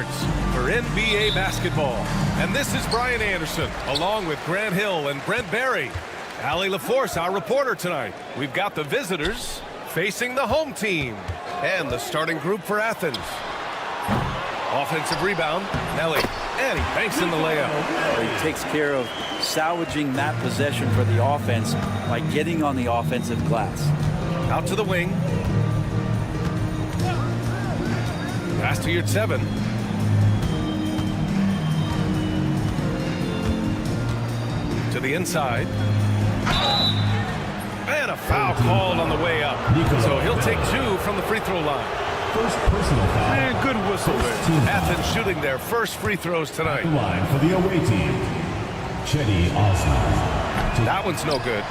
starts for NBA basketball. And this is Brian Anderson, along with Grant Hill and Brent Barry. Allie LaForce, our reporter tonight. We've got the visitors facing the home team. And the starting group for Athens. Offensive rebound, Nelly. And he banks in the layup. He takes care of salvaging that possession for the offense by getting on the offensive glass. Out to the wing. Pass to your 7. To the inside. And a foul called on the way up. So he'll take 2 from the free throw line. First personal foul. And good whistle there. Athens shooting their first free throws tonight. Line for the away team. Cedi Osman. That one's no good.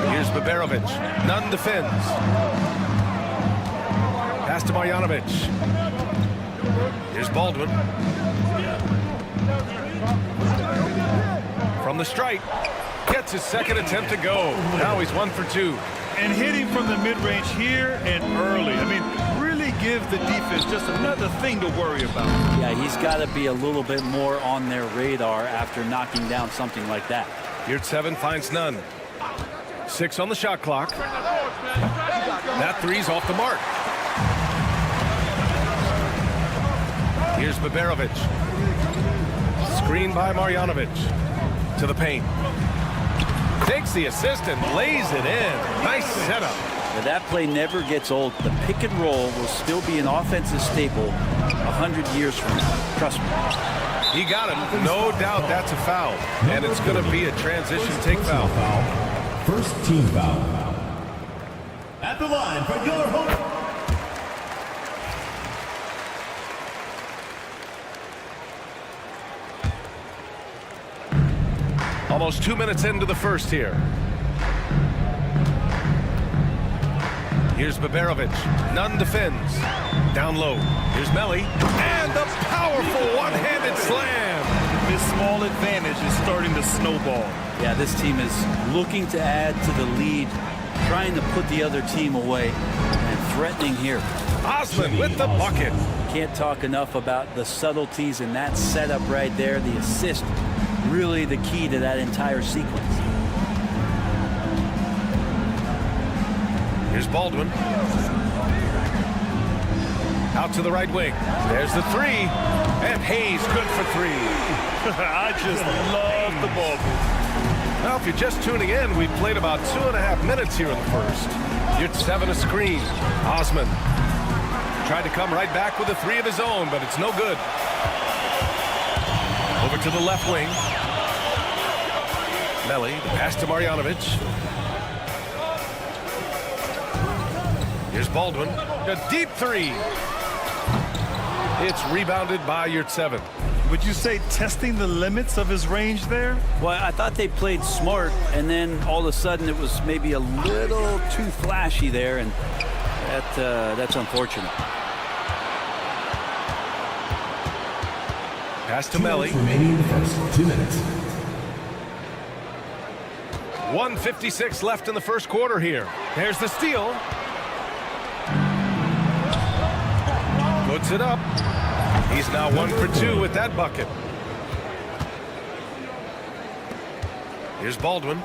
Here's Baberovic. Nunn defends. Pass to Marjanovic. Here's Baldwin. From the stripe. Gets his second attempt to go. Now he's 1 for 2. And hitting from the mid-range here and early. I mean, really give the defense just another thing to worry about. Yeah, he's got to be a little bit more on their radar after knocking down something like that. Yurt 7 finds Nunn. 6 on the shot clock. That 3's off the mark. Here's Baberovic. Screen by Marjanovic. To the paint. Takes the assist and lays it in. Nice setup. But that play never gets old. The pick and roll will still be an offensive staple 100 years from now. Trust me. He got him. No doubt that's a foul. And it's going to be a transition take foul. First team foul. At the line for your home. Almost 2 minutes into the first here. Here's Baberovic. Nunn defends. Down low. Here's Melly. And the powerful one-handed slam. This small advantage is starting to snowball. Yeah, this team is looking to add to the lead, trying to put the other team away, and threatening here. Osman with the bucket. Can't talk enough about the subtleties in that setup right there. The assist, really the key to that entire sequence. Here's Baldwin. Out to the right wing. There's the 3. And Hayes good for 3. I just love the ball. Now, if you're just tuning in, we've played about 2.5 minutes here in the first. Yurt 7 a screen. Osman tried to come right back with a 3 of his own, but it's no good. Over to the left wing. Melly, the pass to Marjanovic. Here's Baldwin. A deep 3. It's rebounded by Yurt 7. Would you say testing the limits of his range there? Well, I thought they played smart, and then all of a sudden it was maybe a little too flashy there, and that's unfortunate. Pass to Melly. Remaining in the first 2 minutes. 1:56 left in the first quarter here. There's the steal. Puts it up. He's now 1 for 2 with that bucket. Here's Baldwin.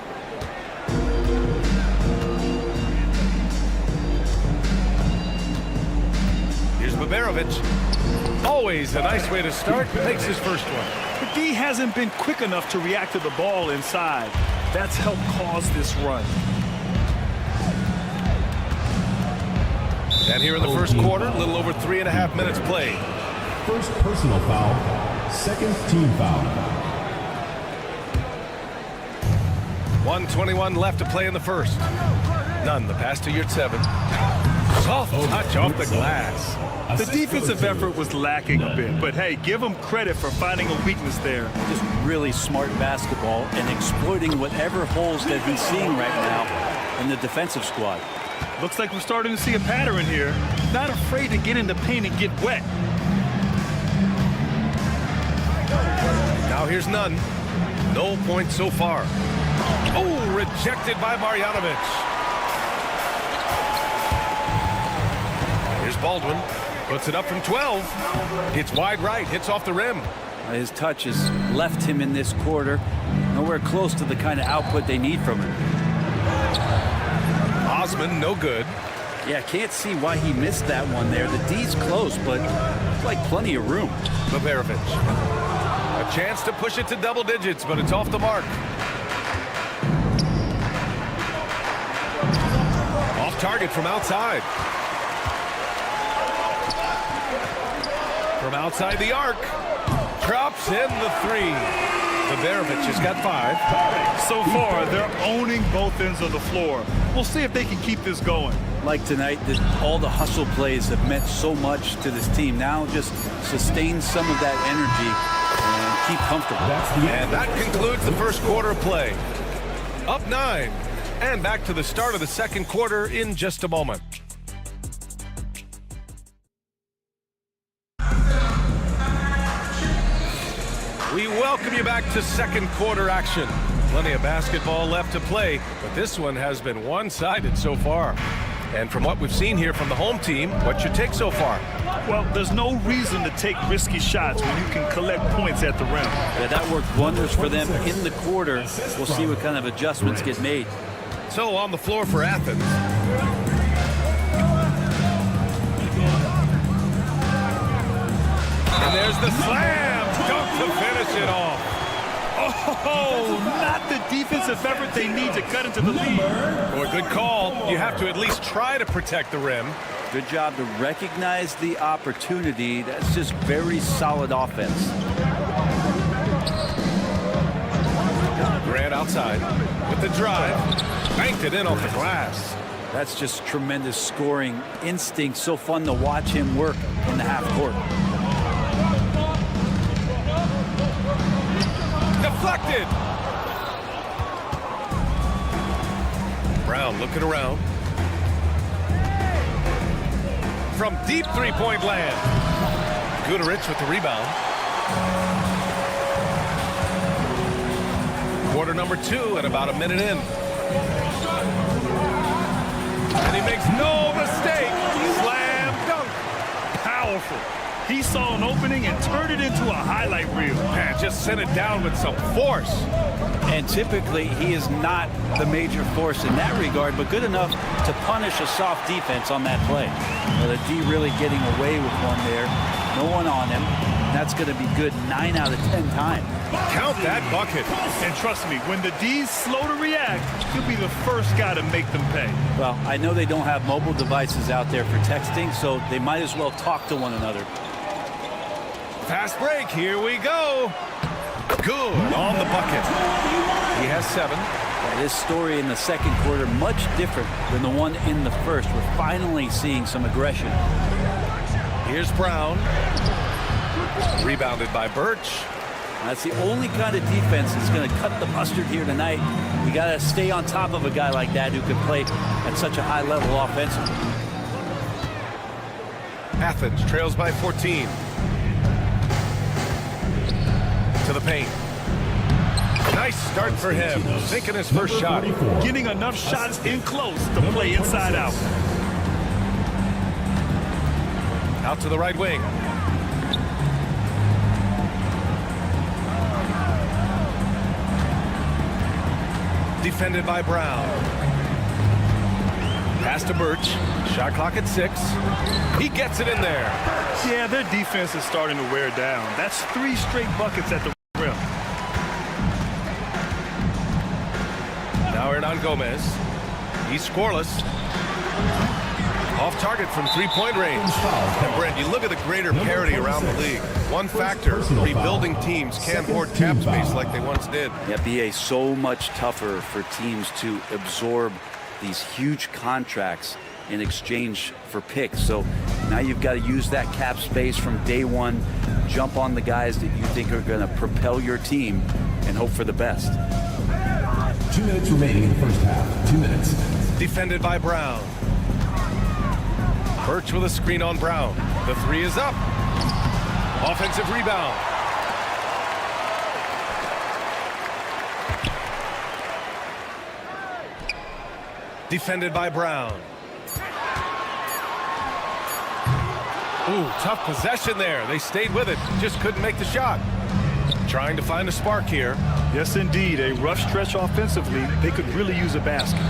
Here's Baberovic. Always a nice way to start. Makes his first one. The D hasn't been quick enough to react to the ball inside. That's helped cause this run. And here in the first quarter, a little over 3.5 minutes played. First personal foul. Second team foul. 1:21 left to play in the first. Nunn, the pass to Yurt 7. Soft touch off the glass. The defensive effort was lacking a bit, but hey, give them credit for finding a weakness there. Just really smart basketball and exploiting whatever holes that he's seeing right now in the defensive squad. Looks like we're starting to see a pattern here. Not afraid to get in the paint and get wet. Now here's Nunn. No points so far. Oh, rejected by Marjanovic. Here's Baldwin puts it up from 12. Hits wide right, hits off the rim. His touch has left him in this quarter. Nowhere close to the kind of output they need from him. Osman, no good. Yeah, can't see why he missed that one there. The D's close, but it's like plenty of room. Baberovic. A chance to push it to double digits, but it's off the mark. Off target from outside. From outside the arc. Drops in the three. Baberovic has got 5. So far, they're owning both ends of the floor. We'll see if they can keep this going. Like tonight, all the hustle plays have meant so much to this team. Now just sustain some of that energy and keep comfortable. And that concludes the first quarter of play. Up 9. And back to the start of the second quarter in just a moment. We welcome you back to second quarter action. Plenty of basketball left to play, but this one has been one-sided so far. And from what we've seen here from the home team, what's your take so far? Well, there's no reason to take risky shots when you can collect points at the rim. Yeah, that worked wonders for them in the quarter. We'll see what kind of adjustments get made. So on the floor for Athens. And there's the slam dunk to finish it off. Oh, not the defensive effort they need to cut into the lead. Boy, good call. You have to at least try to protect the rim. Good job to recognize the opportunity. That's just very solid offense. Grant outside with the drive. Banked it in off the glass. That's just tremendous scoring instinct. So fun to watch him work in the half court. Deflected. Brown looking around. From deep three-point land. Guterich with the rebound. Quarter number 2 and about a minute in. And he makes no mistake. Slam dunk. Powerful. He saw an opening and turned it into a highlight reel. And just sent it down with some force. And typically, he is not the major force in that regard, but good enough to punish a soft defense on that play. Well, the D really getting away with one there. No one on him. That's going to be good 9 out of 10 times. Count that bucket. And trust me, when the D's slow to react, he'll be the first guy to make them pay. Well, I know they don't have mobile devices out there for texting, so they might as well talk to one another. Fast break, here we go. Good on the bucket. He has 7. This story in the second quarter, much different than the one in the first. We're finally seeing some aggression. Here's Brown. Rebounded by Birch. That's the only kind of defense that's going to cut the mustard here tonight. You got to stay on top of a guy like that who can play at such a high level offensively. Athens trails by 14. To the paint. Nice start for him. Sinking his first shot. Getting enough shots in close to play inside out. Out to the right wing. Defended by Brown. Pass to Birch. Shot clock at 6. He gets it in there. Yeah, their defense is starting to wear down. That's 3 straight buckets at the rim. Now Hernan Gomez. He's scoreless. Off target from three-point range. And Brent, you look at the greater parity around the league. One factor, rebuilding teams can't hoard cap space like they once did. Yeah, BA, so much tougher for teams to absorb these huge contracts in exchange for picks. So now you've got to use that cap space from day one, jump on the guys that you think are going to propel your team, and hope for the best. 2 minutes remaining in the first half. 2 minutes. Defended by Brown. Birch with a screen on Brown. The 3 is up. Offensive rebound. Defended by Brown. Ooh, tough possession there. They stayed with it, just couldn't make the shot. Trying to find a spark here. Yes, indeed. A rough stretch offensively. They could really use a basket.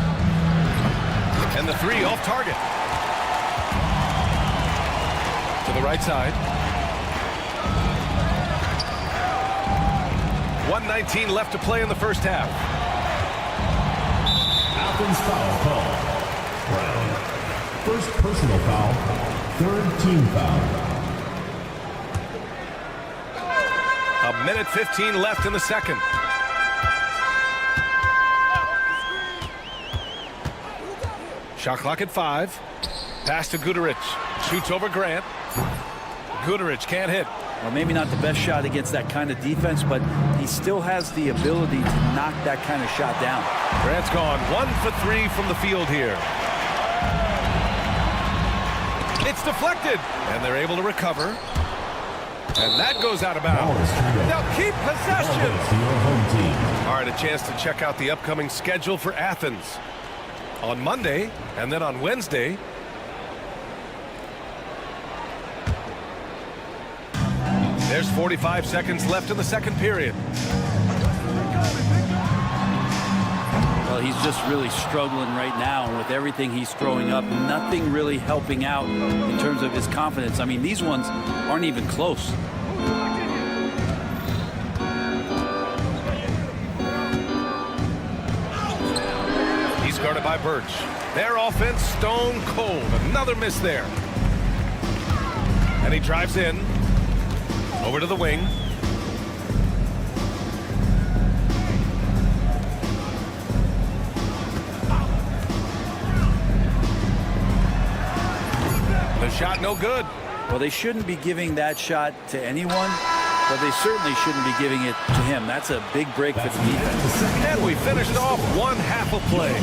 And the three off target. To the right side. 1:19 left to play in the first half. Athens foul call. Brown. First personal foul. Third team foul. A minute 15 left in the second. Shot clock at 5. Pass to Guduric. Shoots over Grant. Guduric can't hit. Well, maybe not the best shot against that kind of defense, but he still has the ability to knock that kind of shot down. Grant's gone 1 for 3 from the field here. It's deflected, and they're able to recover. And that goes out of bounds. They'll keep possession. All right, a chance to check out the upcoming schedule for Athens. On Monday, and then on Wednesday, there's 45 seconds left in the second period. Well, he's just really struggling right now, and with everything he's throwing up, nothing really helping out in terms of his confidence. I mean, these ones aren't even close. He's guarded by Birch. Their offense stone cold. Another miss there. And he drives in. Over to the wing. The shot no good. Well, they shouldn't be giving that shot to anyone, but they certainly shouldn't be giving it to him. That's a big break for the defense. And we finished off one half of play.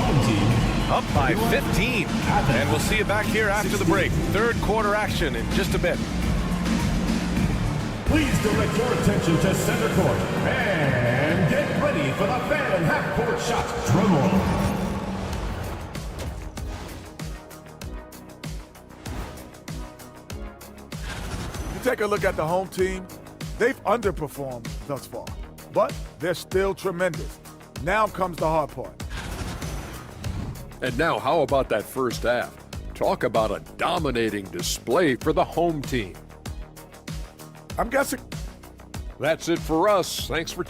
Up by 15. And we'll see you back here after the break. Third quarter action in just a bit. Please direct your attention to center court and get ready for the fan half-court shots. Drum roll. You take a look at the home team, they've underperformed thus far, but they're still tremendous. Now comes the hard part. And now, how about that first half? Talk about a dominating display for the home team. I'm guessing. That's it for us. Thanks for...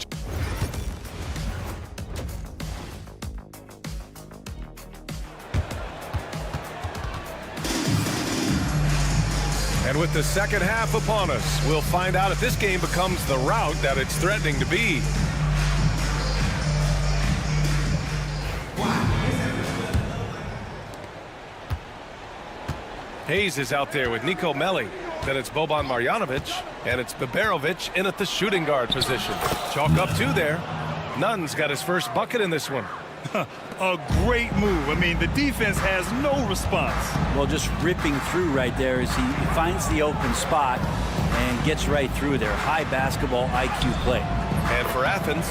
And with the second half upon us, we'll find out if this game becomes the rout that it's threatening to be. Hayes is out there with Nico Melli. Then it's Boban Marjanovic, and it's Biberovic in at the shooting guard position. Chalk up 2 there. Nunn's got his first bucket in this one. A great move. I mean, the defense has no response. Well, just ripping through right there as he finds the open spot and gets right through there. High basketball IQ play. And for Athens,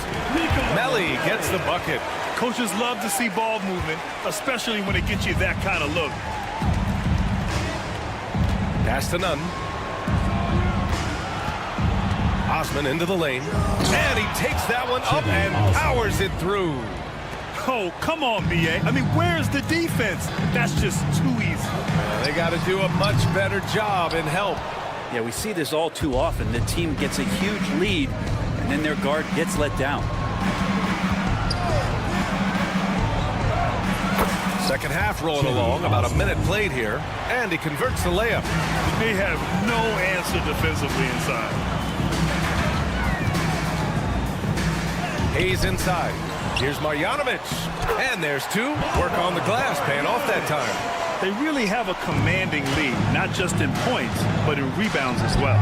Melli gets the bucket. Coaches love to see ball movement, especially when it gets you that kind of look. Pass to Nunn. Osman into the lane. And he takes that one up and powers it through. Oh, come on, B.A. I mean, where's the defense? That's just too easy. They got to do a much better job in help. Yeah, we see this all too often. The team gets a huge lead, and then their guard gets let down. Second half rolling along, about a minute played here, and he converts the layup. They have no answer defensively inside. Hayes inside. Here's Marjanovic, and there's 2. Work on the glass, paying off that time. They really have a commanding lead, not just in points, but in rebounds as well.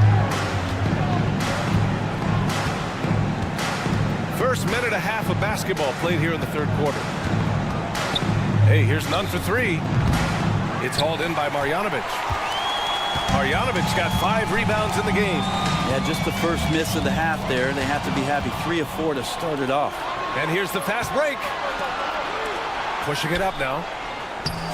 First minute and a half of basketball played here in the third quarter. Hey, here's Nunn for 3. It's hauled in by Marjanovic. Marjanovic got 5 rebounds in the game. Yeah, just the first miss of the half there. They have to be happy. 3 of 4 to start it off. And here's the fast break. Pushing it up now.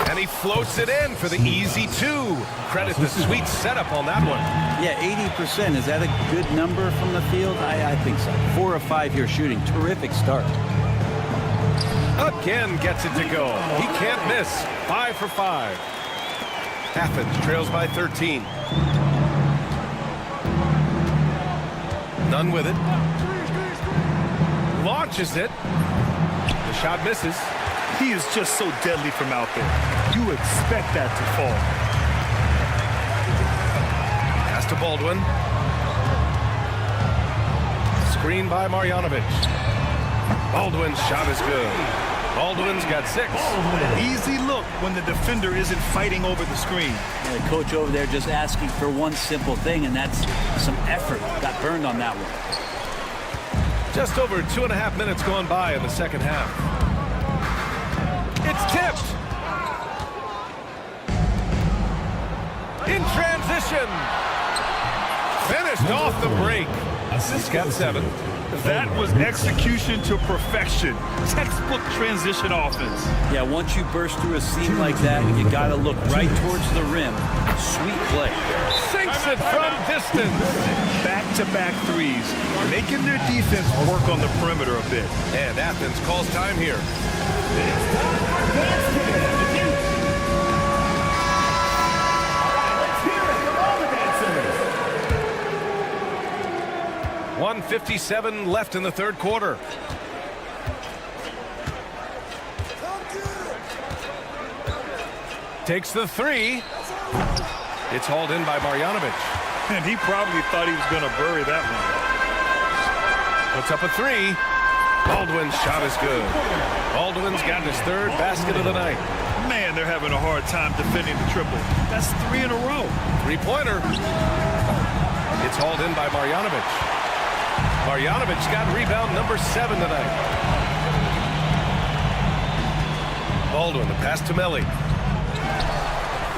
And he floats it in for the easy two. Credit the sweet setup on that one. Yeah, 80%. Is that a good number from the field? I think so. 4 of 5 here shooting. Terrific start. Again gets it to go. He can't miss. 5 for 5. Athens trails by 13. Nunn with it. Launches it. The shot misses. He is just so deadly from out there. You expect that to fall. Pass to Baldwin. Screen by Marjanovic. Baldwin's shot is good. Baldwin's got 6. Easy look when the defender isn't fighting over the screen. Yeah, the coach over there just asking for one simple thing, and that's some effort. Got burned on that one. Just over 2.5 minutes gone by in the second half. It's tipped. In transition. Finished off the break. He's got 7. That was execution to perfection. Textbook transition offense. Yeah, once you burst through a seam like that, you got to look right towards the rim. Sweet play. Sinks it from distance. Back-to-back threes, making their defense work on the perimeter a bit. And Athens calls time here. 1:57 left in the third quarter. Takes the 3. It's hauled in by Marjanovic. And he probably thought he was going to bury that one. Puts up a 3. Baldwin's shot is good. Baldwin's got his 3rd basket of the night. Man, they're having a hard time defending the triple. That's 3 in a row. 3-pointer. It's hauled in by Marjanovic. Marjanovic's got rebound number 7 tonight. Baldwin, the pass to Melli.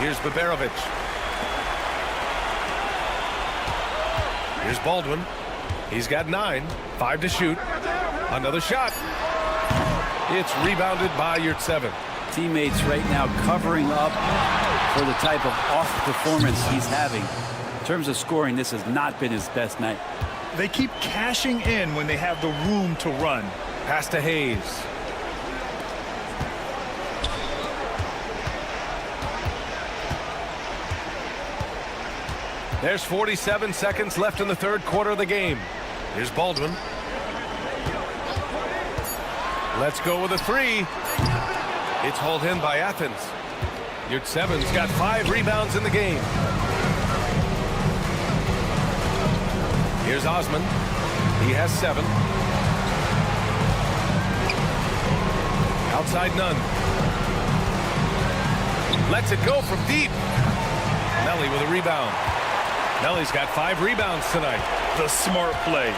Here's Baberovic. Here's Baldwin. He's got 9. 5 to shoot. Another shot. It's rebounded by Yurtseven. Teammates right now covering up for the type of off performance he's having. In terms of scoring, this has not been his best night. They keep cashing in when they have the room to run. Pass to Hayes. There's 47 seconds left in the third quarter of the game. Here's Baldwin. Let's go with a 3. It's hauled in by Athens. Yurtseven's got 5 rebounds in the game. Here's Osman. He has 7. Outside Nunn. Lets it go from deep. Melli with a rebound. Melli's got 5 rebounds tonight. The smart play.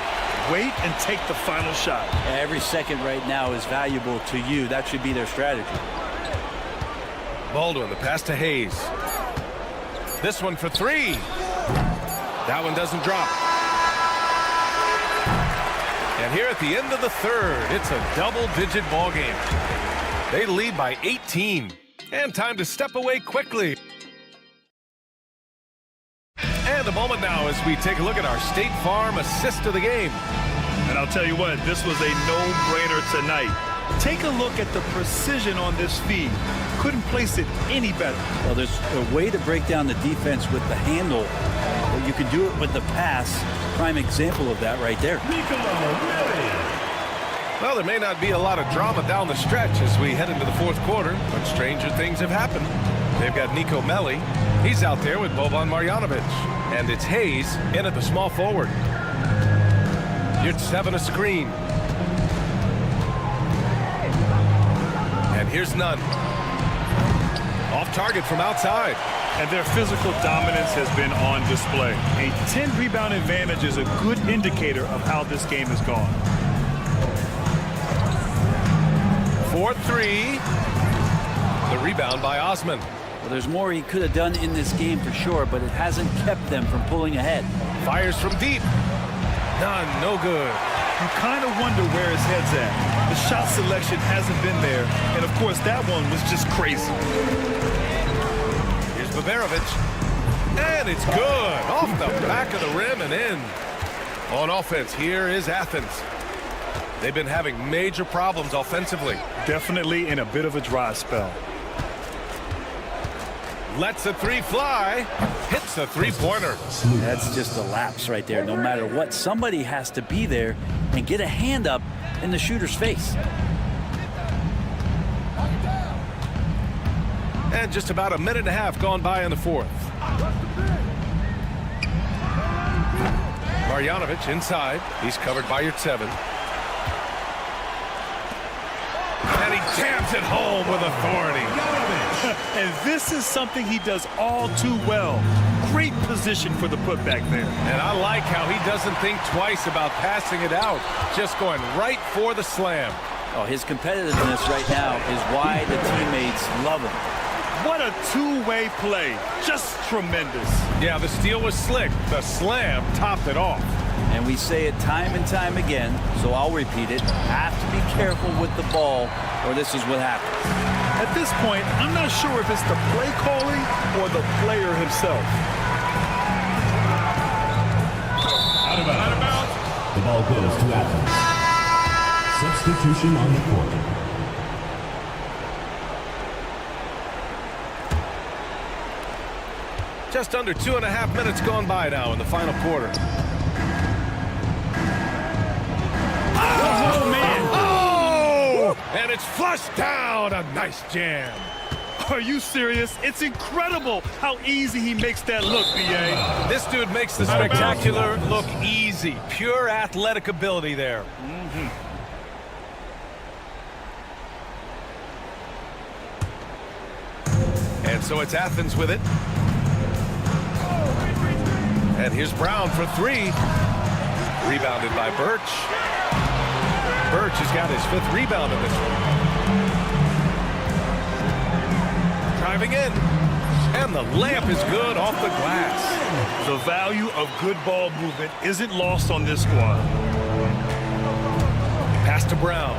Wait and take the final shot. Every second right now is valuable to you. That should be their strategy. Baldwin, the pass to Hayes. This one for 3. That one doesn't drop. And here at the end of the third, it's a double-digit ball game. They lead by 18. And time to step away quickly. And a moment now as we take a look at our State Farm assist of the game. And I'll tell you what, this was a no-brainer tonight. Take a look at the precision on this feed. Couldn't place it any better. Well, there's a way to break down the defense with the handle. But you can do it with the pass. Prime example of that right there. Well, there may not be a lot of drama down the stretch as we head into the fourth quarter, but stranger things have happened. They've got Nico Melli. He's out there with Boban Marjanovic. And it's Hayes in at the small forward. Yurtseven a screen. And here's Nunn. Off target from outside. And their physical dominance has been on display. A 10-rebound advantage is a good indicator of how this game has gone. 4-3. The rebound by Osman. Well, there's more he could have done in this game for sure, but it hasn't kept them from pulling ahead. Fires from deep. None, no good. you kind of wonder where his head's at. The shot selection hasn't been there, and of course that one was just crazy. Here's Baberovic, and it's good. Off the back of the rim and in. On offense, here is Athens. They've been having major problems offensively. Definitely in a bit of a dry spell. Lets the three fly. Hits the three-pointer. That's just a lapse right there. No matter what, somebody has to be there and get a hand up in the shooter's face. And just about a minute and a half gone by in the fourth. Marjanovic inside. He's covered by Yurtseven. And he jams it home with authority. And this is something he does all too well. Great position for the putback there. And I like how he doesn't think twice about passing it out. Just going right for the slam. Oh, his competitiveness right now is why the teammates love him. What a two-way play. Just tremendous. Yeah, the steal was slick. The slam topped it off. And we say it time and time again, so I'll repeat it. Have to be careful with the ball, or this is what happens. At this point, I'm not sure if it's the play calling or the player himself. Out of bounds. The ball goes to Athens. Substitution on the court. Just under 2.5 minutes gone by now in the final quarter. Oh, man. Oh! And it's flushed down. A nice jam. Are you serious? It's incredible how easy he makes that look, B.A. This dude makes the spectacular look easy. Pure athletic ability there. And so it's Athens with it. And here's Brown for three. Rebounded by Birch. Birch has got his 5th rebound in this one. Driving in. And the layup is good off the glass. The value of good ball movement isn't lost on this squad. Pass to Brown.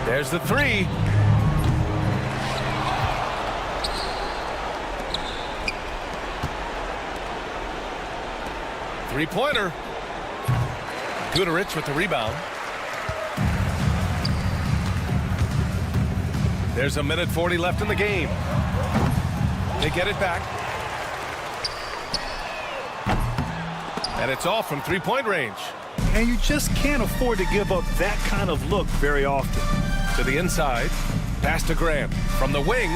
There's the three. Three-pointer. Guduric with the rebound. There's a minute 40 left in the game. They get it back. And it's off from three-point range. And you just can't afford to give up that kind of look very often. To the inside. Pass to Grant. From the wing.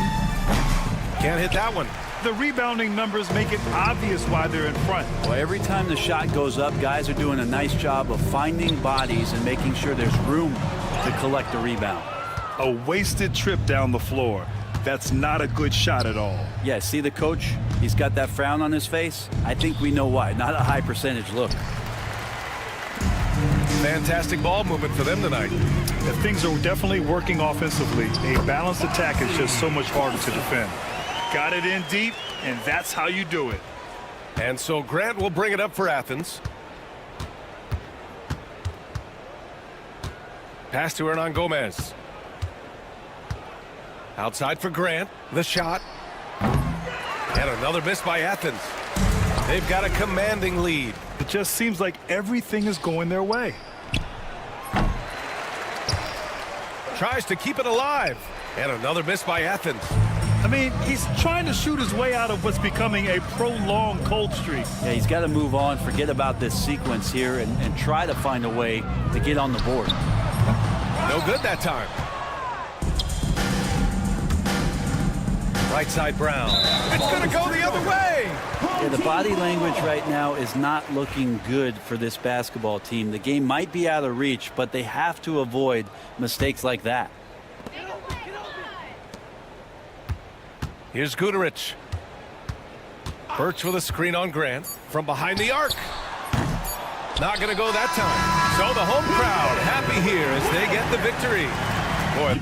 Can't hit that one. The rebounding numbers make it obvious why they're in front. Well, every time the shot goes up, guys are doing a nice job of finding bodies and making sure there's room to collect the rebound. A wasted trip down the floor. That's not a good shot at all. Yeah, see the coach? He's got that frown on his face. I think we know why. Not a high percentage look. Fantastic ball movement for them tonight. The things are definitely working offensively. A balanced attack is just so much harder to defend. Got it in deep, and that's how you do it. And so Grant will bring it up for Athens. Pass to Hernan Gomez. Outside for Grant. The shot. And another miss by Athens. They've got a commanding lead. It just seems like everything is going their way. Tries to keep it alive. And another miss by Athens. I mean, he's trying to shoot his way out of what's becoming a prolonged cold streak. Yeah, he's got to move on, forget about this sequence here, and try to find a way to get on the board. No good that time. Right side Brown. It's going to go the other way. Yeah, the body language right now is not looking good for this basketball team. The game might be out of reach, but they have to avoid mistakes like that. Here's Guduric. Birch with a screen on Grant from behind the arc. Not going to go that time. So the home crowd happy here as they get the victory. Boy.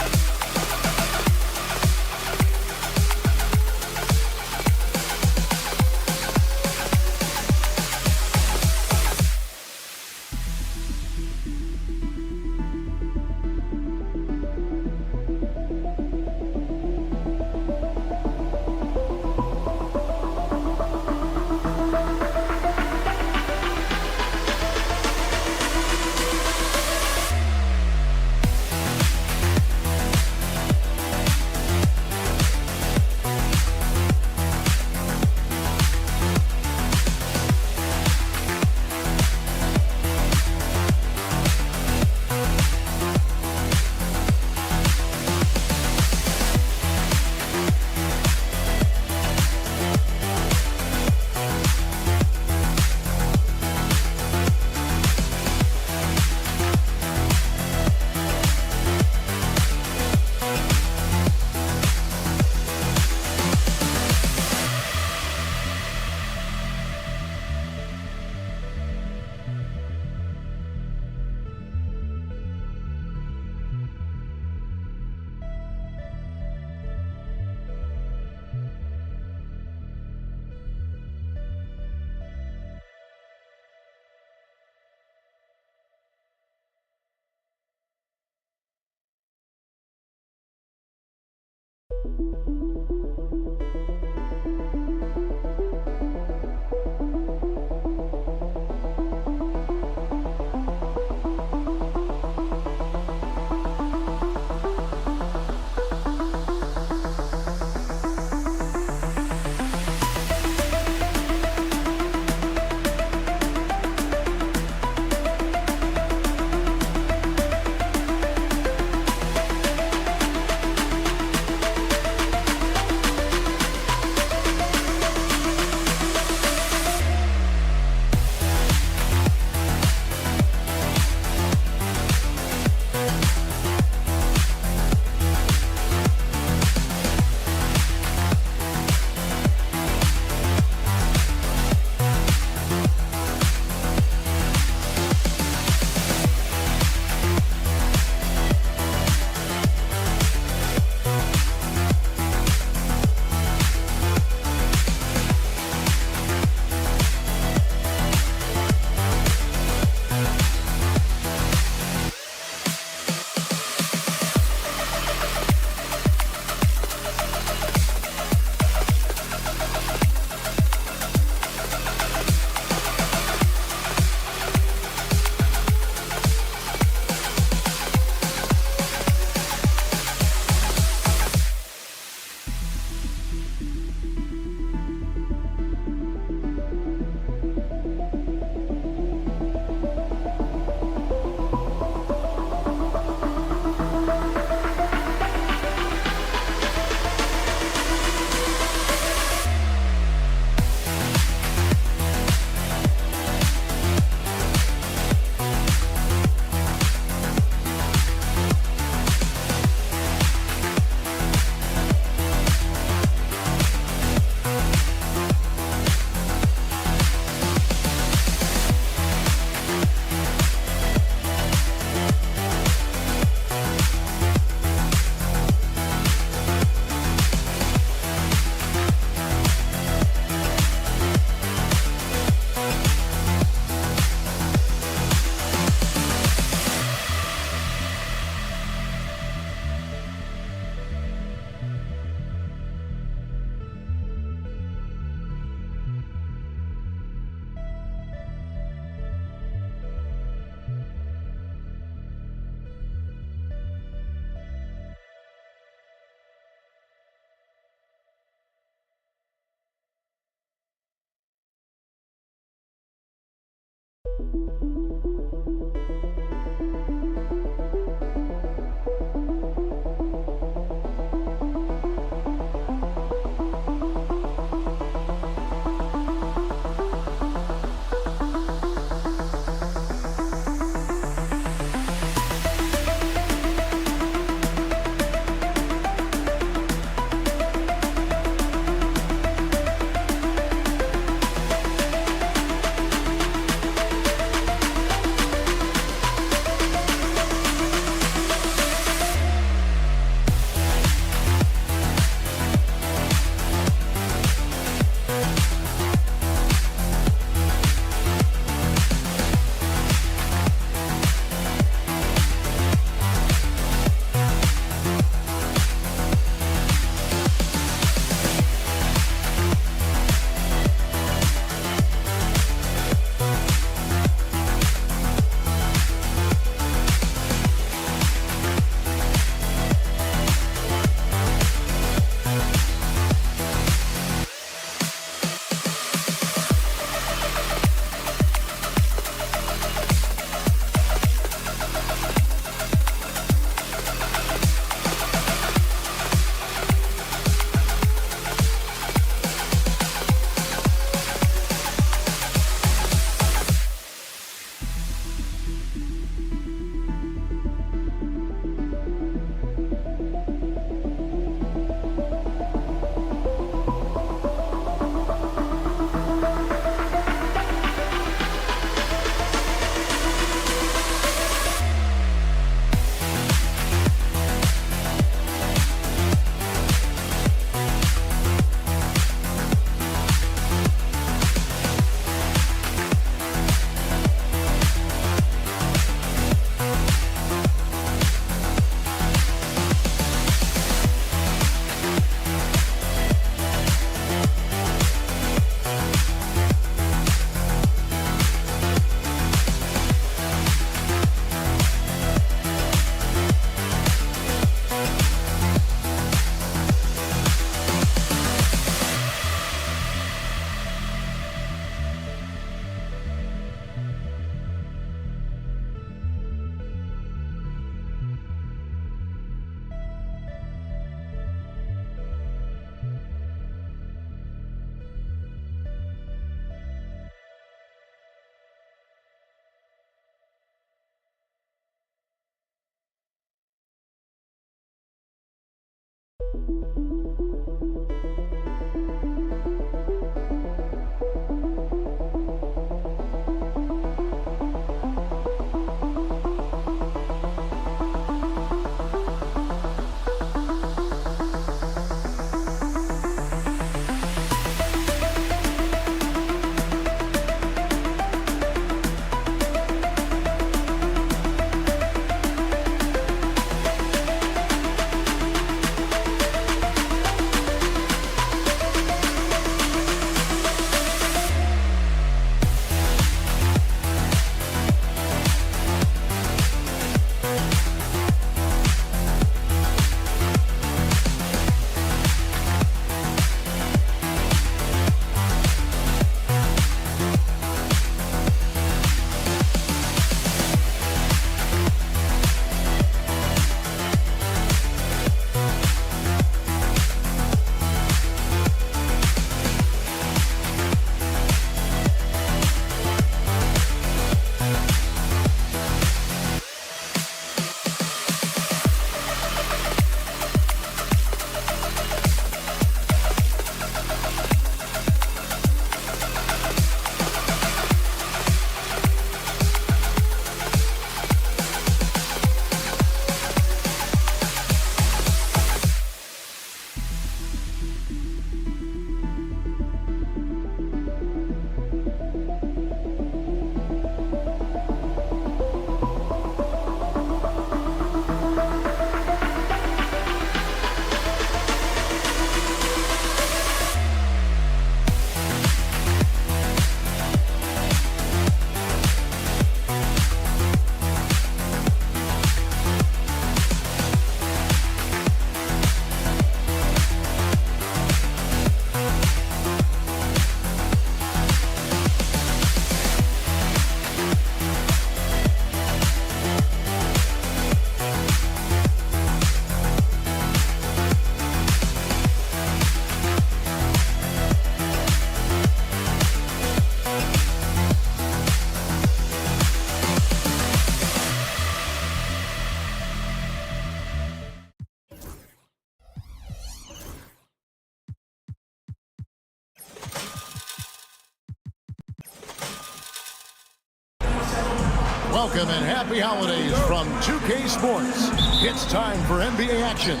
Welcome and happy holidays from 2K Sports. It's time for NBA action.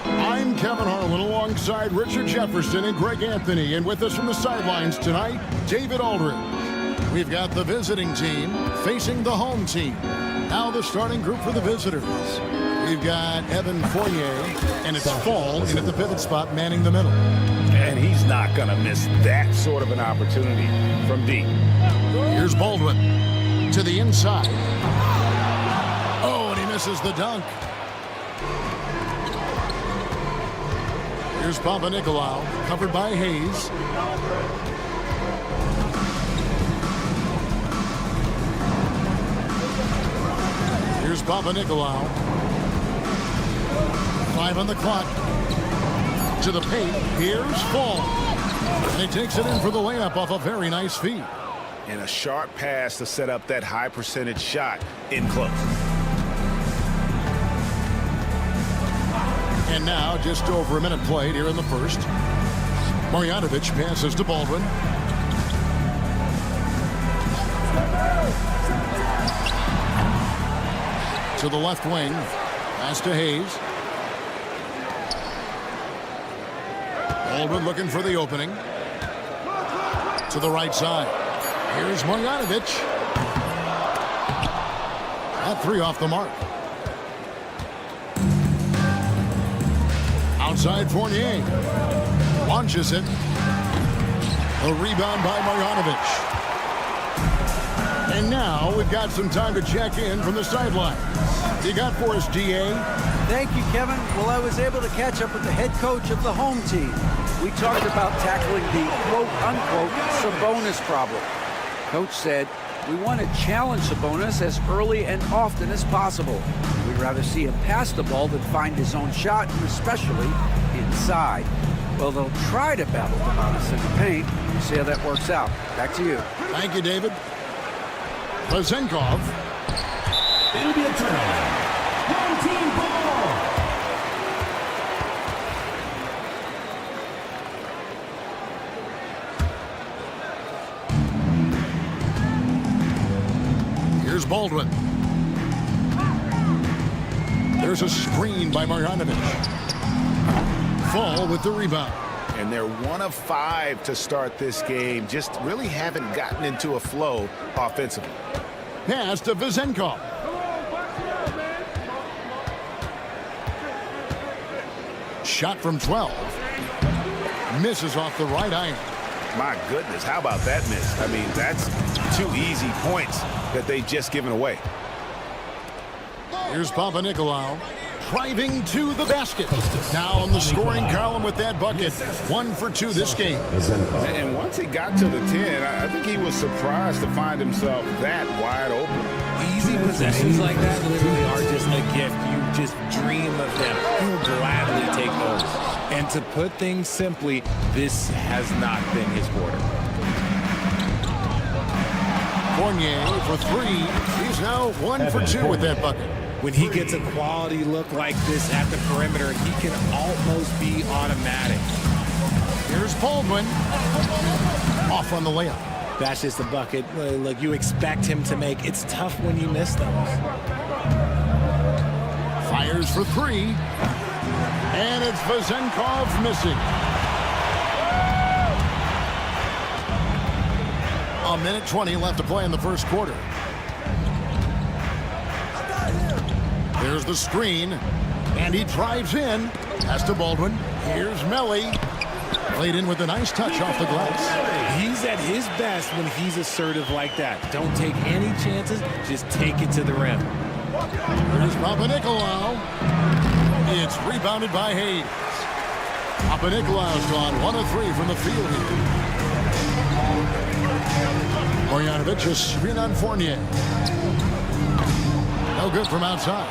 I'm Kevin Harlan alongside Richard Jefferson and Greg Anthony. And with us from the sidelines tonight, David Aldridge. We've got the visiting team facing the home team. Now the starting group for the visitors. We've got Evan Fournier, and it's Fall in at the pivot spot manning the middle. And he's not going to miss that sort of an opportunity from deep. Here's Baldwin to the inside. Oh, and he misses the dunk. Here's Panathinaikos, covered by Hayes. Here's Panathinaikos. 5 on the clock. To the paint. Here's Fall. And he takes it in for the layup off a very nice feed. And a sharp pass to set up that high percentage shot in close. And now just over a minute played here in the first. Marjanovic passes to Baldwin. To the left wing. Pass to Hayes. Baldwin looking for the opening. To the right side. Here's Marjanovic. That three off the mark. Outside Fournier. Launches it. A rebound by Marjanovic. And now we've got some time to check in from the sideline. You got for us, DA? Thank you, Kevin. Well, I was able to catch up with the head coach of the home team. We talked about tackling the quote-unquote Sabonis problem. Coach said, we want to challenge Sabonis as early and often as possible. We'd rather see him pass the ball than find his own shot, and especially inside. Well, they'll try to battle Sabonis in the paint. We'll see how that works out. Back to you. Thank you, David. Vezenkov. It'll be a turnover. Home team ball. Here's Baldwin. There's a screen by Marjanovic. Fall with the rebound. And they're 1 of 5 to start this game. Just really haven't gotten into a flow offensively. Pass to Vezenkov. Shot from 12. Misses off the right iron. My goodness, how about that miss? I mean, that's 2 easy points that they just given away. Here's Panathinaikos driving to the basket. Now on the scoring column with that bucket. 1 for 2 this game. And once he got to the 10, I think he was surprised to find himself that wide open. Easy possessions like that literally are just a gift. You just dream of them. He'll gladly take those. And to put things simply, this has not been his quarter. Fournier for 3. He's now 1 for 2 with that bucket. When he gets a quality look like this at the perimeter, he can almost be automatic. Here's Baldwin. Off on the layup. That's just a bucket like you expect him to make. It's tough when you miss those. Fires for 3. And it's Vezenkov missing. A minute 20 left to play in the first quarter. There's the screen. And he drives in. Pass to Baldwin. Here's Melly. Played in with a nice touch off the glass. He's at his best when he's assertive like that. Don't take any chances. Just take it to the rim. Here's Panathinaikos. It's rebounded by Hayes. Panathinaikos gone 1 of 3 from the field here. Marjanovic a screen on Fournier. No good from outside.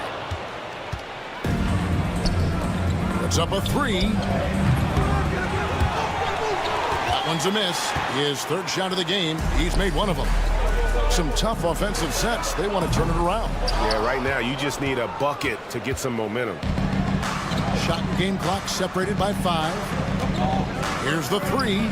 It's up a 3. That one's a miss. His 3rd shot of the game. He's made 1 of them. Some tough offensive sets. They want to turn it around. Yeah, right now you just need a bucket to get some momentum. Shot and game clock separated by 5. Here's the 3.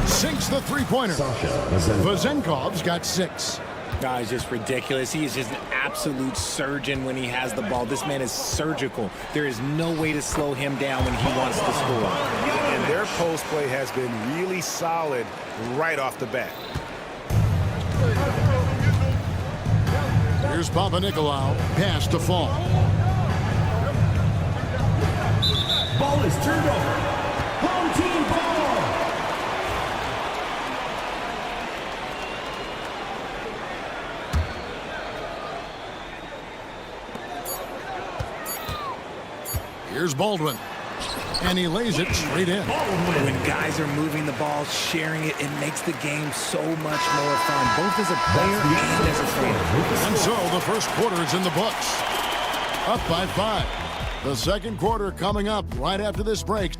Sinks the three-pointer. Vezenkov's got 6. guy is just ridiculous. He is just an absolute surgeon when he has the ball. This man is surgical. There is no way to slow him down when he wants to score. And their post play has been really solid right off the bat. Here's Panathinaikos. Pass to Fall. Ball is turned over. Home team ball. Here's Baldwin. And he lays it straight in. When guys are moving the ball, sharing it, it makes the game so much more fun, both as a player and as a fan. And so the first quarter is in the books. Up by 5. The second quarter coming up right after this break.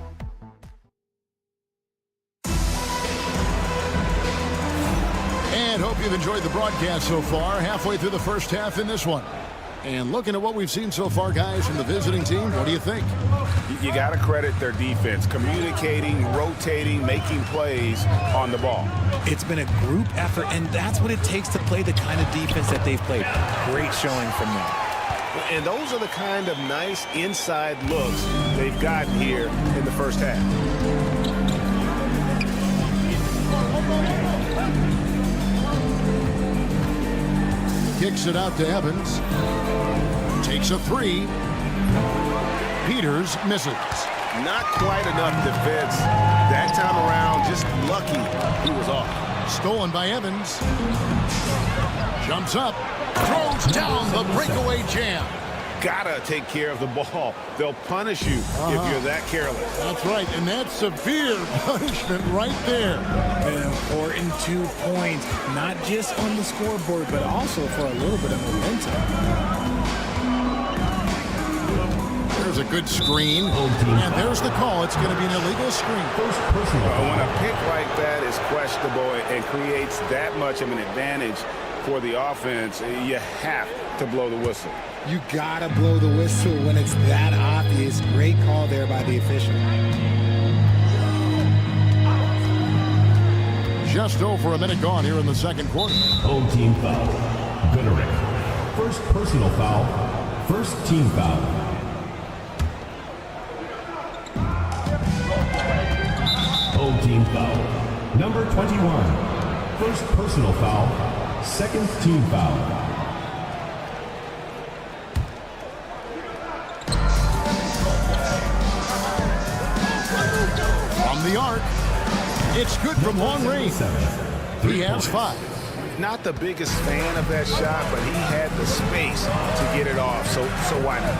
And hope you've enjoyed the broadcast so far. Halfway through the first half in this one. And looking at what we've seen so far, guys, from the visiting team, what do you think? You got to credit their defense, communicating, rotating, making plays on the ball. It's been a group effort, and that's what it takes to play the kind of defense that they've played. Great showing from them. And those are the kind of nice inside looks they've gotten here in the first half. Kicks it out to Evans. Takes a 3. Peters misses. Not quite enough defense that time around. Just lucky he was off. Stolen by Evans. Jumps up. Throws down the breakaway jam. Gotta take care of the ball. They'll punish you if you're that careless. That's right, and that's severe punishment right there. An important 2 points, not just on the scoreboard, but also for a little bit of momentum. There's a good screen, and there's the call. It's going to be an illegal screen. When a pick like that is questionable and creates that much of an advantage for the offense, you have to blow the whistle. You gotta blow the whistle when it's that obvious. Great call there by the official. Just over a minute gone here in the second quarter. Home team foul. Gooderick. First personal foul. First team foul. Home team foul. Number 21. First personal foul. Second team foul. From the arc, it's good from long range. He has 5. Not the biggest fan of that shot, but he had the space to get it off, so why not?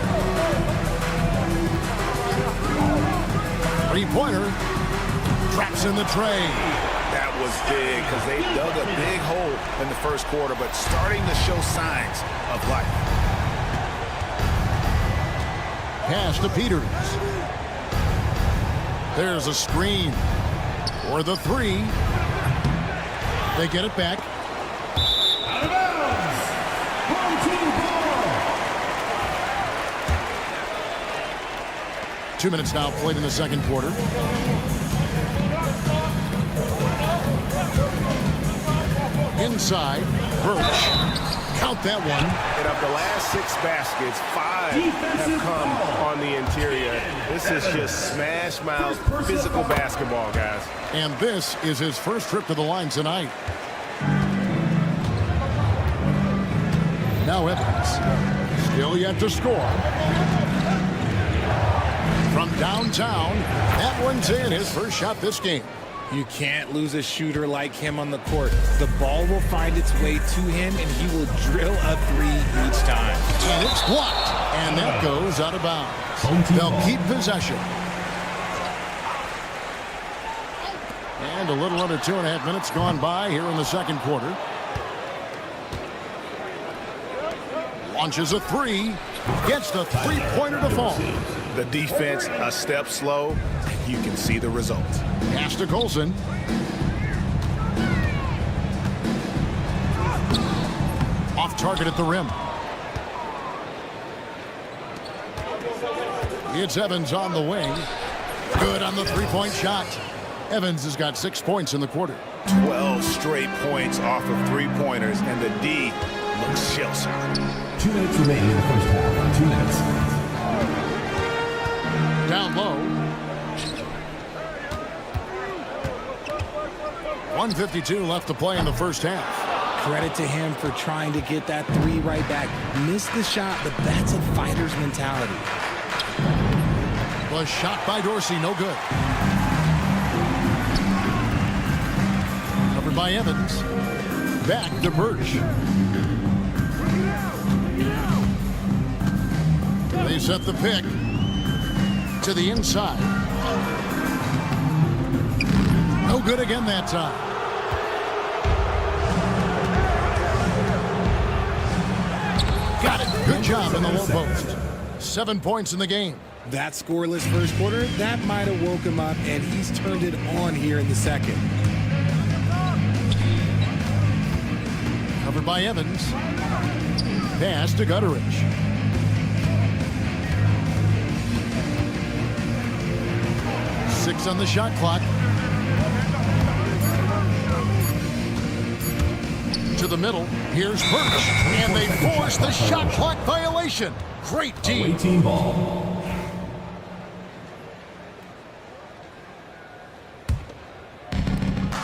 3-pointer. Traps in the tray. That was big because they dug a big hole in the first quarter, but starting to show signs of life. Pass to Peters. There's a screen for the 3. They get it back. Out of bounds. Home team ball. 2 minutes now played in the second quarter. Inside, Birch. Count that one. And of the last 6 baskets, 5 have come on the interior. This is just smash mouth physical basketball, guys. And this is his first trip to the line tonight. Now Evans. Still yet to score. From downtown, that one's in. His first shot this game. You can't lose a shooter like him on the court. The ball will find its way to him, and he will drill a 3 each time. And it's blocked. And that goes out of bounds. They'll keep possession. And a little under 2.5 minutes gone by here in the second quarter. Launches a 3. Gets the 3-pointer to fall. The defense a step slow. You can see the results. Pass to Colson. Off target at the rim. It's Evans on the wing. Good on the 3-point shot. Evans has got 6 points in the quarter. 12 straight points off of three-pointers, and the D looks shell-shocked. 2 minutes remaining in the first half. 2 minutes. Down low. 1:52 left to play in the first half. Credit to him for trying to get that three right back. Missed the shot, but that's a fighter's mentality. Was shot by Dorsey, no good. Covered by Evans. Back to Birch. They set the pick to the inside. No good again that time. Got it. Good job in the low post. 7 points in the game. That scoreless first quarter, that might have woke him up, and he's turned it on here in the second. Covered by Evans. Pass to Gutteridge. Six on the shot clock. To the middle. Here's Birch. And they force the shot clock violation. Great team. Away team ball.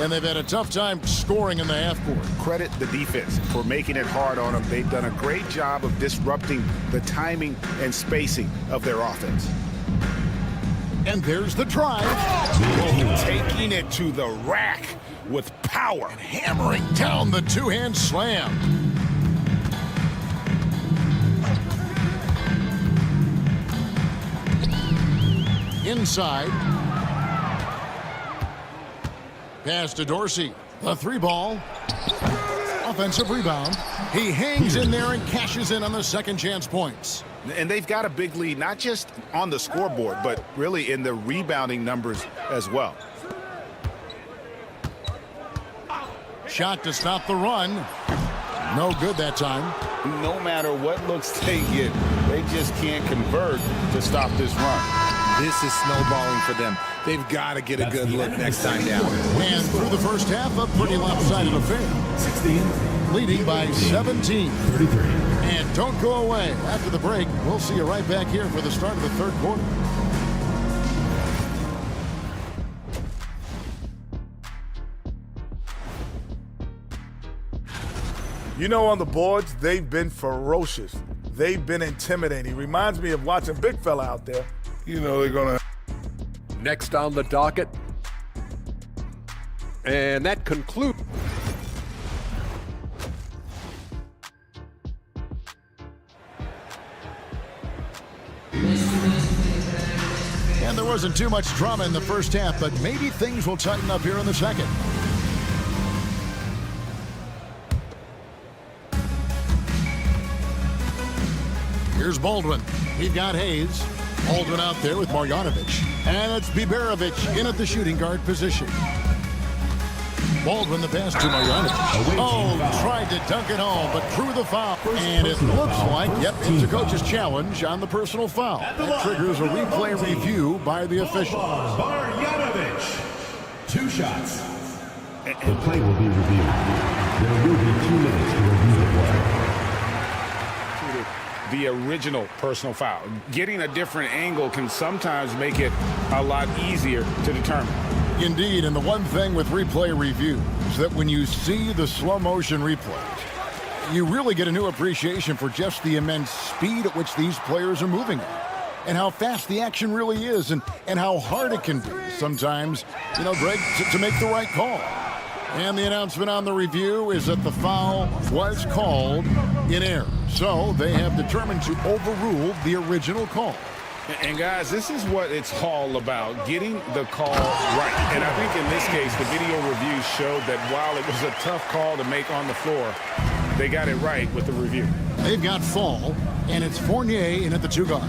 And they've had a tough time scoring in the half court. Credit the defense for making it hard on them. They've done a great job of disrupting the timing and spacing of their offense. And there's the drive. Taking it to the rack with power. And hammering down the two-hand slam. Inside. Pass to Dorsey. The three ball. Offensive rebound. He hangs in there and cashes in on the second chance points. And they've got a big lead, not just on the scoreboard, but really in the rebounding numbers as well. Shot to stop the run. No good that time. No matter what looks they get, they just can't convert to stop this run. This is snowballing for them. They've got to get a good look next time down. And through the first half, a pretty lopsided affair. 16. Leading by 17. 33. And don't go away. After the break, we'll see you right back here for the start of the third quarter. You know, on the boards, they've been ferocious. They've been intimidating. Reminds me of watching big fella out there. You know they're going to. Next on the docket. And that concludes. And there wasn't too much drama in the first half, but maybe things will tighten up here in the second. Here's Baldwin. He's got Hayes. Baldwin out there with Marjanovic. And it's Biberovic in at the shooting guard position. Baldwin the pass to Marjanovic. Oh, tried to dunk it home, but drew the foul. And it looks like, yep, it's a coach's challenge on the personal foul. That triggers a replay review by the official. Marjanovic. 2 shots. The play will be reviewed. There will be 2 minutes to review the play. The original personal foul. Getting a different angle can sometimes make it a lot easier to determine. Indeed, and the one thing with replay review is that when you see the slow motion replays, you really get a new appreciation for just the immense speed at which these players are moving at, and how fast the action really is, and how hard it can be sometimes, you know, Greg, to make the right call. And the announcement on the review is that the foul was called in error. So they have determined to overrule the original call. And guys, this is what it's all about, getting the call right. And I think in this case, the video review showed that while it was a tough call to make on the floor, they got it right with the review. They've got Fall, and it's Fournier in at the 2 guard.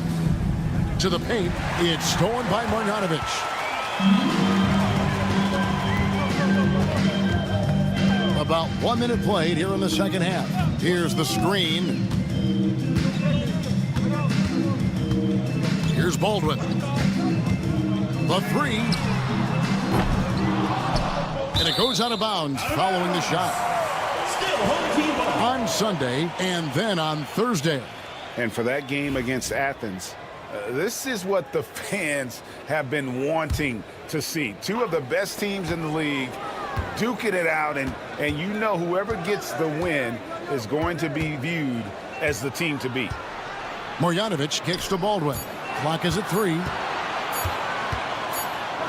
To the paint, it's stolen by Marjanovic. About 1 minute played here in the second half. Here's the screen. Here's Baldwin. The 3. Goes out of bounds following the shot. On Sunday and then on Thursday. And for that game against Athens, this is what the fans have been wanting to see. Two of the best teams in the league duking it out, and you know whoever gets the win is going to be viewed as the team to beat. Marjanovic kicks to Baldwin. Clock is at 3.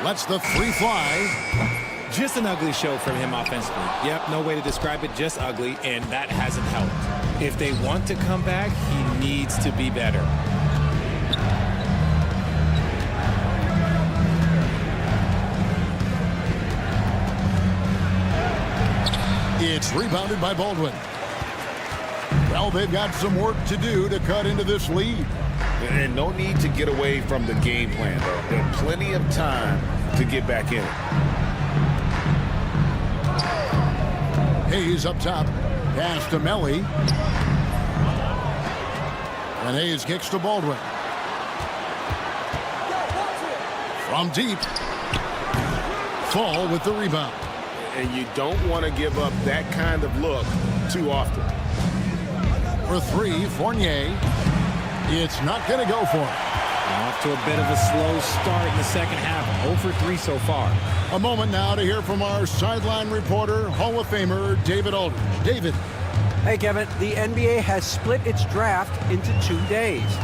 Lets the 3 fly. Just an ugly show from him offensively. Yep, no way to describe it, just ugly, and that hasn't helped. If they want to come back, he needs to be better. It's rebounded by Baldwin. Well, they've got some work to do to cut into this lead. And no need to get away from the game plan, though. There's plenty of time to get back in it. Hayes up top. Pass to Melly. And Hayes kicks to Baldwin. From deep. Fall with the rebound. And you don't want to give up that kind of look too often. For 3, Fournier. It's not going to go for it. Off to a bit of a slow start in the second half. 0 for 3 so far. A moment now to hear from our sideline reporter, Hall of Famer David Aldridge. David. Hey, Kevin. The NBA has split its draft into 2 days.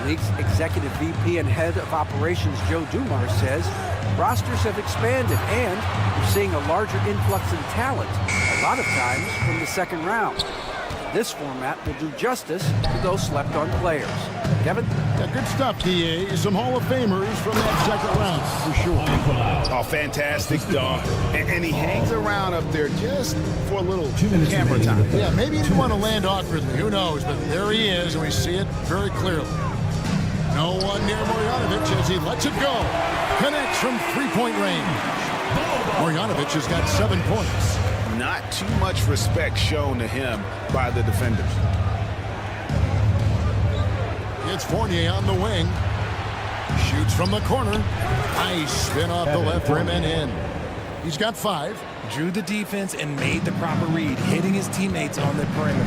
The league's executive VP and head of operations, Joe Dumars, says rosters have expanded and we're seeing a larger influx in talent, a lot of times from the second round. This format will do justice to those slept-on players. Kevin? Yeah, good stuff, DA. Some Hall of Famers from that second round, for sure. Oh, fantastic dunk. And he hangs around up there just for a little camera time. Yeah, maybe he didn't want to land awkwardly. Who knows? But there he is, and we see it very clearly. No one near Marjanovic as he lets it go. Connects from three-point range. Marjanovic has got 7 points. Not too much respect shown to him by the defenders. It's Fournier on the wing. Shoots from the corner. Nice spin off the left rim and in. He's got 5. Drew the defense and made the proper read, hitting his teammates on the perimeter.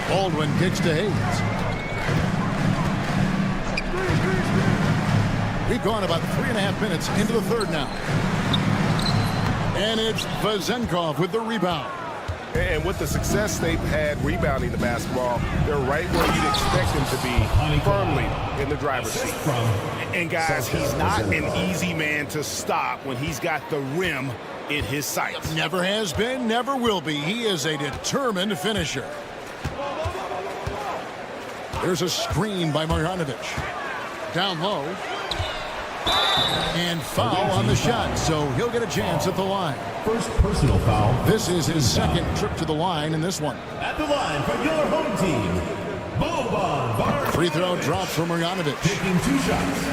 Baldwin kicks to Hayes. We've gone about 3.5 minutes into the third now. And it's Vezenkov with the rebound. And with the success they've had rebounding the basketball, they're right where you'd expect them to be, firmly in the driver's seat. And guys, he's not an easy man to stop when he's got the rim in his sights. Never has been, never will be. He is a determined finisher. There's a screen by Marjanovic. Down low. And foul on the shot, so he'll get a chance at the line. First personal foul. This is his second trip to the line in this one. At the line for your home team, Boban. Free throw drops for Marjanovic. Taking 2 shots.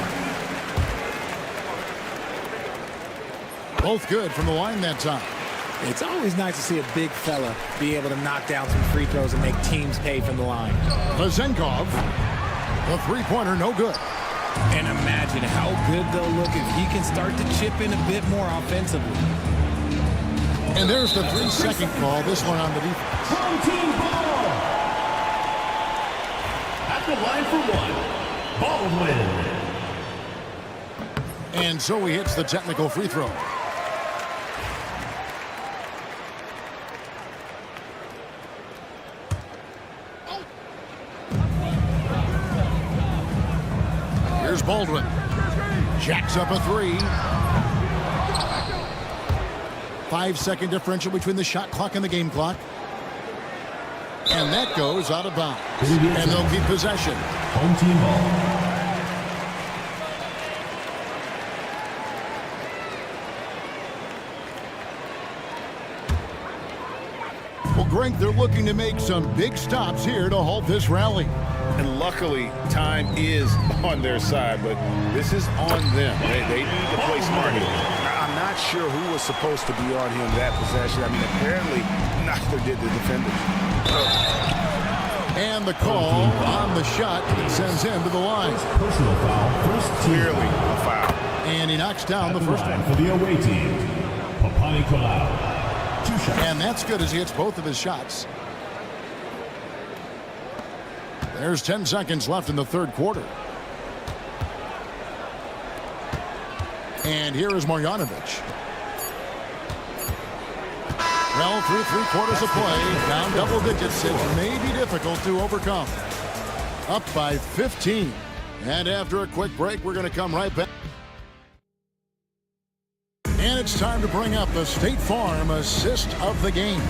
Both good from the line that time. It's always nice to see a big fella be able to knock down some free throws and make teams pay from the line. Vezenkov, the three-pointer, no good. And imagine how good they'll look if he can start to chip in a bit more offensively. And there's the 3-second call, this one on the defense. Home team ball. At the line for 1, Baldwin. And so he hits the technical free throw. Here's Baldwin. Jacks up a 3. 5-second differential between the shot clock and the game clock. And that goes out of bounds. And they'll keep possession. Home team ball. Well, Greg, they're looking to make some big stops here to halt this rally. And luckily, time is on their side, but this is on them. They need to play smart here. I'm not sure who was supposed to be on him that possession. I mean, apparently, neither did the defenders. And the call on the shot that sends him to the line. Personal foul. First team. Clearly a foul. And he knocks down the first one. For the away team, Panathinaikos. 2 shots. And that's good as he hits both of his shots. There's 10 seconds left in the third quarter. And here is Marjanovic. Well, through 3 quarters of play, down double digits, it may be difficult to overcome. Up by 15. And after a quick break, we're going to come right back. And it's time to bring up the State Farm assist of the game.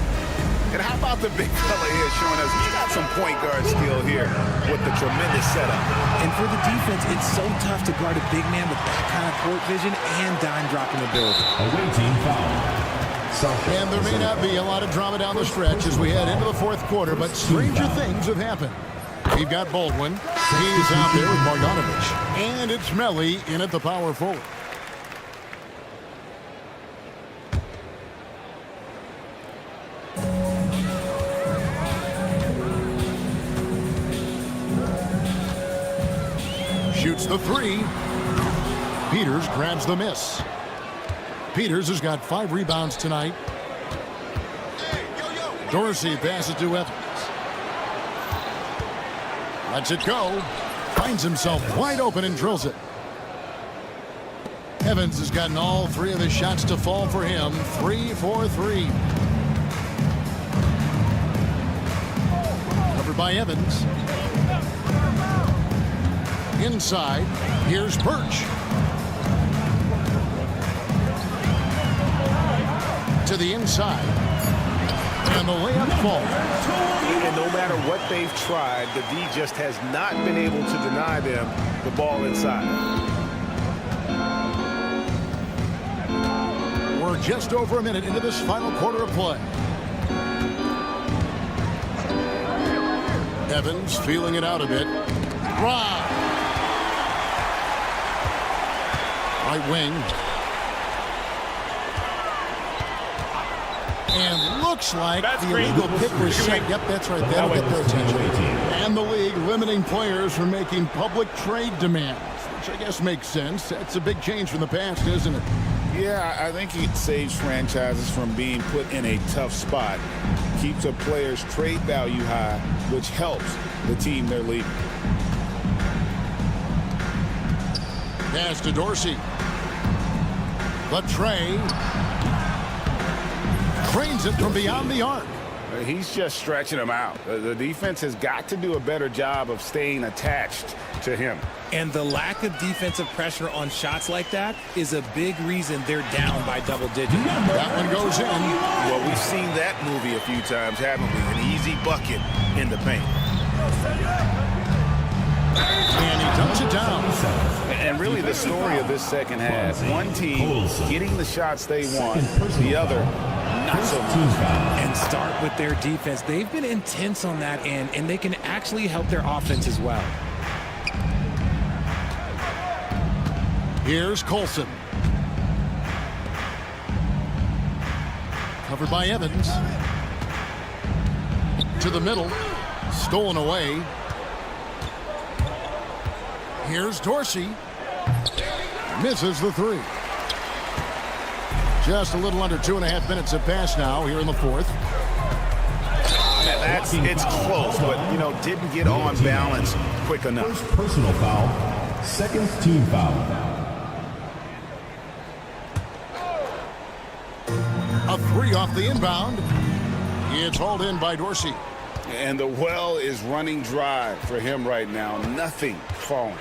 And how about the big fella here showing us he's got some point guard skill here with the tremendous setup. And for the defense, it's so tough to guard a big man with that kind of court vision and dime dropping ability. Away team foul. And there may not be a lot of drama down the stretch as we head into the fourth quarter, but stranger things have happened. We've got Baldwin. He's out there with Marjanovic. And it's Melly in at the power forward. Shoots the 3. Peters grabs the miss. Peters has got 5 rebounds tonight. Dorsey passes to Evans. Lets it go. Finds himself wide open and drills it. Evans has gotten all 3 of his shots to fall for him. 3 for 3. Covered by Evans. Inside, here's Birch. To the inside. And the layup falls. And no matter what they've tried, the D just has not been able to deny them the ball inside. We're just over a minute into this final quarter of play. Evans feeling it out a bit. Right wing. And looks like the illegal pick was set. Yep, that's right. That'll get their attention. And the league limiting players from making public trade demands, which I guess makes sense. That's a big change from the past, isn't it? Yeah, I think it saves franchises from being put in a tough spot. Keeps a player's trade value high, which helps the team they're leaving. Pass to Dorsey. Latre cranes it from beyond the arc. He's just stretching him out. The defense has got to do a better job of staying attached to him. And the lack of defensive pressure on shots like that is a big reason they're down by double digits. That one goes in. Well, we've seen that movie a few times, haven't we? An easy bucket in the paint. And he dumps it down. And really the story of this second half, one team getting the shots they want, the other not so much. And start with their defense. They've been intense on that end, and they can actually help their offense as well. Here's Colson. Covered by Evans. To the middle. Stolen away. Here's Dorsey. Misses the 3. Just a little under 2.5 minutes have passed now here in the fourth. It's close, but, you know, didn't get on balance quick enough. First personal foul, second team foul. A 3 off the inbound. It's hauled in by Dorsey. And the well is running dry for him right now. Nothing falling.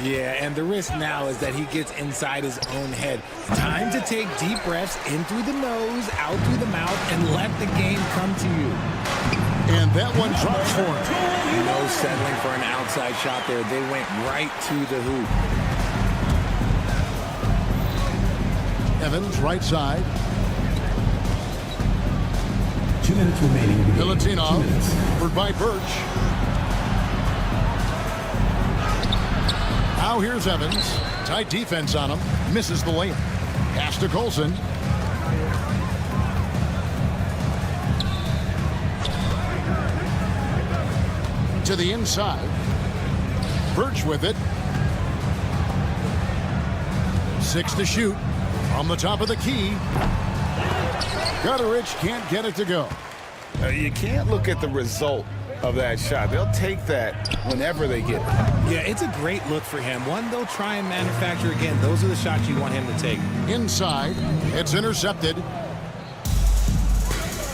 Yeah, and the risk now is that he gets inside his own head. Time to take deep breaths in through the nose, out through the mouth, and let the game come to you. And that one drops for him. No settling for an outside shot there. They went right to the hoop. Evans, right side. 2 minutes remaining. Milutinov, covered by Birch. Now here's Evans. Tight defense on him. Misses the layup. Pass to Colson. To the inside. Birch with it. 6 to shoot. From the top of the key. Gutterich can't get it to go. You can't look at the result of that shot. They'll take that whenever they get it. Yeah, it's a great look for him. One they'll try and manufacture again. Those are the shots you want him to take. Inside, it's intercepted.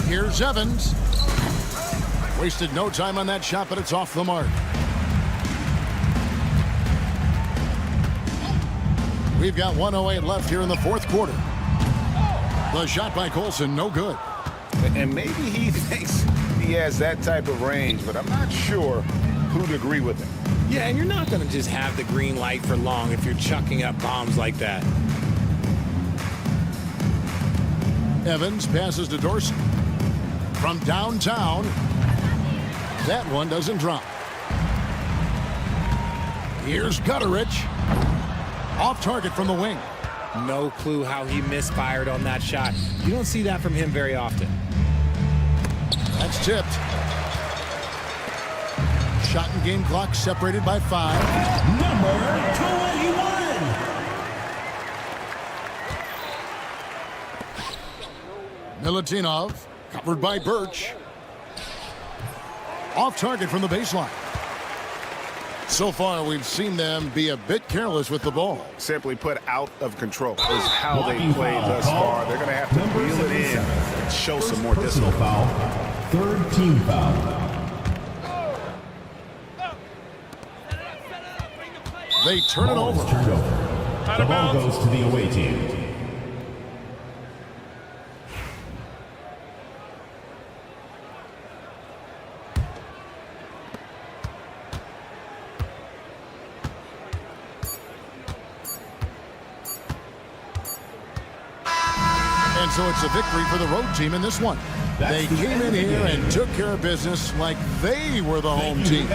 Here's Evans. Wasted no time on that shot, but it's off the mark. We've got 1:08 left here in the fourth quarter. The shot by Colson, no good. And maybe he thinks he has that type of range, but I'm not sure who'd agree with him. Yeah, and you're not going to just have the green light for long if you're chucking up bombs like that. Evans passes to Dorsey. From downtown, that one doesn't drop. Here's Gutterich. Off target from the wing. No clue how he misfired on that shot. You don't see that from him very often. That's tipped. Shot and game clock separated by 5. Number 21. Milutinov, covered by Birch. Off target from the baseline. So far, we've seen them be a bit careless with the ball. Simply put, out of control is how they played thus far. They're going to have to reel it in and show some more Personal discipline. foul. Third team foul. They turn it over. Turned over. The ball goes to the away team. And so it's a victory for the road team in this one. They came in here and took care of business like they were the home team.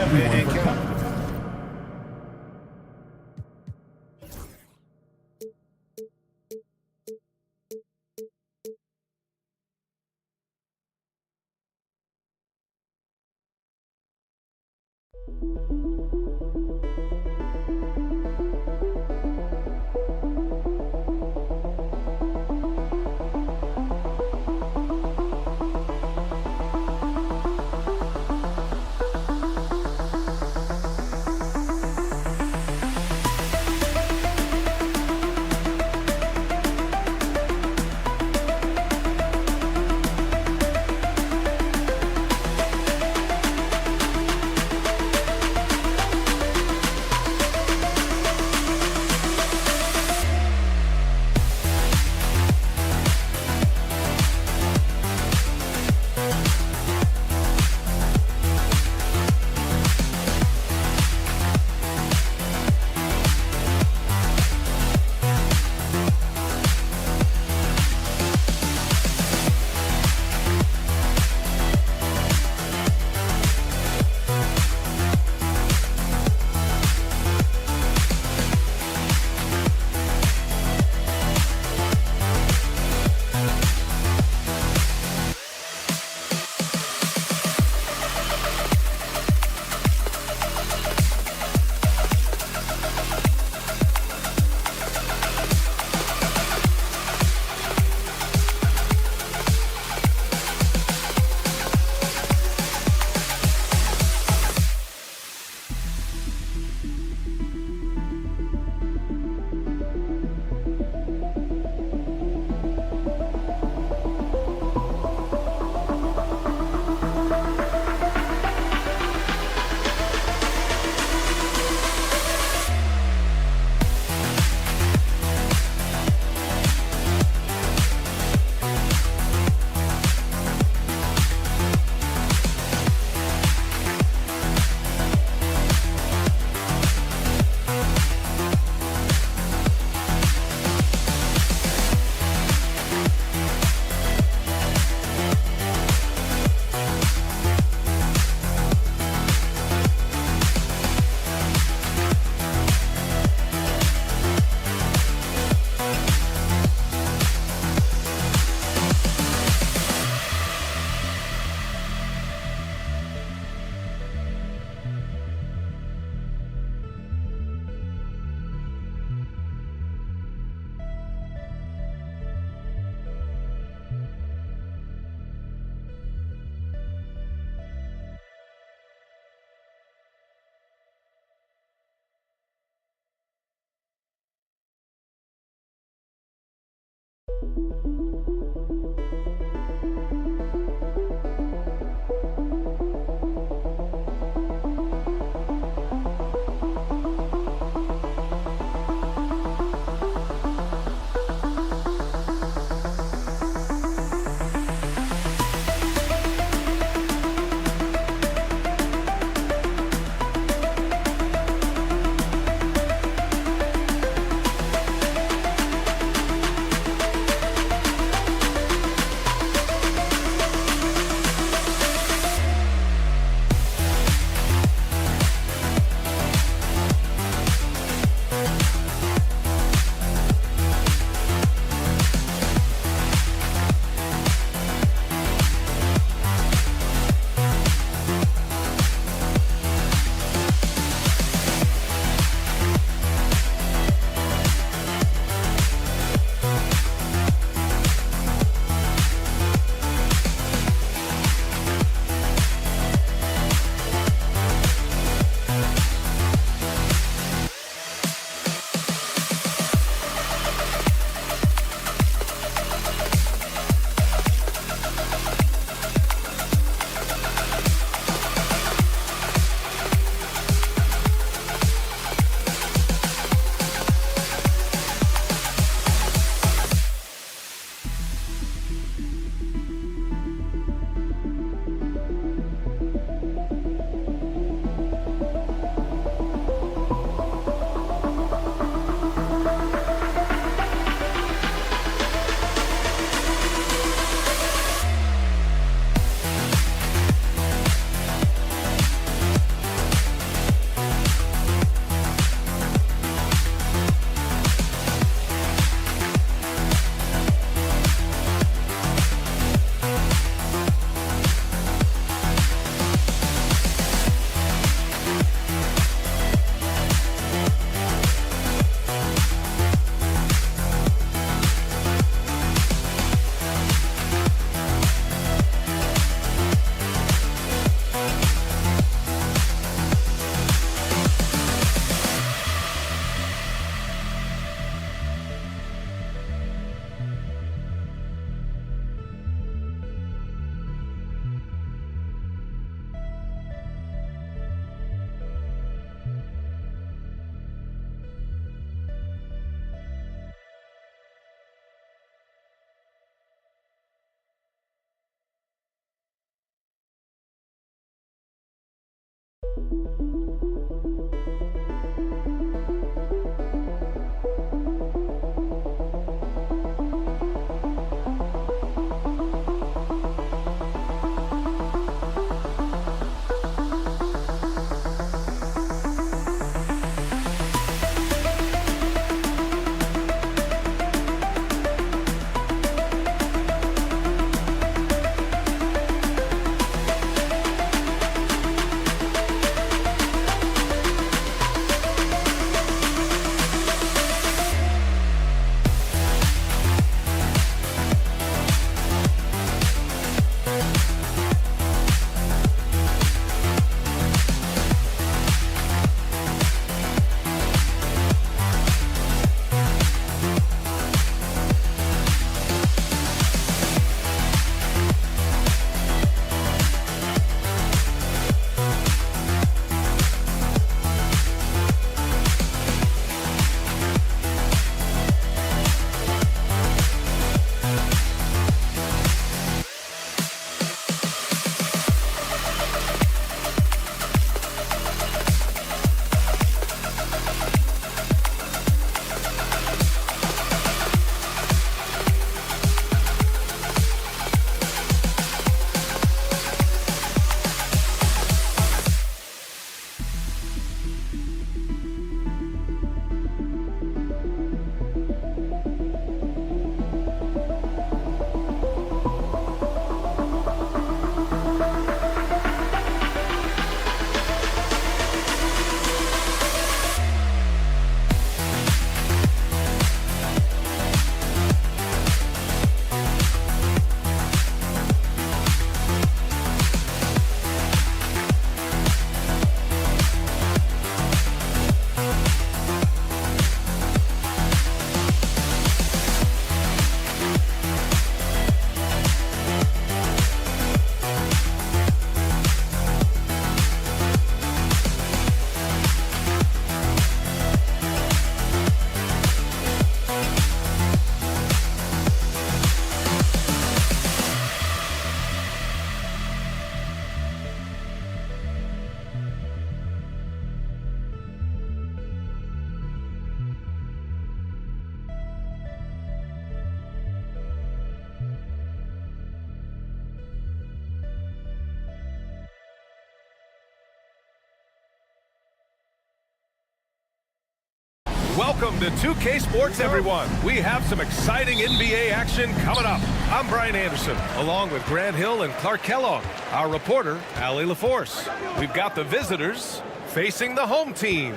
Welcome to 2K Sports, everyone. We have some exciting NBA action coming up. I'm Brian Anderson, along with Grant Hill and Clark Kellogg. Our reporter, Allie LaForce. We've got the visitors facing the home team.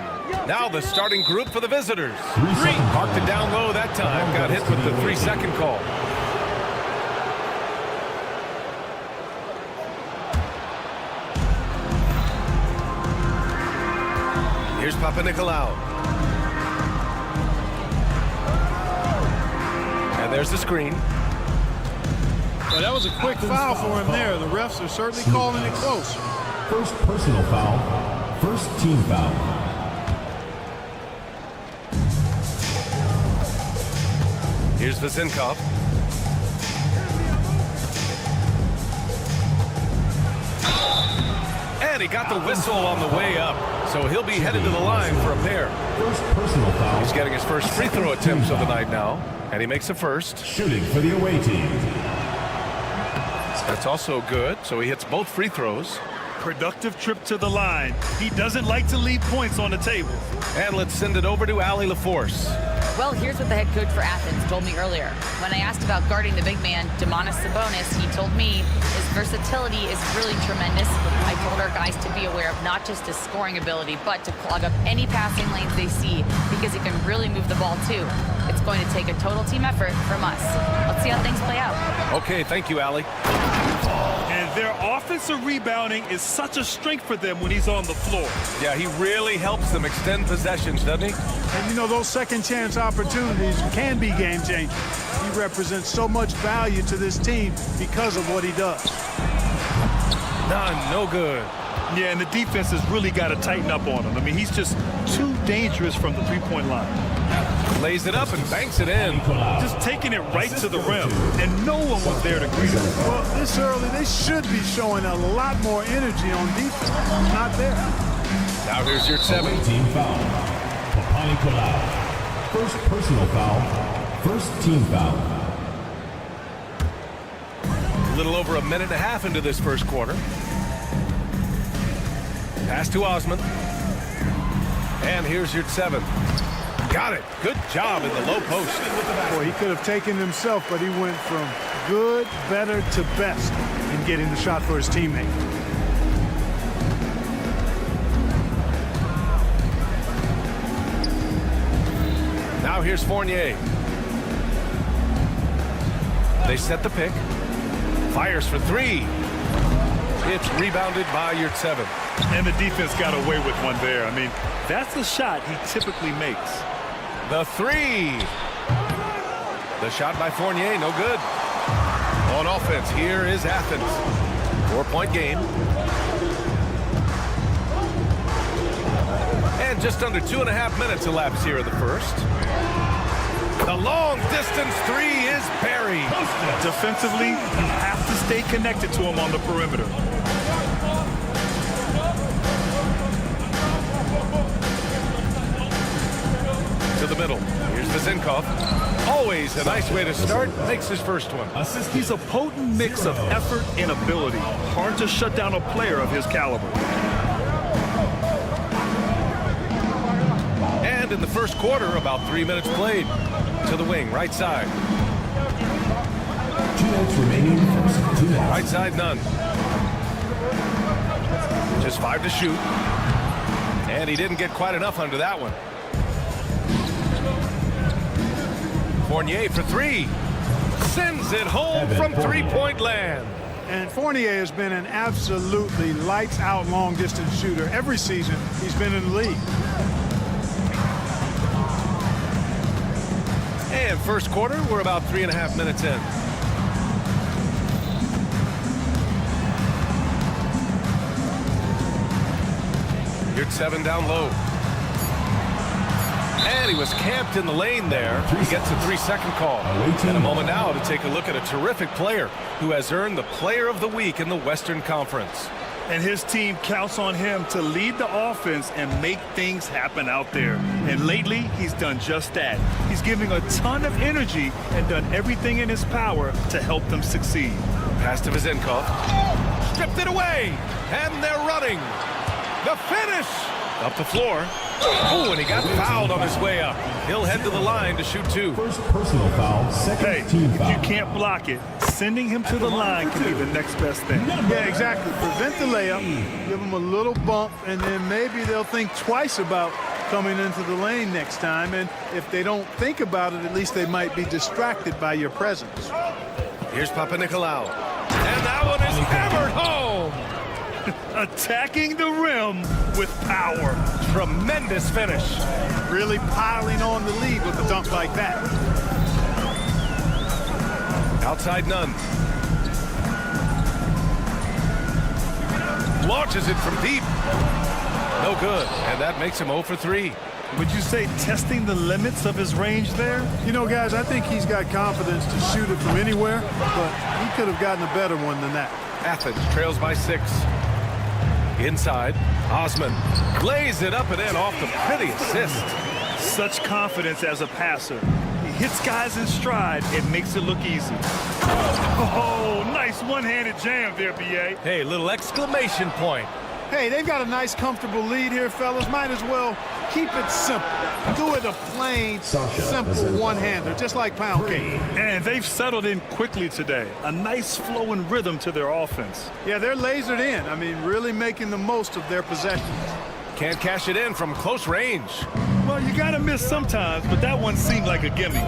Now the starting group for the visitors. Three. Marked it down low that time. Got hit with the 3-second call. Here's Papanikolaou. And there's the screen. Well, that was a quick foul for him there. The refs are certainly calling it close. First personal foul. First team foul. Here's Vezinkov. And he got the whistle on the way up. So he'll be headed to the line for a pair. First personal foul. He's getting his first free throw attempts of the night now. And he makes the first. Shooting for the away team. That's also good. So he hits both free throws. Productive trip to the line. He doesn't like to leave points on the table. And let's send it over to Allie LaForce. Well, here's what the head coach for Athens told me earlier. When I asked about guarding the big man, Domantas Sabonis, he told me his versatility is really tremendous. I told our guys to be aware of not just his scoring ability, but to clog up any passing lanes they see, because he can really move the ball too. It's going to take a total team effort from us. Let's see how things play out. Okay, thank you, Allie. And their offensive rebounding is such a strength for them when he's on the floor. Yeah, he really helps them extend possessions, doesn't he? And you know, those second chance opportunities can be game changers. He represents so much value to this team because of what he does. None, no good. Yeah, and the defense has really got to tighten up on him. I mean, he's just too dangerous from the three-point line. Lays it up and banks it in. Just taking it right to the rim, and no one was there to greet him. Well, this early, they should be showing a lot more energy on defense. Not there. Now here's your 7. Team foul. Panathinaikos. First personal foul. First team foul. A little over a minute and a half into this first quarter. Pass to Osman. And here's your 7. Got it. Good job in the low post. Boy, he could have taken himself, but he went from good, better to best in getting the shot for his teammate. Now here's Fournier. They set the pick. Fires for 3. It's rebounded by your 7. And the defense got away with one there. I mean, that's a shot he typically makes. The 3. The shot by Fournier, no good. On offense, here is Athens. 4-point game. And just under 2.5 minutes elapsed here in the first. The long distance 3 is buried. Defensively, you have to stay connected to him on the perimeter. To the middle. Here's Vezinkov. Always a nice way to start. Makes his first one. He's a potent mix of effort and ability. Hard to shut down a player of his caliber. And in the first quarter, about 3 minutes played. To the wing, right side. 2 minutes remaining. First 2 minutes. Right side, none. Just 5 to shoot. And he didn't get quite enough under that one. Fournier for 3. Sends it home from three-point land. And Fournier has been an absolutely lights-out long-distance shooter every season he's been in the league. And first quarter, we're about 3.5 minutes in. Here's 7 down low. And he was camped in the lane there. He gets a 3-second call. And a moment now to take a look at a terrific player who has earned the Player of the Week in the Western Conference. And his team counts on him to lead the offense and make things happen out there. And lately, he's done just that. He's giving a ton of energy and done everything in his power to help them succeed. Pass to Vezinkov. Stripped it away. And they're running. The finish. Up the floor. Oh, and he got fouled on his way up. He'll head to the line to shoot 2. First personal foul, second Hey, team if foul. you can't block it, sending him to the line can be the next best thing. Yeah, exactly. Prevent the layup, give them a little bump, and then maybe they'll think twice about coming into the lane next time. And if they don't think about it, at least they might be distracted by your presence. Here's Papanikolaou. And that one is hammered home. Attacking the rim with power. Tremendous finish. Really piling on the lead with a dunk like that. Outside none. Launches it from deep. No good. And that makes him 0 for 3. Would you say testing the limits of his range there? You know, guys, I think he's got confidence to shoot it from anywhere, but he could have gotten a better one than that. Athens trails by 6. Inside, Osman lays it up and in off the pretty assist. Such confidence as a passer. He hits guys in stride and makes it look easy. Oh, nice one-handed jam there, B.A. Hey, little exclamation point. Hey, they've got a nice, comfortable lead here, fellas. Might as well keep it simple. Do it a plain, simple one-hander, just like pound cake. And they've settled in quickly today. A nice flowing rhythm to their offense. Yeah, they're lasered in. I mean, really making the most of their possessions. Can't cash it in from close range. Well, you gotta miss sometimes, but that one seemed like a gimme.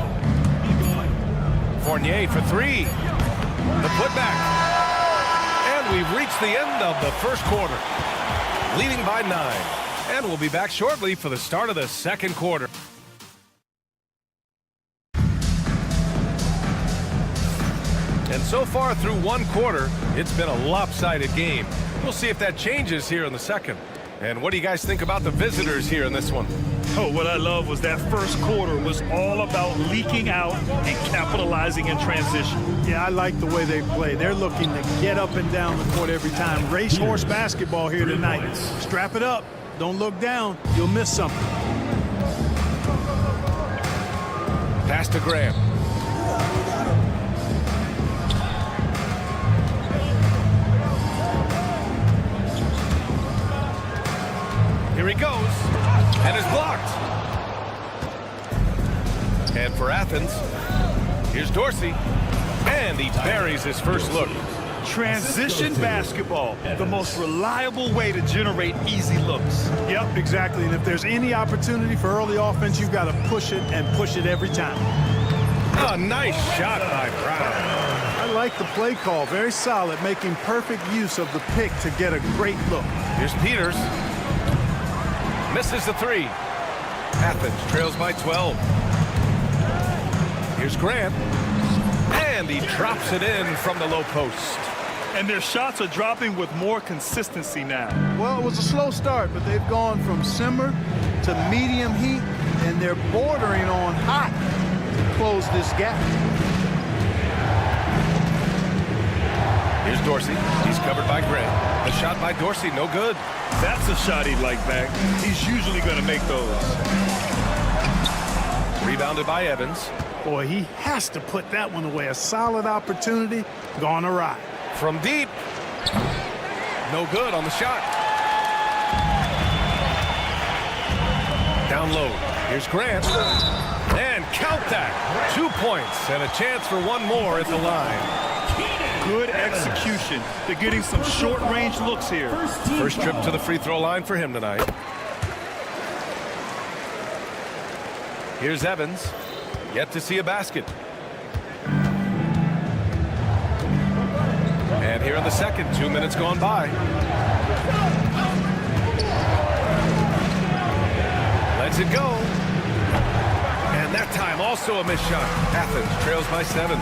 Fournier for 3. The putback. And we've reached the end of the first quarter. Leading by 9. And we'll be back shortly for the start of the second quarter. And so far through one quarter, it's been a lopsided game. We'll see if that changes here in the second. And what do you guys think about the visitors here in this one? Oh, what I love was that first quarter was all about leaking out and capitalizing in transition. Yeah, I like the way they play. They're looking to get up and down the court every time. Racehorse basketball here tonight. Strap it up. Don't look down. You'll miss something. Pass to Graham. Here he goes, and is blocked. And for Athens, here's Dorsey, and he buries his first look. Transition basketball, the most reliable way to generate easy looks. Yep, exactly. And if there's any opportunity for early offense, you've got to push it and push it every time. A nice shot by Brown. I like the play call. Very solid, making perfect use of the pick to get a great look. Here's Peters. Misses the 3. Athens trails by 12. Here's Grant. And he drops it in from the low post. And their shots are dropping with more consistency now. Well, it was a slow start, but they've gone from simmer to medium heat, and they're bordering on hot to close this gap. Here's Dorsey. He's covered by Grant. The shot by Dorsey, no good. That's a shot he'd like back. He's usually going to make those. Rebounded by Evans. Boy, he has to put that one away. A solid opportunity gone awry. From deep. No good on the shot. Down low. Here's Grant. And count that. 2 points and a chance for one more at the line. Good execution. They're getting some short-range looks here. First trip to the free throw line for him tonight. Here's Evans. Yet to see a basket. And here in the second, 2 minutes gone by. Lets it go. And that time also a missed shot. Athens trails by 7.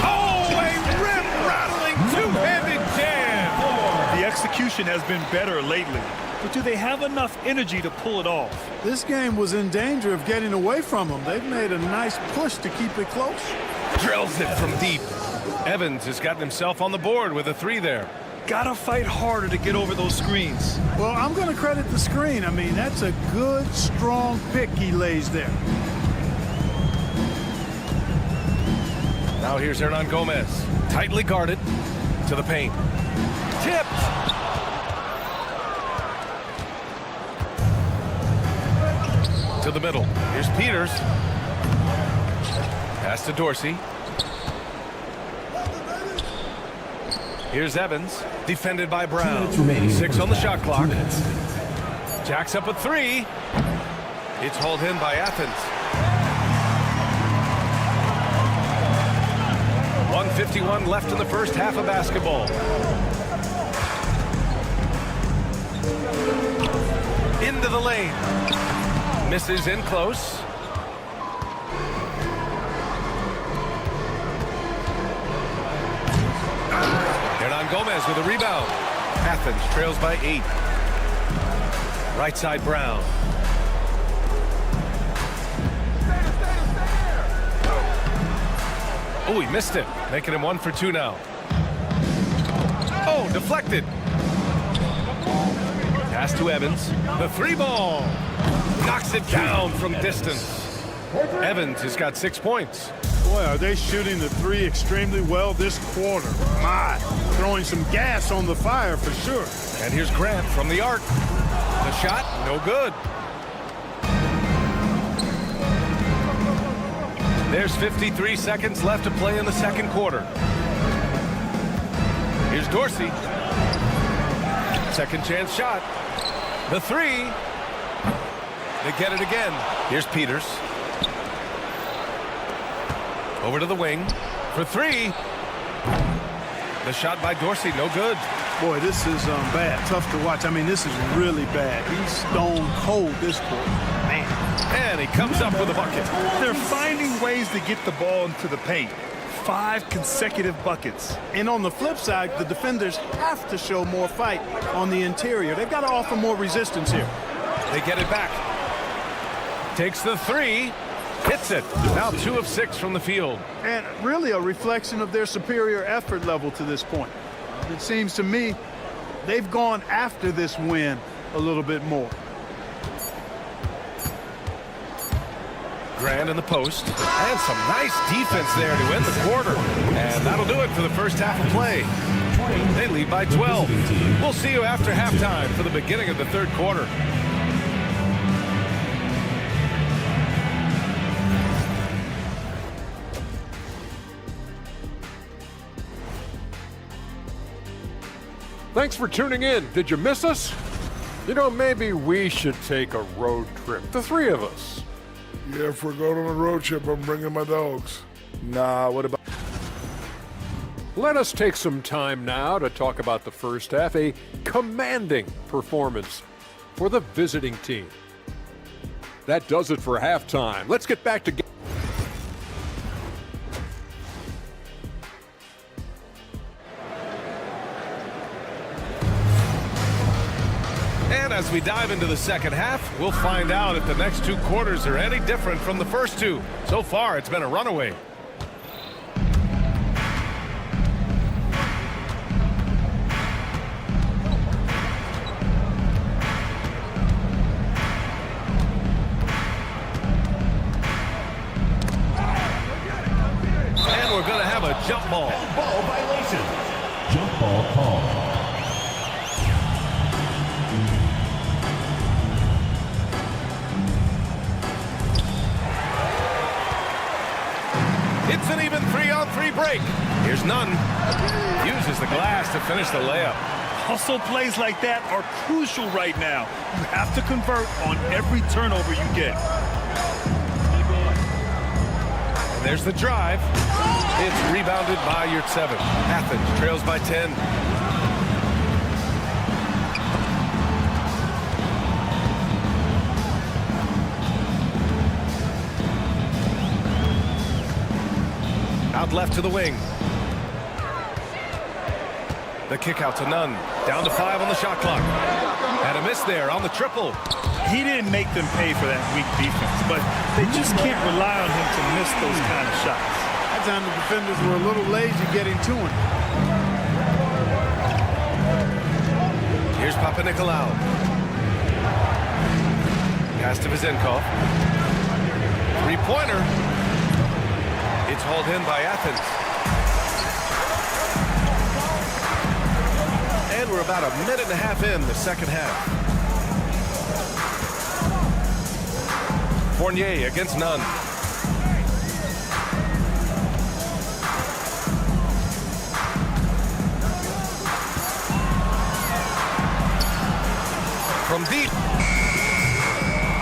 Oh, a rim-rattling two-handed jam. The execution has been better lately. But do they have enough energy to pull it off? This game was in danger of getting away from them. They've made a nice push to keep it close. Drills it from deep. Evans has gotten himself on the board with a 3 there. Gotta fight harder to get over those screens. Well, I'm going to credit the screen. I mean, that's a good, strong pick he lays there. Now here's Hernan Gomez. Tightly guarded to the paint. Tipped. To the middle. Here's Peters. Pass to Dorsey. Here's Evans. Defended by Brown. 6 on the shot clock. Jacks up a 3. It's hauled in by Athens. 1:51 left in the first half of basketball. Into the lane. Misses in close. Hernan Gomez with a rebound. Athens trails by 8. Right side Brown. Oh, he missed it. Making him 1 for 2 now. Oh, deflected. Pass to Evans. The 3 ball. Knocks it down from distance. Evans has got 6 points. Boy, are they shooting the 3 extremely well this quarter. My, throwing some gas on the fire for sure. And here's Grant from the arc. The shot, no good. There's 53 seconds left to play in the second quarter. Here's Dorsey. Second chance shot. The 3. They get it again. Here's Peters. Over to the wing for 3. The shot by Dorsey, no good. Boy, this is bad. Tough to watch. I mean, this is really bad. He's stone cold this quarter. Man. And he comes up with a bucket. They're finding ways to get the ball into the paint. 5 consecutive buckets. And on the flip side, the defenders have to show more fight on the interior. They've got to offer more resistance here. They get it back. Takes the 3. Hits it. Now 2 of 6 from the field. And really a reflection of their superior effort level to this point. It seems to me they've gone after this win a little bit more. Grant in the post. And some nice defense there to end the quarter. And that'll do it for the first half of play. They lead by 12. We'll see you after halftime for the beginning of the third quarter. Thanks for tuning in. Did you miss us? You know, maybe we should take a road trip, the 3 of us. Yeah, if we're going on a road trip, I'm bringing my dogs. Nah, what about... Let us take some time now to talk about the first half, a commanding performance for the visiting team. That does it for halftime. Let's get back to... And as we dive into the second half, we'll find out if the next 2 quarters are any different from the first 2. So far, it's been a runaway. And we're going to have a jump ball. Ball violation. Jump ball call. It's an even 3-on-3 break. Here's Nunn. Uses the glass to finish the layup. Hustle plays like that are crucial right now. You have to convert on every turnover you get. And there's the drive. It's rebounded by Yurtseven. Athens trails by 10. Out left to the wing. The kick out to Nunn. Down to 5 on the shot clock. And a miss there on the triple. He didn't make them pay for that weak defense, but they just can't rely on him to miss those kind of shots. That time the defenders were a little lazy getting to him. Here's Papanikolaou. Pass to Vizenkov. 3-pointer. It's hauled in by Athens. And we're about a minute and a half in the second half. Fournier against Nunn. From deep.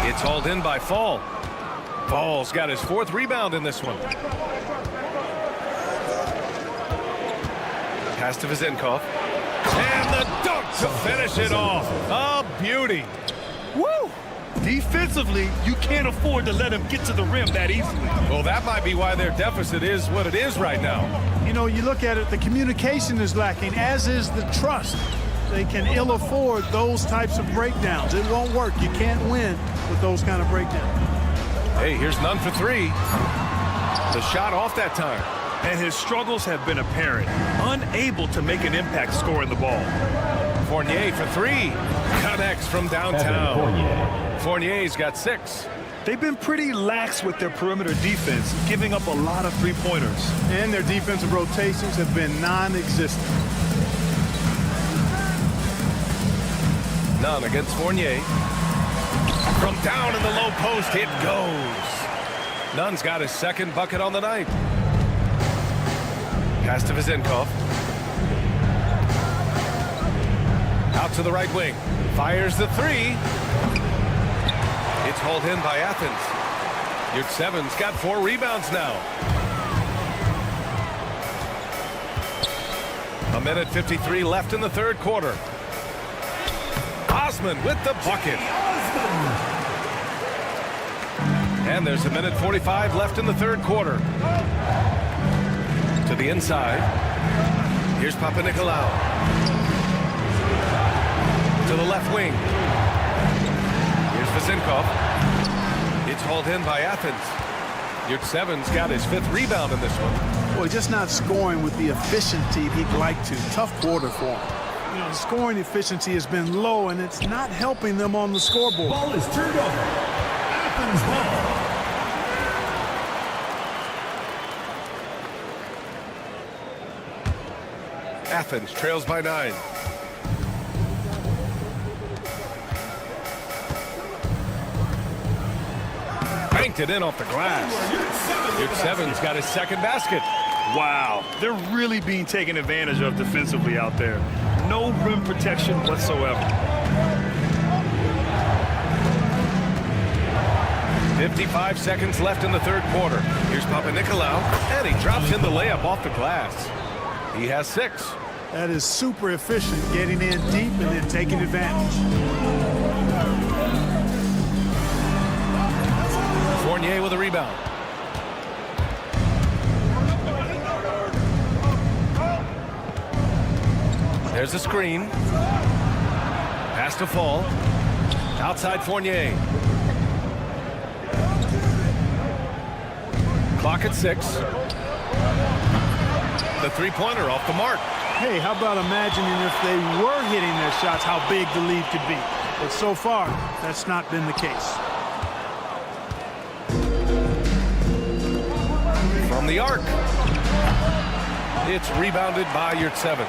It's hauled in by Fall. Fall's got his 4th rebound in this one. Pass to Vizenkov. And the dunk to finish it off. A beauty. Woo! Defensively, you can't afford to let him get to the rim that easily. Well, that might be why their deficit is what it is right now. You know, you look at it, the communication is lacking, as is the trust. They can ill afford those types of breakdowns. It won't work. You can't win with those kind of breakdowns. Hey, here's Nunn for 3. The shot off that time. And his struggles have been apparent. Unable to make an impact scoring the ball. Fournier for 3. Connects from downtown. Fournier's got 6. They've been pretty lax with their perimeter defense, giving up a lot of three-pointers. And their defensive rotations have been non-existent. Nunn against Fournier. From down in the low post, it goes. Nunn's got his 2nd bucket on the night. Pass to Vizenkov. Out to the right wing. Fires the 3. It's hauled in by Athens. Yurtseven's got 4 rebounds now. 1:53 left in the 3rd quarter. Osman with the bucket. And there's 1:45 left in the 3rd quarter. To the inside. Here's Papanikolaou. To the left wing. Here's Vizenkov. It's hauled in by Athens. Yurtseven's got his 5th rebound in this one. Boy, just not scoring with the efficiency he'd like to. Tough quarter for him. You know, the scoring efficiency has been low, and it's not helping them on the scoreboard. Ball is turned over. Athens ball. Athens trails by 9. Banked it in off the glass. Yurtseven's got his 2nd basket. Wow, they're really being taken advantage of defensively out there. No rim protection whatsoever. 55 seconds left in the 3rd quarter. Here's Papanikolaou, and he drops in the layup off the glass. He has 6. That is super efficient, getting in deep and then taking advantage. Fournier with a rebound. There's a screen. Pass to Fall. Outside Fournier. Clock at 6. The 3-pointer off the mark. Hey, how about imagining if they were hitting their shots, how big the lead could be. But so far, that's not been the case. From the arc. It's rebounded by Yurtseven.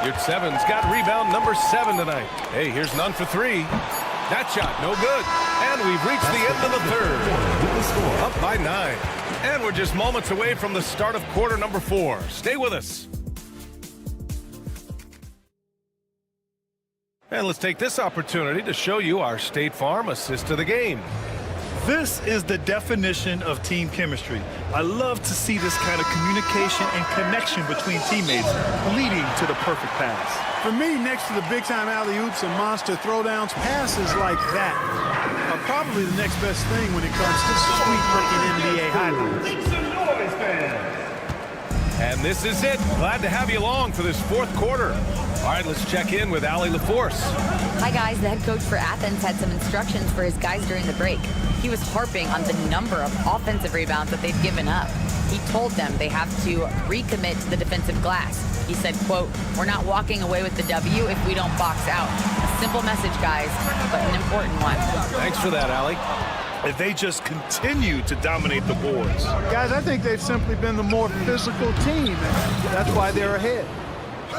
Yurtseven's got rebound number 7 tonight. Hey, here's Nunn for 3. That shot, no good. And we've reached the end of the 3rd. Up by 9. And we're just moments away from the start of quarter number 4. Stay with us. And let's take this opportunity to show you our State Farm assist to the game. This is the definition of team chemistry. I love to see this kind of communication and connection between teammates leading to the perfect pass. For me, next to the big-time alley-oops and monster throwdowns, passes like that are probably the next best thing when it comes to sweet-looking NBA highlights. Make some noise, fans. And this is it. Glad to have you along for this 4th quarter. All right, let's check in with Allie LaForce. Hi, guys. The head coach for Athens had some instructions for his guys during the break. He was harping on the number of offensive rebounds that they've given up. He told them they have to recommit to the defensive glass. He said, quote, "We're not walking away with the W if we don't box out." A simple message, guys, but an important one. Thanks for that, Allie. If they just continue to dominate the boards. Guys, I think they've simply been the more physical team, and that's why they're ahead.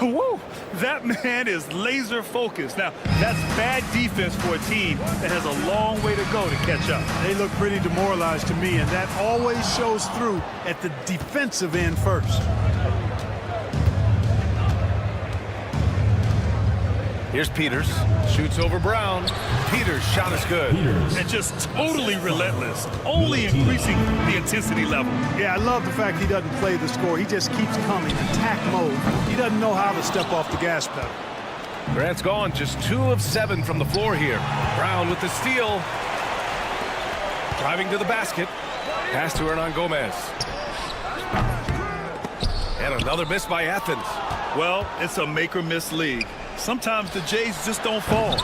Woo! That man is laser focused. Now, that's bad defense for a team that has a long way to go to catch up. They look pretty demoralized to me, and that always shows through at the defensive end first. Here's Peters. Shoots over Brown. Peters' shot is good. And just totally relentless, only increasing the intensity level. Yeah, I love the fact he doesn't play the score. He just keeps coming, attack mode. He doesn't know how to step off the gas pedal. Grant's gone, just 2 of 7 from the floor here. Brown with the steal. Driving to the basket. Pass to Hernan Gomez. And another miss by Athens. Well, it's a make-or-miss league. Sometimes the Jays just don't fall.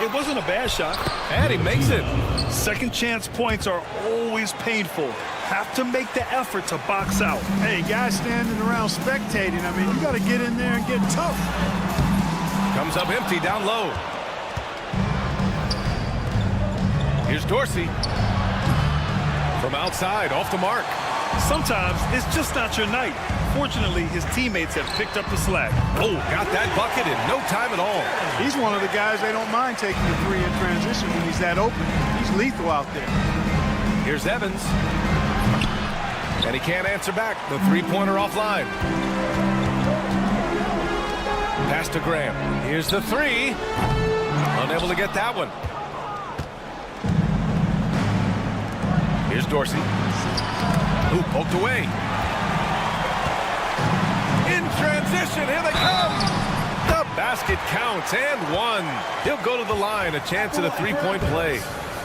It wasn't a bad shot. And he makes it. Second chance points are always painful. Have to make the effort to box out. Hey, guys standing around spectating, I mean, you got to get in there and get tough. Comes up empty down low. Here's Dorsey. From outside, off the mark. Sometimes it's just not your night. Fortunately, his teammates have picked up the slack. Oh, got that bucket in no time at all. He's one of the guys they don't mind taking the 3 in transition when he's that open. He's lethal out there. Here's Evans. And he can't answer back. The 3-pointer offline. Pass to Graham. Here's the 3. Unable to get that one. Here's Dorsey. Ooh, poked away. In transition, here they come. The basket counts and 1. He'll go to the line, a chance at a 3-point play.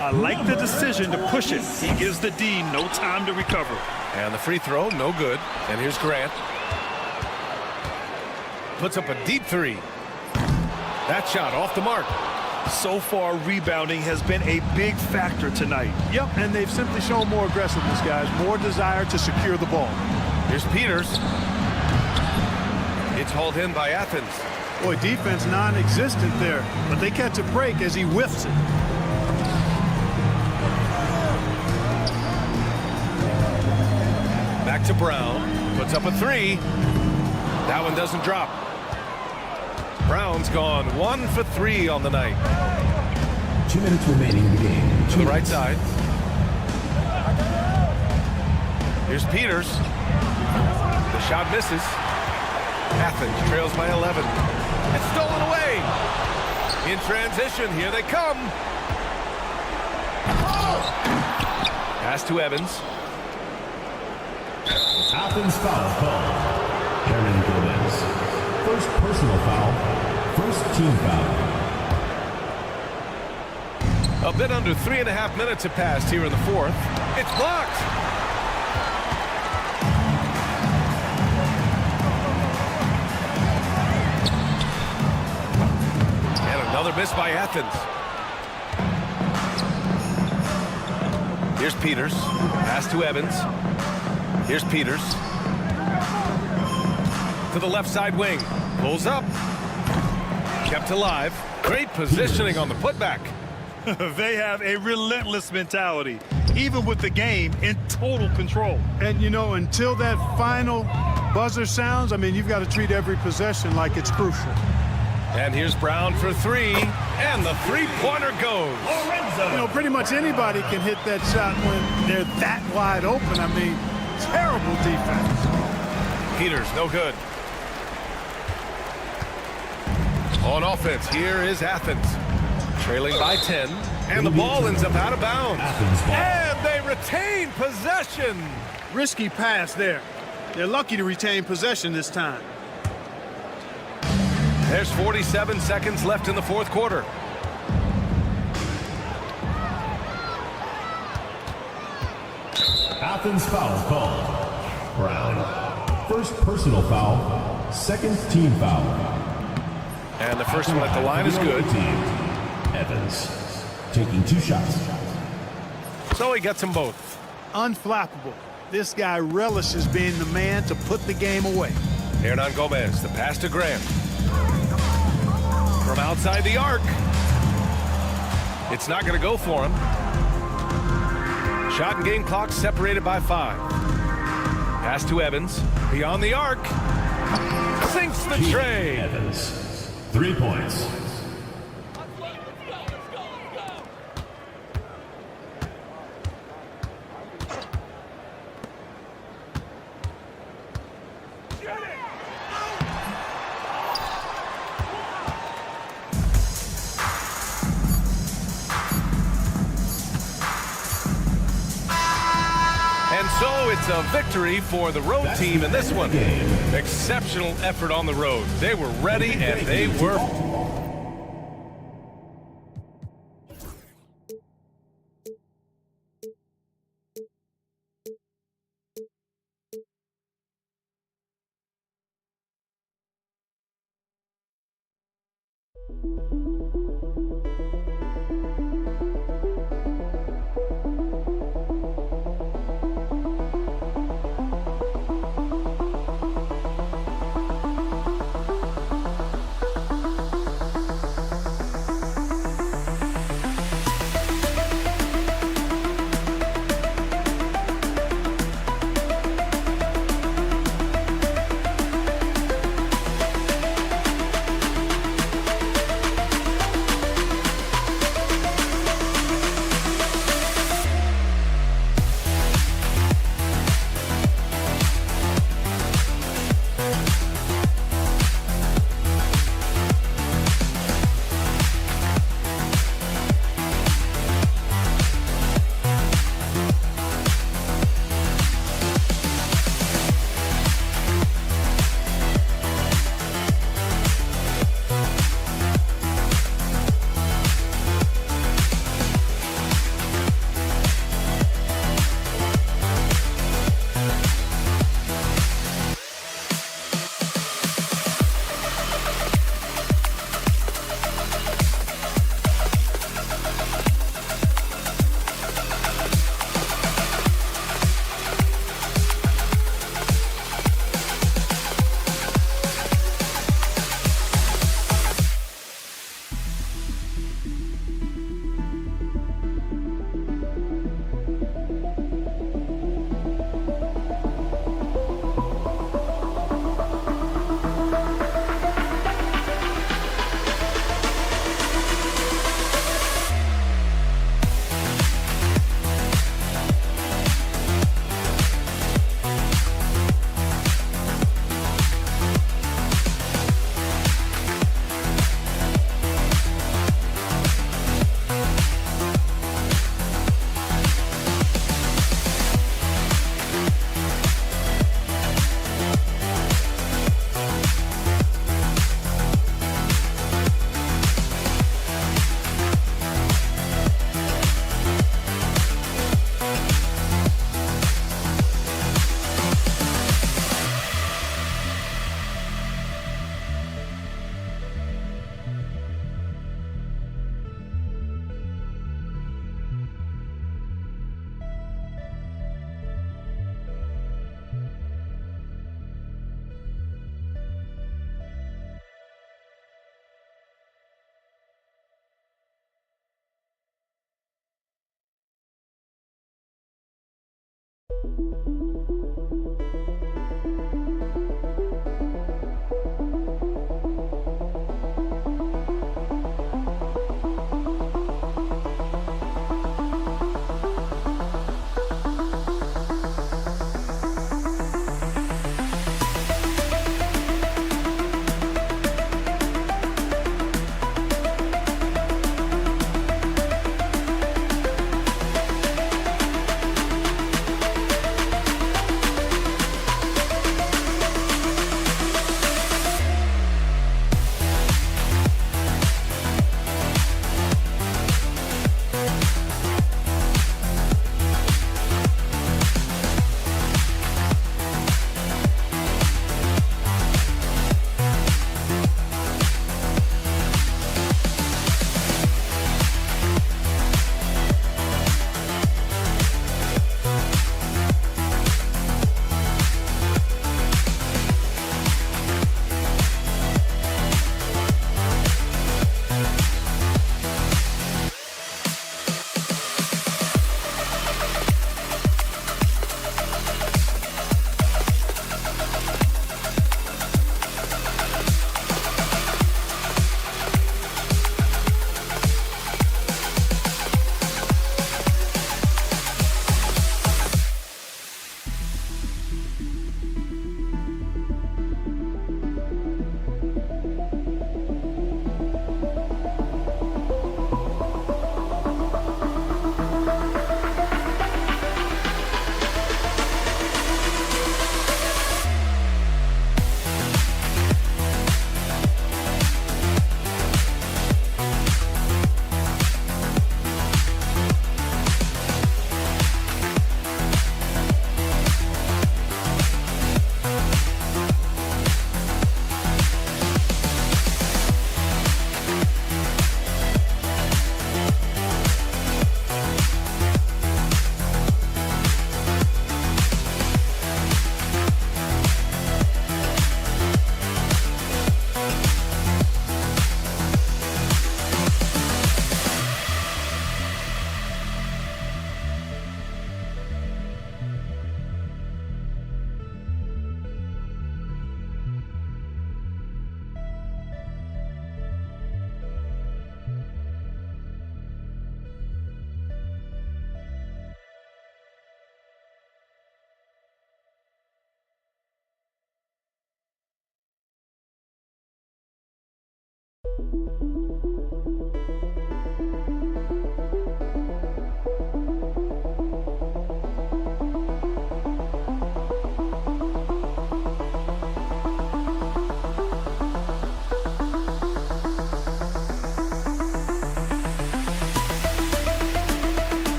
I like the decision to push it. He gives the D no time to recover. And the free throw, no good. And here's Grant. Puts up a deep 3. That shot off the mark. So far, rebounding has been a big factor tonight. Yep, and they've simply shown more aggressiveness, guys. More desire to secure the ball. Here's Peters. It's hauled in by Athens. Boy, defense non-existent there, but they catch a break as he whiffs it. Back to Brown. Puts up a 3. That one doesn't drop. Brown's gone 1 for 3 on the night. 2 minutes remaining in the game. To the right side. Here's Peters. The shot misses. Athens trails by 11. It's stolen away. In transition, here they come. Pass to Evans. Athens foul call. Hernan Gomez. First personal foul. First team foul. A bit under 3.5 minutes have passed here in the 4th. It's blocked. Another miss by Athens. Here's Peters. Pass to Evans. Here's Peters. To the left side wing. Pulls up. Kept alive. Great positioning on the putback. They have a relentless mentality, even with the game in total control. And, you know, until that final buzzer sounds, I mean, you've got to treat every possession like it's crucial. And here's Brown for 3, and the 3-pointer goes. You know, pretty much anybody can hit that shot when they're that wide open. I mean, terrible defense. Peters, no good. On offense, here is Athens. Trailing by 10, and the ball ends up out of bounds. And they retain possession. Risky pass there. They're lucky to retain possession this time. There's 47 seconds left in the 4th quarter. Athens foul call. Brown. First personal foul. Second team foul. And the first one at the line is good. Evans taking 2 shots. So he gets them both. Unflappable. This guy relishes being the man to put the game away. Hernan Gomez, the pass to Grant. From outside the arc. It's not going to go for him. Shot and game clock separated by 5. Pass to Evans. Beyond the arc. Sinks the tray. Evans, 3 points. And so it's a victory for the road team in this one. Exceptional effort on the road. They were ready and they were...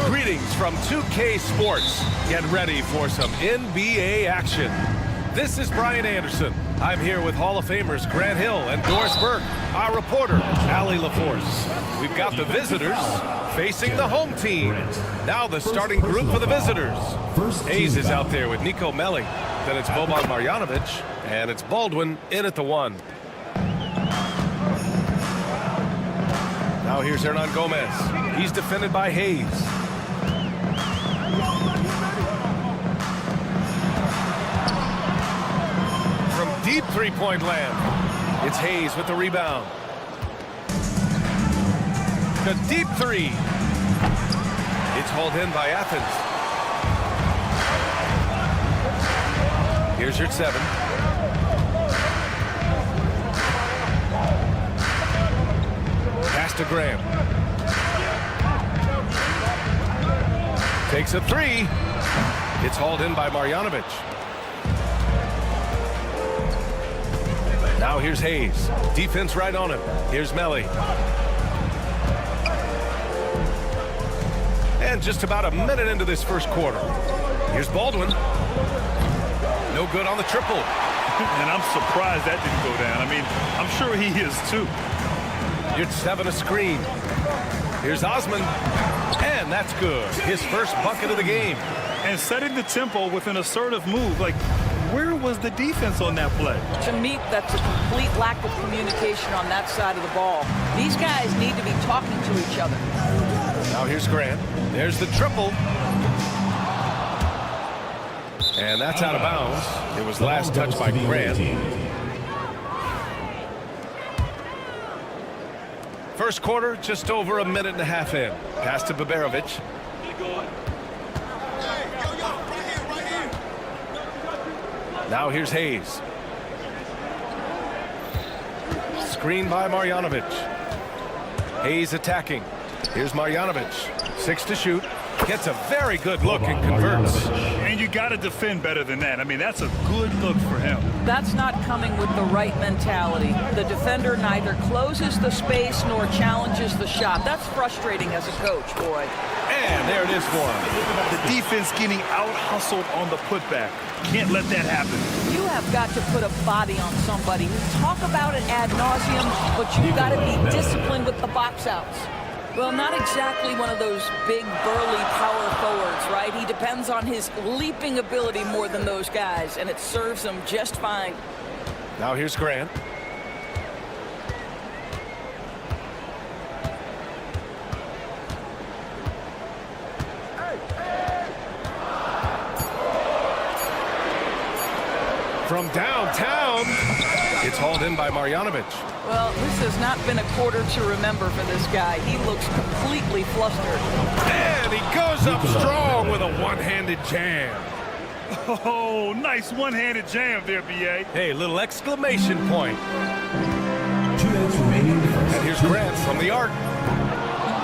Greetings from 2K Sports. Get ready for some NBA action. This is Brian Anderson. I'm here with Hall of Famers Grant Hill and Doris Burke, our reporter, Allie LaForce. We've got the visitors facing the home team. Now the starting group for the visitors. Hayes is out there with Nico Melli. Then it's Boban Marjanovic. And it's Baldwin in at the 1. Now here's Hernan Gomez. He's defended by Hayes. From deep three-point land, it's Hayes with the rebound. The deep three. It's hauled in by Athens. Here's your 7. Pass to Graham. Takes a 3. It's hauled in by Marjanovic. Now here's Hayes. Defense right on him. Here's Melly. And just about a minute into this first quarter. Here's Baldwin. No good on the triple. And I'm surprised that didn't go down. I mean, I'm sure he is too. You're 7 a screen. Here's Osman. And that's good. His first bucket of the game. And setting the tempo with an assertive move. Like, where was the defense on that play? To me, that's a complete lack of communication on that side of the ball. These guys need to be talking to each other. Now here's Grant. There's the triple. And that's out of bounds. It was last touched by Grant. First quarter, just over a minute and a half in. Pass to Baberovic. Now here's Hayes. Screen by Marjanovic. Hayes attacking. Here's Marjanovic. 6 to shoot. Gets a very good look and converts. And you got to defend better than that. I mean, that's a good look for him. That's not coming with the right mentality. The defender neither closes the space nor challenges the shot. That's frustrating as a coach, boy. And there it is for him. The defense getting out-hustled on the putback. Can't let that happen. You have got to put a body on somebody. We talk about it ad nauseum, but you've got to be disciplined with the box outs. Well, not exactly one of those big, burly power forwards, right? He depends on his leaping ability more than those guys, and it serves him just fine. Now here's Grant. From downtown, it's hauled in by Marjanovic. Well, this has not been a quarter to remember for this guy. He looks completely flustered. And he goes up strong with a one-handed jam. Oh, nice one-handed jam there, B.A. Hey, little exclamation point. 2 minutes remaining. And here's Grant from the arc.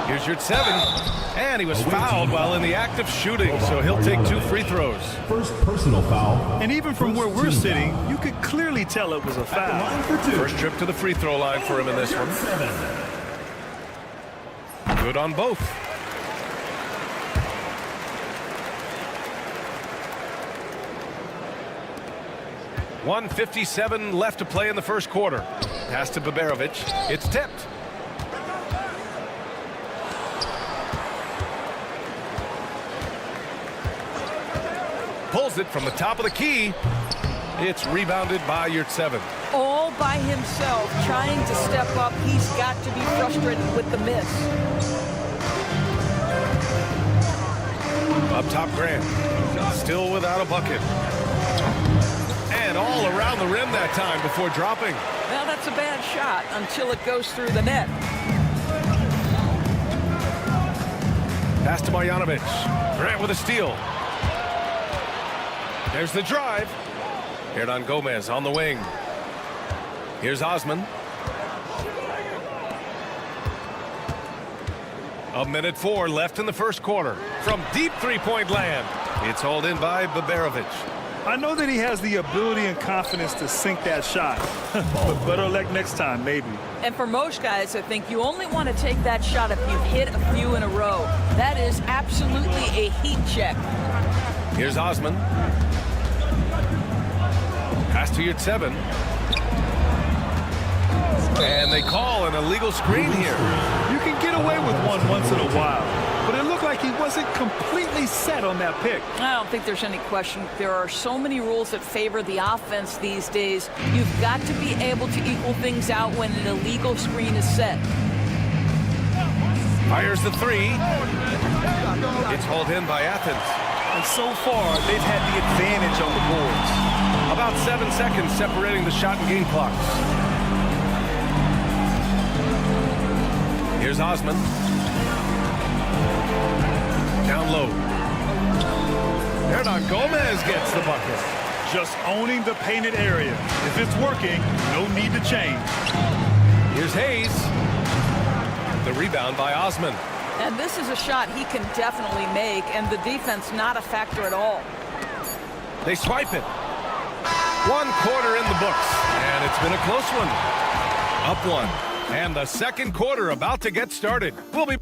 Here's your 7. And he was fouled while in the act of shooting, so he'll take 2 free throws. First personal foul. And even from where we're sitting, you could clearly tell it was a foul. First trip to the free throw line for him in this one. Good on both. .157 left to play in the first quarter. Pass to Baberovic. It's tipped. Pulls it from the top of the key. It's rebounded by Yurtseven. All by himself, trying to step up. He's got to be frustrated with the miss. Up top, Grant. Still without a bucket. And all around the rim that time before dropping. Well, that's a bad shot until it goes through the net. Pass to Marjanovic. Grant with a steal. There's the drive. Hernan Gomez on the wing. Here's Osman. A minute 4 left in the first quarter. From deep three-point land, it's hauled in by Baberovic. I know that he has the ability and confidence to sink that shot. But better luck next time, maybe. And for most guys, I think you only want to take that shot if you've hit a few in a row. That is absolutely a heat check. Here's Osman. Pass to Yurtseven. And they call an illegal screen here. You can get away with one once in a while. but it looked like he wasn't completely set on that pick. I don't think there's any question. There are so many rules that favor the offense these days. You've got to be able to equal things out when an illegal screen is set. Fires the three. It's hauled in by Athens. And so far, they've had the advantage on the boards. About 7 seconds separating the shot and game clocks. Here's Osman. Down low. Hernan Gomez gets the bucket. Just owning the painted area. If it's working, no need to change. Here's Hayes. The rebound by Osman. And this is a shot he can definitely make, and the defense not a factor at all. They swipe it. 1 quarter in the books, and it's been a close one. Up 1. And the second quarter about to get started. We'll be...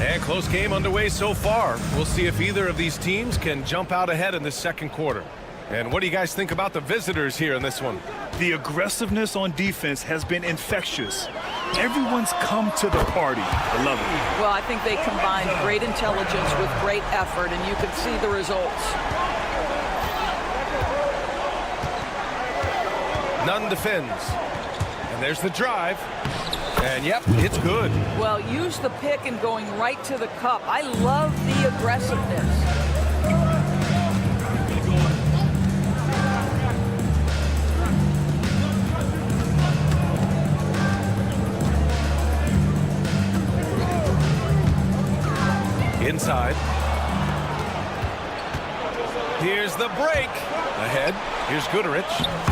And close game underway so far. We'll see if either of these teams can jump out ahead in this second quarter. And what do you guys think about the visitors here in this one? The aggressiveness on defense has been infectious. Everyone's come to the party. I love it. Well, I think they combined great intelligence with great effort, and you can see the results. Nunn defends. And there's the drive. And yep, it's good. Well, use the pick and going right to the cup. I love the aggressiveness. Inside. Here's the break. Ahead. Here's Goodrich.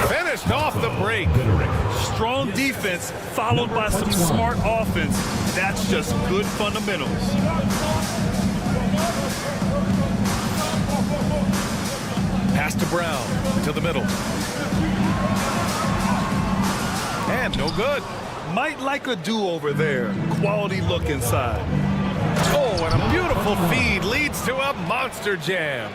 Finished off the break. Strong defense followed by some smart offense. That's just good fundamentals. Pass to Brown. To the middle. And no good. Might like a do-over there. Quality look inside. Oh, and a beautiful feed leads to a monster jam.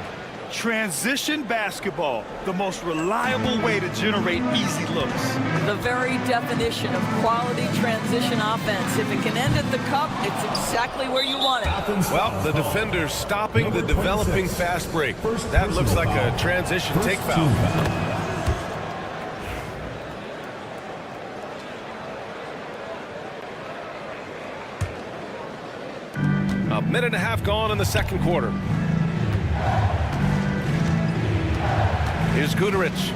Transition basketball, the most reliable way to generate easy looks. The very definition of quality transition offense. If it can end at the cup, it's exactly where you want it. Well, the defender's stopping the developing fast break. That looks like a transition take foul. A minute and a half gone in the second quarter. Here's Goodrich.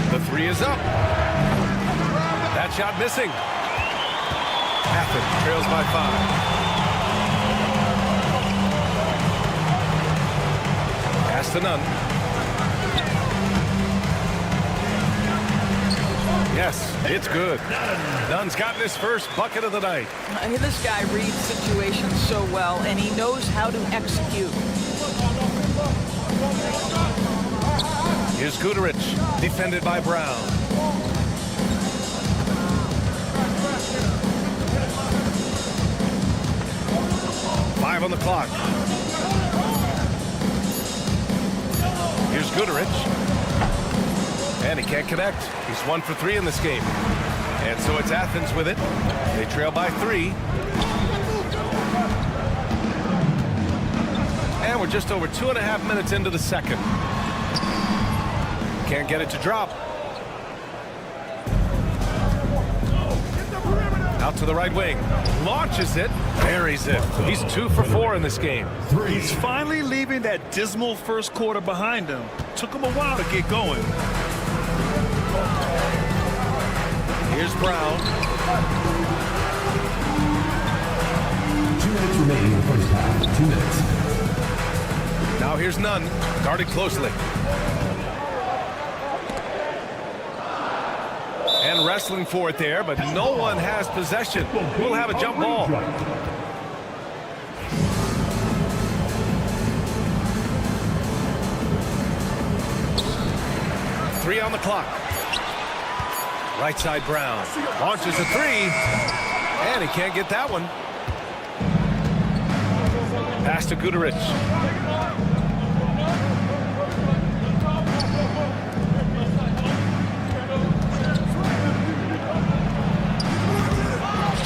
The three is up. That shot missing. Athens trails by 5. Pass to Nunn. Yes, it's good. Nunn's gotten his first bucket of the night. This guy reads situations so well, and he knows how to execute. Here's Goodrich, defended by Brown. Five on the clock. Here's Goodrich. And he can't connect. He's 1 for 3 in this game. And so it's Athens with it. They trail by 3. And we're just over 2.5 minutes into the second. Can't get it to drop. Out to the right wing. Launches it. Buries it. He's 2 for 4 in this game. He's finally leaving that dismal first quarter behind him. Took him a while to get going. Here's Brown. 2 minutes remaining in the first half. 2 minutes. Now here's Nunn. Guarded closely. And wrestling for it there, but no one has possession. We'll have a jump ball. Three on the clock. Right side Brown. Launches a 3. And he can't get that one. Pass to Goodrich.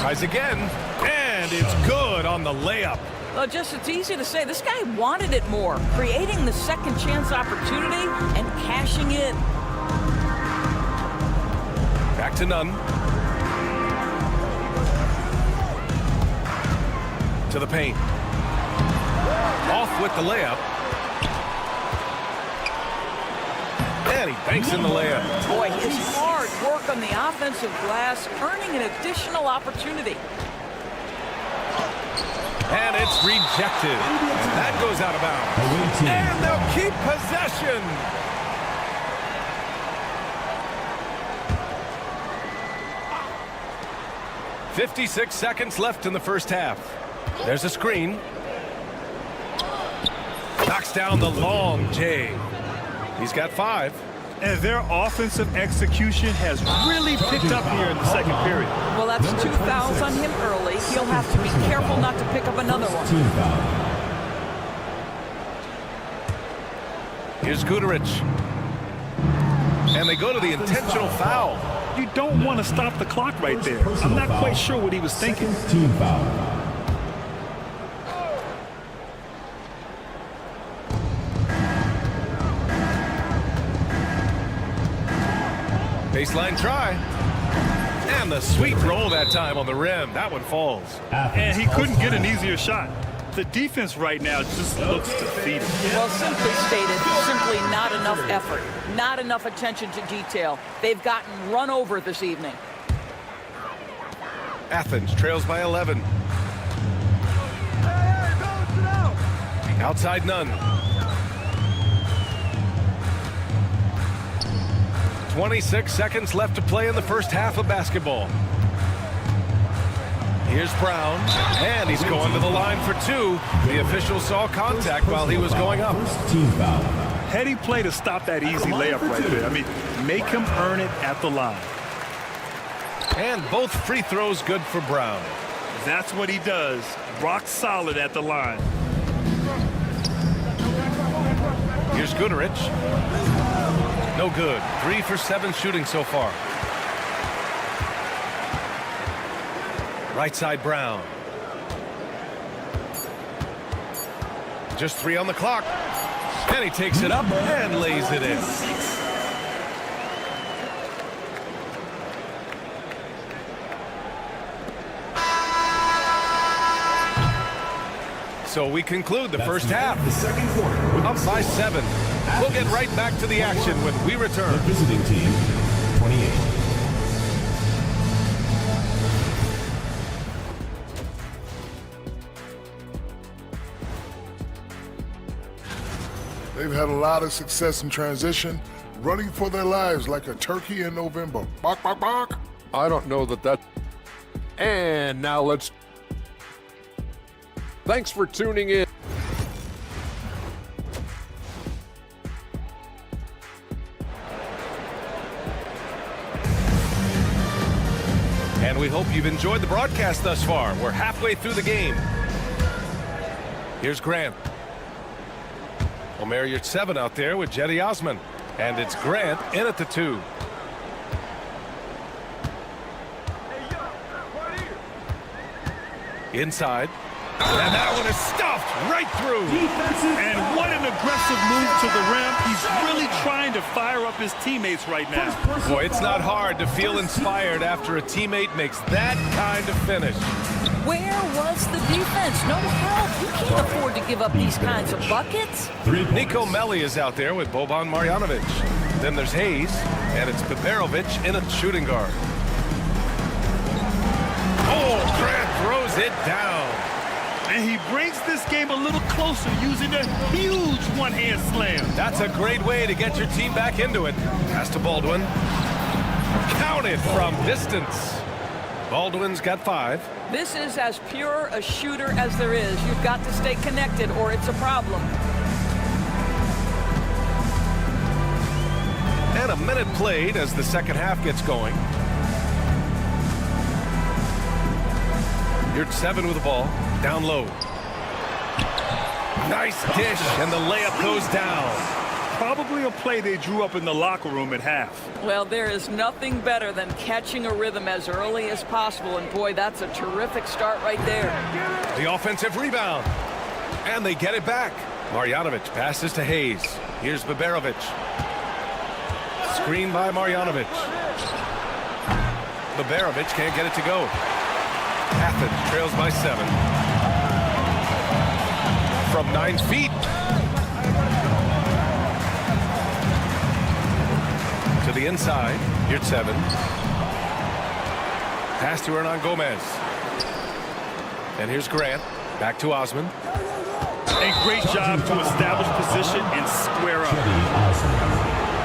Tries again, and it's good on the layup. Well, it's easy to say. This guy wanted it more, creating the second chance opportunity and cashing in. Back to Nunn. To the paint. Off with the layup. And he banks in the layup. Boy, his hard work on the offensive glass, earning an additional opportunity. And it's rejected. And that goes out of bounds. And they'll keep possession. .56 seconds left in the first half. There's a screen. Knocks down the long J. He's got 5. And their offensive execution has really picked up here in the second period. Well, that's 2 fouls on him early. He'll have to be careful not to pick up another one. Here's Guterich. And they go to the intentional foul. You don't want to stop the clock right there. I'm not quite sure what he was thinking. Team foul. Baseline try. And the sweet roll that time on the rim. That one falls. And he couldn't get an easier shot. The defense right now just looks defeated. Well, simply stated, simply not enough effort, not enough attention to detail. They've gotten run over this evening. Athens trails by 11. Outside Nunn. 26 seconds left to play in the first half of basketball. Here's Brown, and he's going to the line for 2. The official saw contact while he was going up. Team foul. Heady play to stop that easy layup right there. I mean, make him earn it at the line. And both free throws good for Brown. That's what he does. Rock solid at the line. Here's Guterich. No good. 3 for 7 shooting so far. Right side Brown. Just 3 on the clock. And he takes it up and lays it in. So we conclude the first half. The second quarter. Up by 7. We'll get right back to the action when we return. The visiting team, 28. They've had a lot of success in transition, running for their lives like a turkey in November. Bark, bark, bark. I don't know that. And now let's. Thanks for tuning in. And we hope you've enjoyed the broadcast thus far. We're halfway through the game. Here's Grant. Omer Yurtseven out there with Jetty Osman. And it's Grant in at the 2. Inside. And that one is stuffed right through. And what an aggressive move to the rim. He's really trying to fire up his teammates right now. Boy, it's not hard to feel inspired after a teammate makes that kind of finish. Where was the defense? No help. You can't afford to give up these kinds of buckets. Nico Melli is out there with Boban Marjanovic. Then there's Hayes, and it's Peperovic in a shooting guard. Oh, Grant throws it down. And he brings this game a little closer using a huge one-hand slam. That's a great way to get your team back into it. Pass to Baldwin. Counted from distance. Baldwin's got 5. This is as pure a shooter as there is. You've got to stay connected or it's a problem. And a minute played as the second half gets going. Yurtseven with the ball. Down low. Nice dish, and the layup goes down. probably a play they drew up in the locker room at half. Well, there is nothing better than catching a rhythm as early as possible, and boy, that's a terrific start right there. The offensive rebound. And they get it back. Marjanovic passes to Hayes. Here's Baberovic. Screen by Marjanovic. Baberovic can't get it to go. Athens trails by 7. From 9 feet. To the inside. Here's 7. Pass to Hernan Gomez. And here's Grant. Back to Osman. A great job to establish position and square up.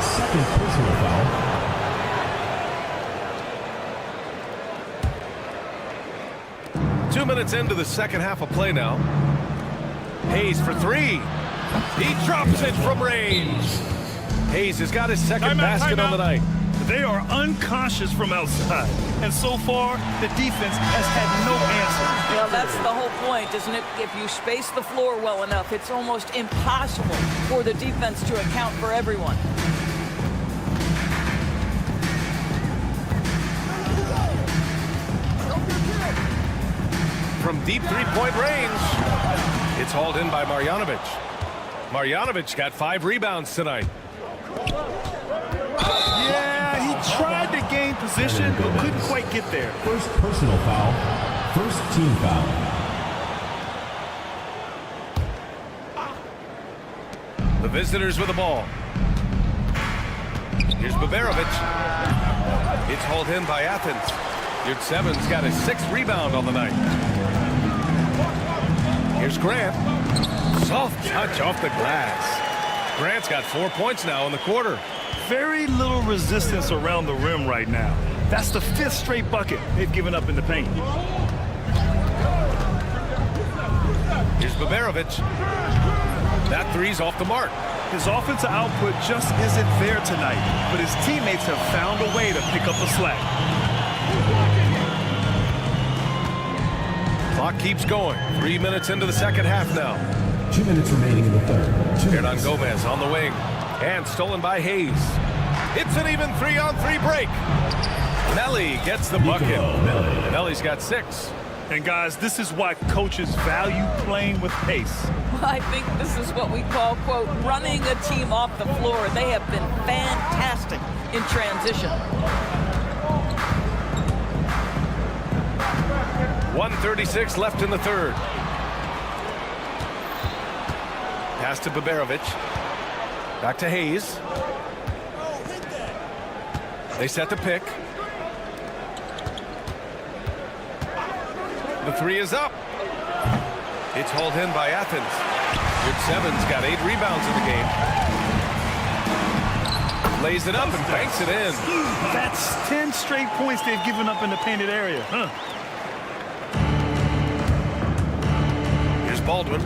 Second personal foul. Two minutes into the second half of play now. Hayes for 3. He drops it from range. Hayes has got his second basket on the night. They are unconscious from outside, and so far the defense has had no answer. Well, that's the whole point, isn't it? If you space the floor well enough, it's almost impossible for the defense to account for everyone. From deep three-point range, it's hauled in by Marjanovic. Marjanovic got 5 rebounds tonight. Yeah, he tried to gain position, but couldn't quite get there. First personal foul. First team foul. The visitors with the ball. Here's Baberovic. It's hauled in by Athens. Yurt 7's got his 6th rebound on the night. Here's Grant. Soft touch off the glass. Grant's got 4 points now in the quarter. Very little resistance around the rim right now. That's the 5th straight bucket they've given up in the paint. Here's Baberovic. That 3's off the mark. His offensive output just isn't there tonight, but his teammates have found a way to pick up the slack. Clock keeps going. 3 minutes into the second half now. 2 minutes remaining in the third. Hernan Gomez on the wing. And stolen by Hayes. It's an even 3-on-3 break. Melli gets the bucket. Melli's got 6. And guys, this is why coaches value playing with pace. I think this is what we call, quote, running a team off the floor. They have been fantastic in transition. 1:36 left in the third. Pass to Baberovic. Back to Hayes. They set the pick. The 3 is up. It's hauled in by Athens. Yurt 7's got 8 rebounds in the game. Lays it up and banks it in. That's 10 straight points they've given up in the painted area. Here's Baldwin.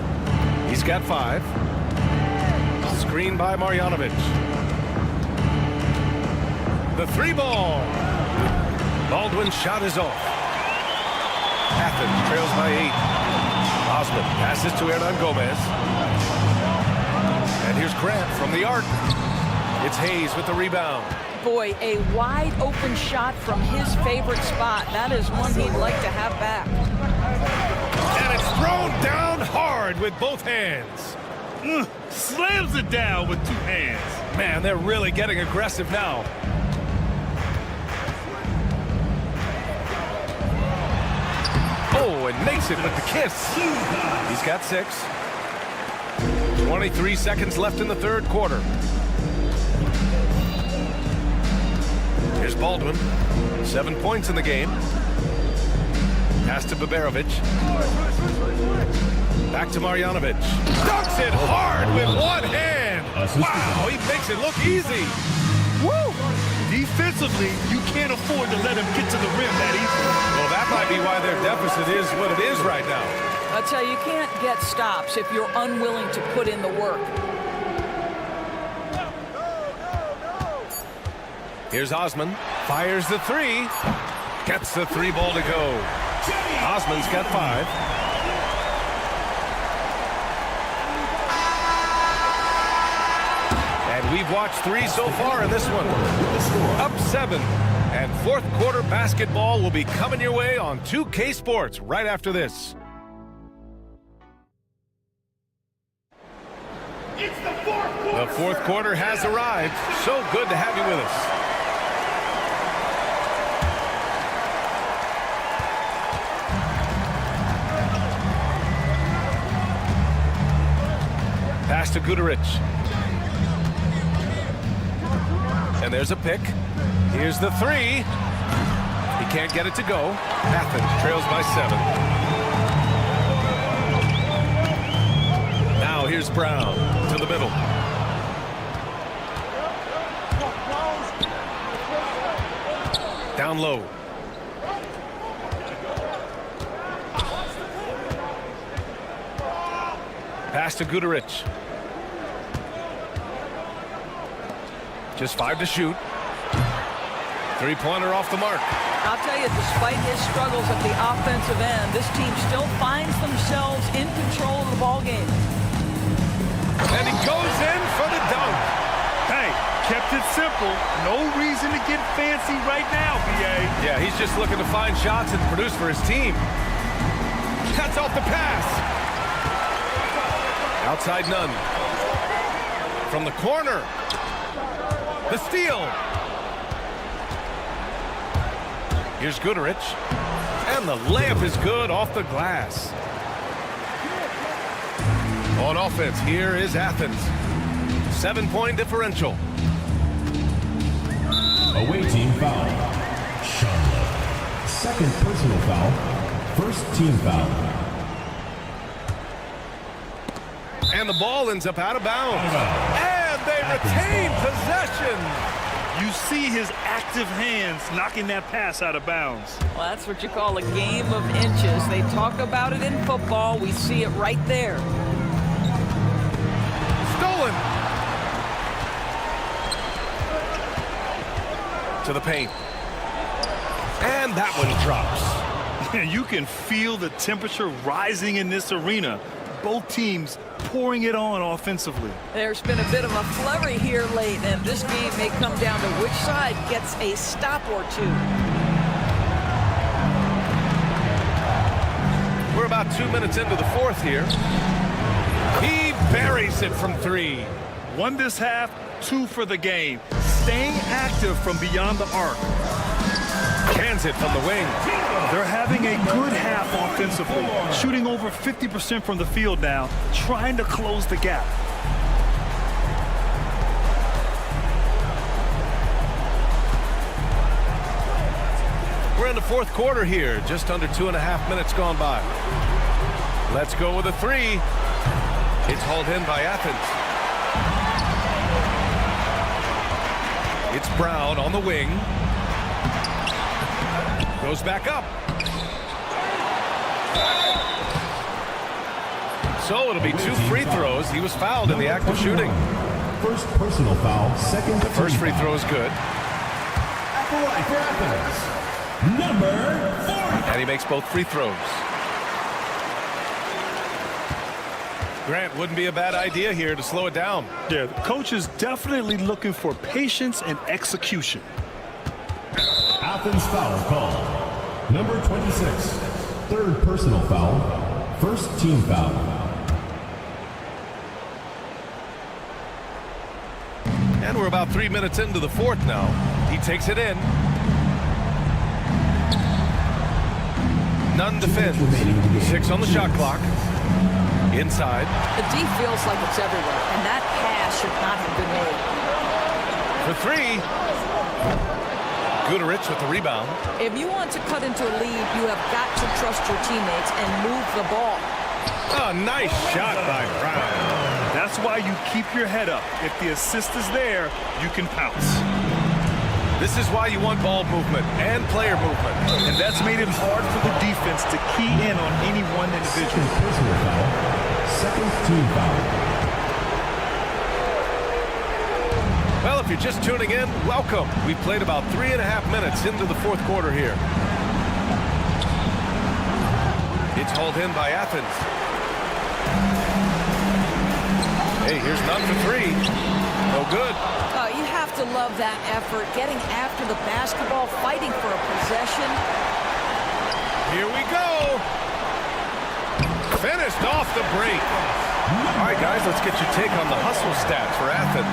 He's got 5. Screen by Marjanovic. The 3 ball. Baldwin's shot is off. Athens trails by 8. Osman passes to Hernan Gomez. And here's Grant from the arc. It's Hayes with the rebound. Boy, a wide open shot from his favorite spot. That is one he'd like to have back. And it's thrown down hard with both hands. Slams it down with 2 hands. Man, they're really getting aggressive now. Oh, and makes it with the kiss. He's got 6. 23 seconds left in the third quarter. Here's Baldwin. 7 points in the game. Pass to Baberovic. Back to Marjanovic. Dunks it hard with one hand. Wow, he makes it look easy. Woo! Defensively, you can't afford to let him get to the rim that easily. Well, that might be why their deficit is what it is right now. I'll tell you, you can't get stops if you're unwilling to put in the work. Here's Osman. Fires the 3. Gets the 3 ball to go. Osman's got 5. And We've watched 3 so far in this one. Up 7. And fourth quarter basketball will be coming your way on 2K Sports right after this. The fourth quarter has arrived. So good to have you with us. Pass to Guduric. And there's a pick. Here's the 3. He can't get it to go. Athens trails by 7. Now here's Brown to the middle. Down low. Pass to Guduric. Just 5 to shoot. 3-pointer off the mark. I'll tell you, despite his struggles at the offensive end, this team still finds themselves in control of the ball game. And he goes in for the dunk. Hey, kept it simple. No reason to get fancy right now, B.A. Yeah, he's just looking to find shots and produce for his team. Cuts off the pass. Outside none. From the corner. The steal. Here's Guduric. And the layup is good off the glass. On offense, here is Athens. 7-point differential. Away team foul. Charlotte. Second personal foul. First team foul. And the ball ends up out of bounds. And they retain possession. You see his active hands knocking that pass out of bounds. Well, that's what you call a game of inches. They talk about it in football. We see it right there. Stolen. To the paint. And that one drops. You can feel the temperature rising in this arena. Both teams pouring it on offensively. There's been a bit of a flurry here late, and this game may come down to which side gets a stop or two. We're about 2 minutes into the fourth here. He buries it from 3. 1 this half, 2 for the game. Staying active from beyond the arc. Cans it from the wing. They're having a good half offensively, shooting over 50% from the field now, trying to close the gap. We're in the fourth quarter here, just under 2.5 minutes gone by. Let's go with a 3. It's hauled in by Athens. It's Brown on the wing. Goes back up. So it'll be 2 free throws. He was fouled in the act of shooting. First personal foul, second. The first free throw is good. Number 4. And he makes both free throws. Grant, wouldn't be a bad idea here to slow it down. Yeah, the coach is definitely looking for patience and execution. Athens foul call. Number 26. Third personal foul. First team foul. And we're about 3 minutes into the fourth now. He takes it in. None defends. 6 on the shot clock. Inside. The D feels like it's everywhere, and that pass should not have been made. For 3. Guduric with the rebound. If you want to cut into a lead, you have got to trust your teammates and move the ball. Oh, nice shot by Brown. That's why you keep your head up. If the assist is there, you can pounce. This is why you want ball movement and player movement. And that's made it hard for the defense to key in on any one individual. Personal foul. Second team foul. Well, if you're just tuning in, welcome. We've played about 3.5 minutes into the fourth quarter here. It's hauled in by Athens. Hey, here's none for 3. No good. You have to love that effort, getting after the basketball, fighting for a possession. Here we go. Finished off the break. All right, guys, let's get your take on the hustle stats for Athens.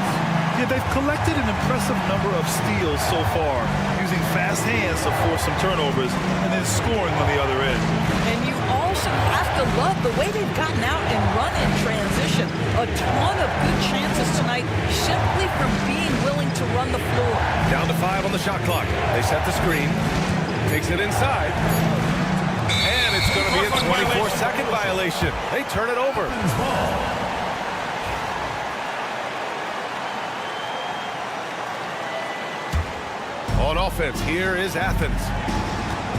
Yeah, they've collected an impressive number of steals so far, using fast hands to force some turnovers and then scoring on the other end. And you also have to love the way they've gotten out and run in transition. A ton of good chances tonight simply from being willing to run the floor. Down to 5 on the shot clock. They set the screen. Takes it inside. And it's going to be a 24-second violation. They turn it over. On offense, here is Athens.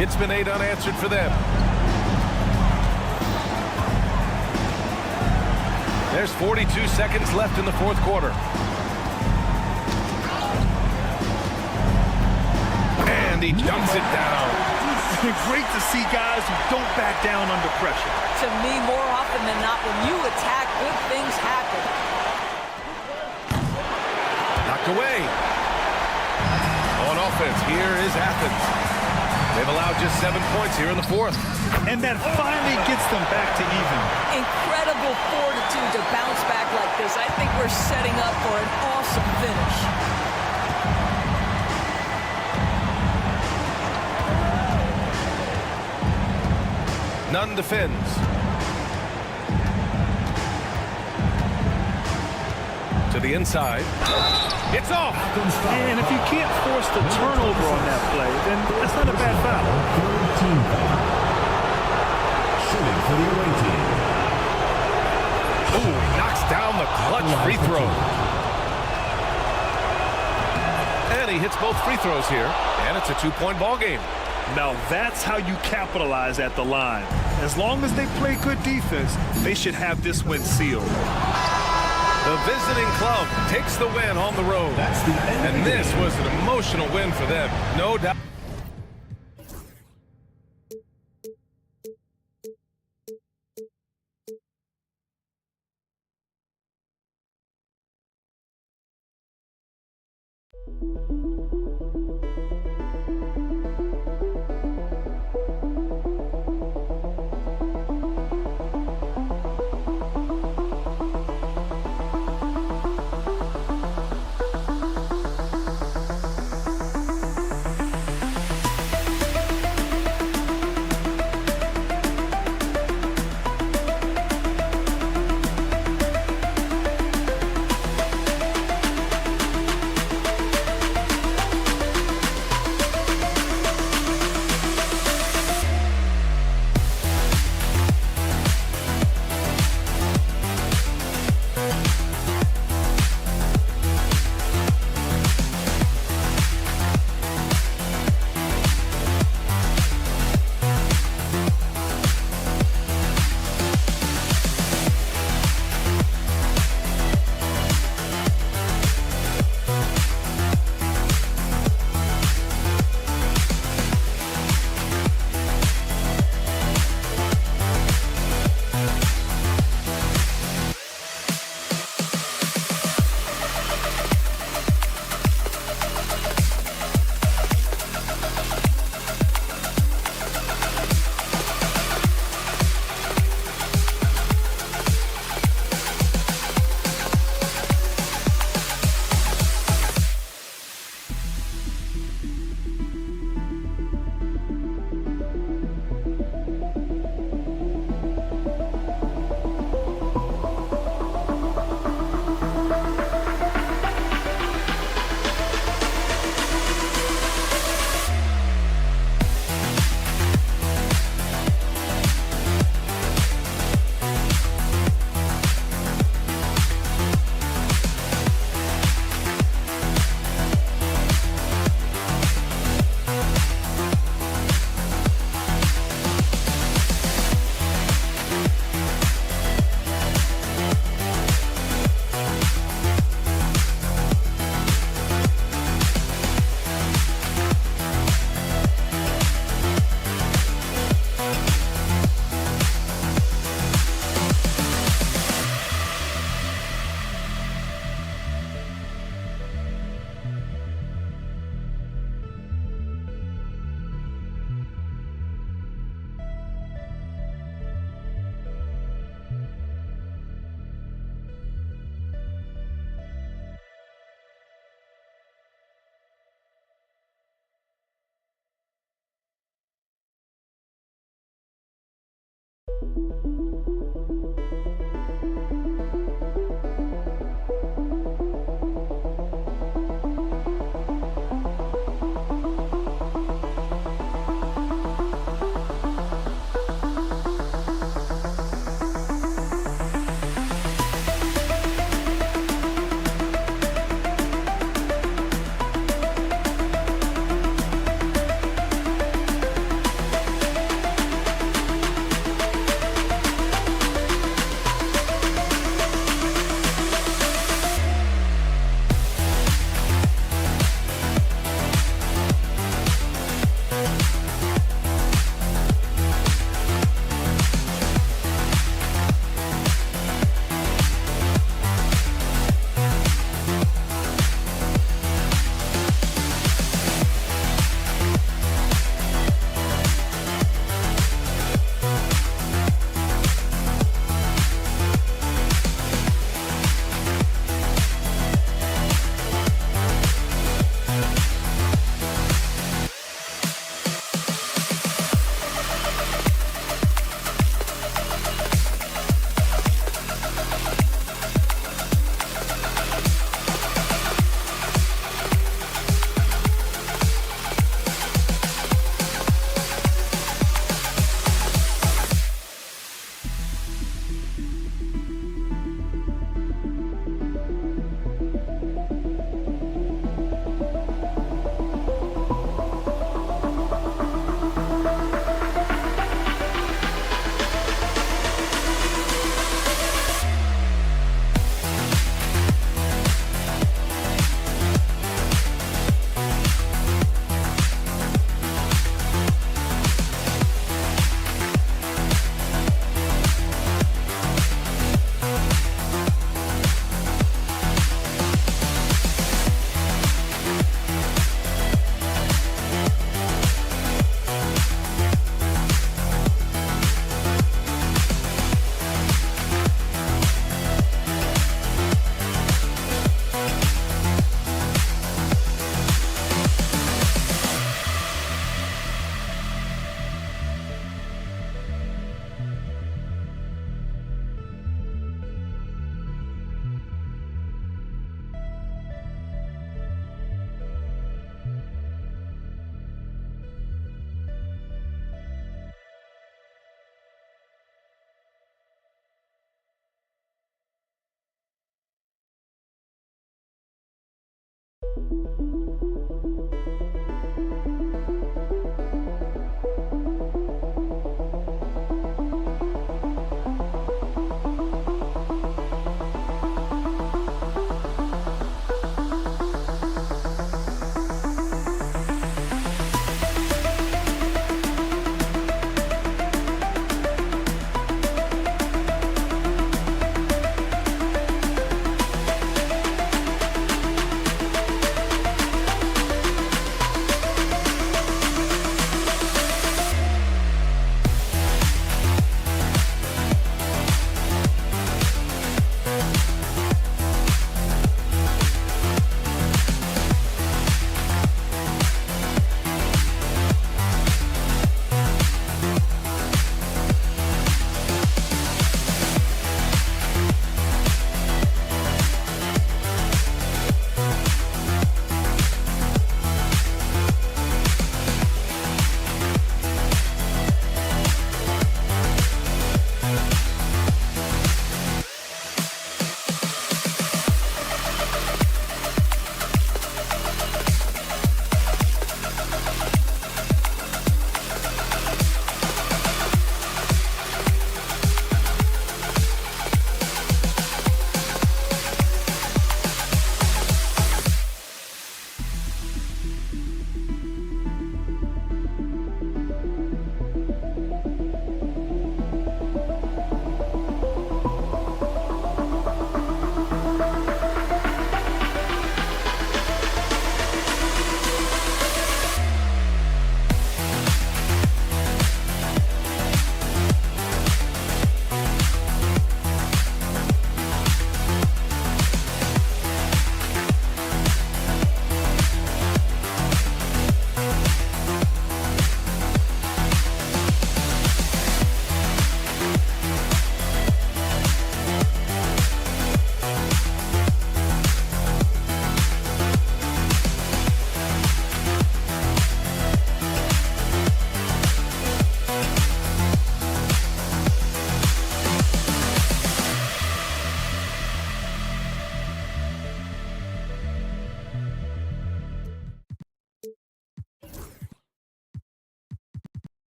It's been 8 unanswered for them. There's 42 seconds left in the fourth quarter. And he dunks it down. Great to see guys who don't back down under pressure. To me, more often than not, when you attack, good things happen. Knocked away. On offense, here is Athens. They've allowed just 7 points here in the fourth. And that finally gets them back to even. Incredible fortitude to bounce back like this. I think we're setting up for an awesome finish. Nunn defends. To the inside. It's off. And if you can't force the turnover on that play, then that's not a bad foul. Team foul. Shooting for the away team. Ooh, knocks down the clutch free throw. And he hits both free throws here, and it's a 2-point ball game. Now that's how you capitalize at the line. As long as they play good defense, they should have this win sealed. The visiting club takes the win on the road. And this was an emotional win for them, no doubt.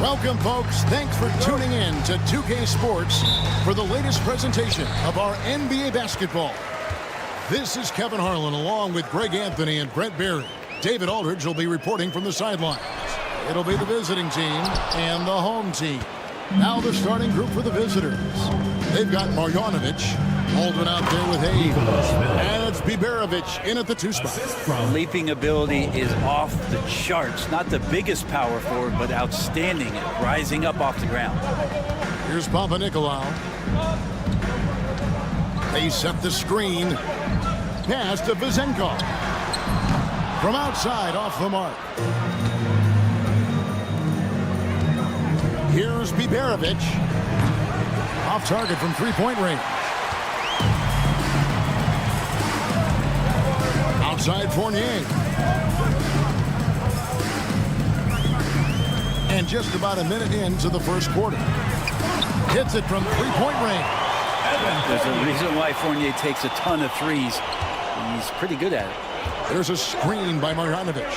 Welcome, folks. Thanks for tuning in to 2K Sports for the latest presentation of our NBA basketball. This is Kevin Harlan along with Greg Anthony and Brent Barry. David Aldridge will be reporting from the sidelines. It'll be the visiting team and the home team. Now the starting group for the visitors. They've got Marjanovic, Baldwin out there with Hayes, and it's Biberovic in at the 2 spot. Leaping ability is off the charts. Not the biggest power forward, but outstanding at rising up off the ground. Here's Panathinaikos. They set the screen. Pass to Vezenkov. From outside, off the mark. Here's Biberovic. Off target from three-point range. Outside Fournier. And just about a minute into the first quarter. Hits it from three-point range. There's a reason why Fournier takes a ton of threes. He's pretty good at it. There's a screen by Marjanovic.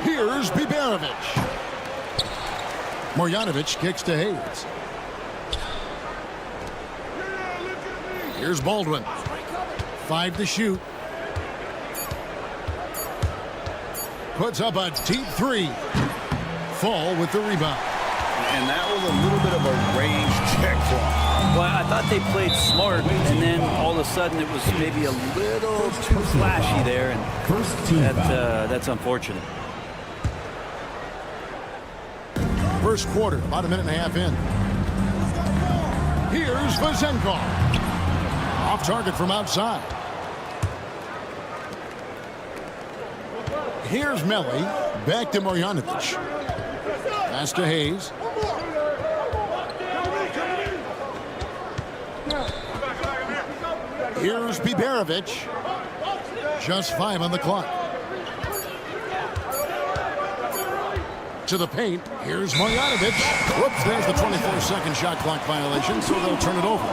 Here's Biberovic. Marjanovic kicks to Hayes. Here's Baldwin. 5 to shoot. Puts up a deep 3. Fall with the rebound. And that was a little bit of a range check for him. Well, I thought they played smart, and then all of a sudden it was maybe a little too flashy there, and that's unfortunate. First quarter, about a minute and a half in. Here's Vezenkov. Off target from outside. Here's Melli. Back to Marjanovic. Pass to Hayes. Here's Biberovic. Just 5 on the clock. To the paint. Here's Marjanovic. Whoops, there's the 24-second shot clock violation, so they'll turn it over.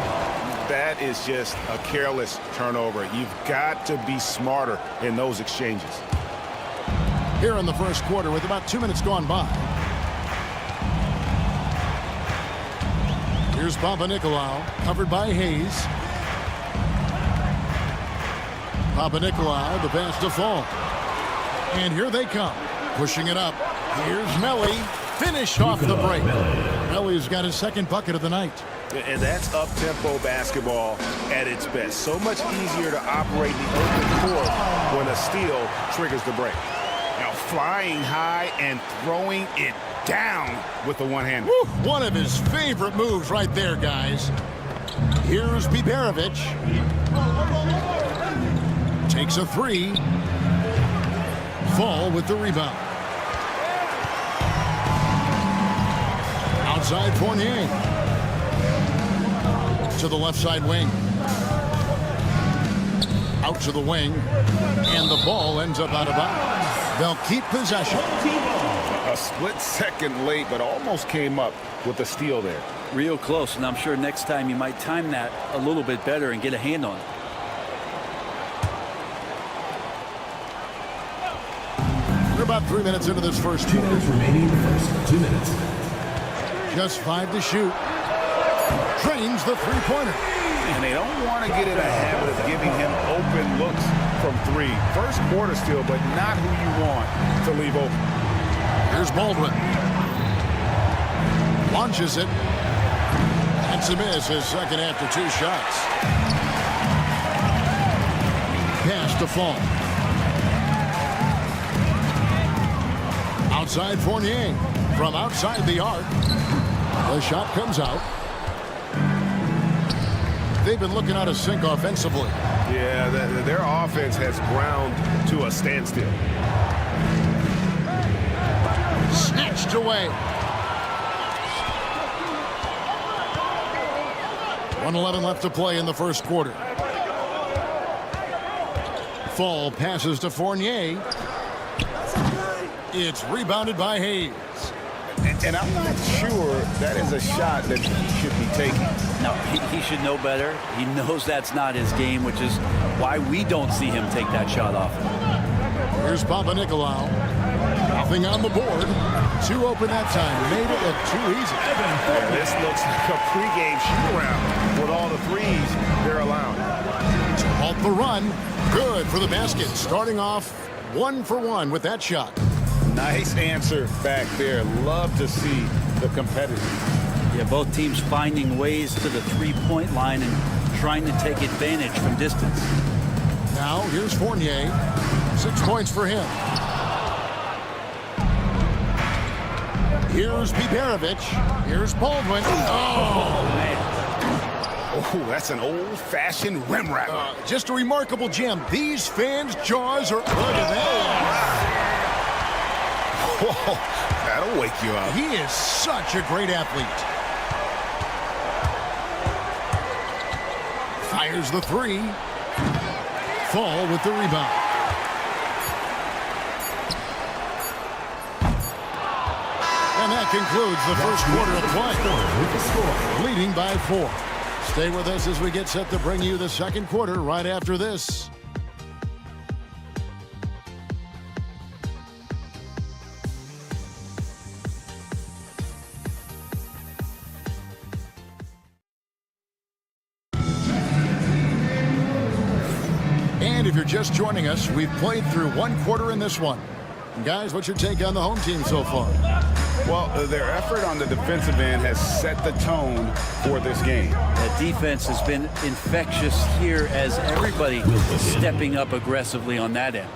That is just a careless turnover. You've got to be smarter in those exchanges. Here in the first quarter with about 2 minutes gone by. Here's Panathinaikos, covered by Hayes. Panathinaikos, the pass to Fall. And here they come, pushing it up. Here's Melli, finished off the break. Melli's got his second bucket of the night. And that's up-tempo basketball at its best. So much easier to operate the open court when a steal triggers the break. Now flying high and throwing it down with the one-hander. One of his favorite moves right there, guys. Here's Biberovic. Takes a 3. Fall with the rebound. Outside Fournier. To the left side wing. Out to the wing. And the ball ends up out of bounds. They'll keep possession. A split second late, but almost came up with a steal there. Real close, and I'm sure next time you might time that a little bit better and get a hand on it. We're about 3 minutes into this first 2 minutes remaining in the first 2 minutes. Just 5 to shoot. Trains the three-pointer. And they don't want to get in a habit of giving him open looks from 3. First quarter steal, but not who you want to leave open. Here's Baldwin. Launches it. That's a miss, his second after 2 shots. Pass to Fall. outside Fournier. From outside the arc. The shot comes out. They've been looking out of sync offensively. Yeah, their offense has ground to a standstill. Snatched away. 1:11 left to play in the first quarter. Fall passes to Fournier. It's rebounded by Hayes. And I'm not sure that is a shot that he should be taking. No, he should know better. He knows that's not his game, which is why we don't see him take that shot off. Here's Panathinaikos. Nothing on the board. Two open that time. Made it look too easy. Yeah, this looks like a pregame shoot-around with all the threes they're allowing. To halt the run. Good for the basket. Starting off 1 for 1 with that shot. Nice answer back there. Love to see the competitive. Yeah, both teams finding ways to the three-point line and trying to take advantage from distance. Now, here's Fournier. 6 points for him. Here's Biberovic. Here's Baldwin. Oh, man. Oh, that's an old-fashioned rim wrapper. Just a remarkable gem. These fans' jaws are... Look at that. Whoa, that'll wake you up. He is such a great athlete. Fires the three. Fall with the rebound. And that concludes the first quarter of play. Leading by 4. Stay with us as we get set to bring you the second quarter right after this. And if you're just joining us, we've played through 1 quarter in this one. And guys, what's your take on the home team so far? Well, their effort on the defensive end has set the tone for this game. The defense has been infectious here as everybody stepping up aggressively on that end.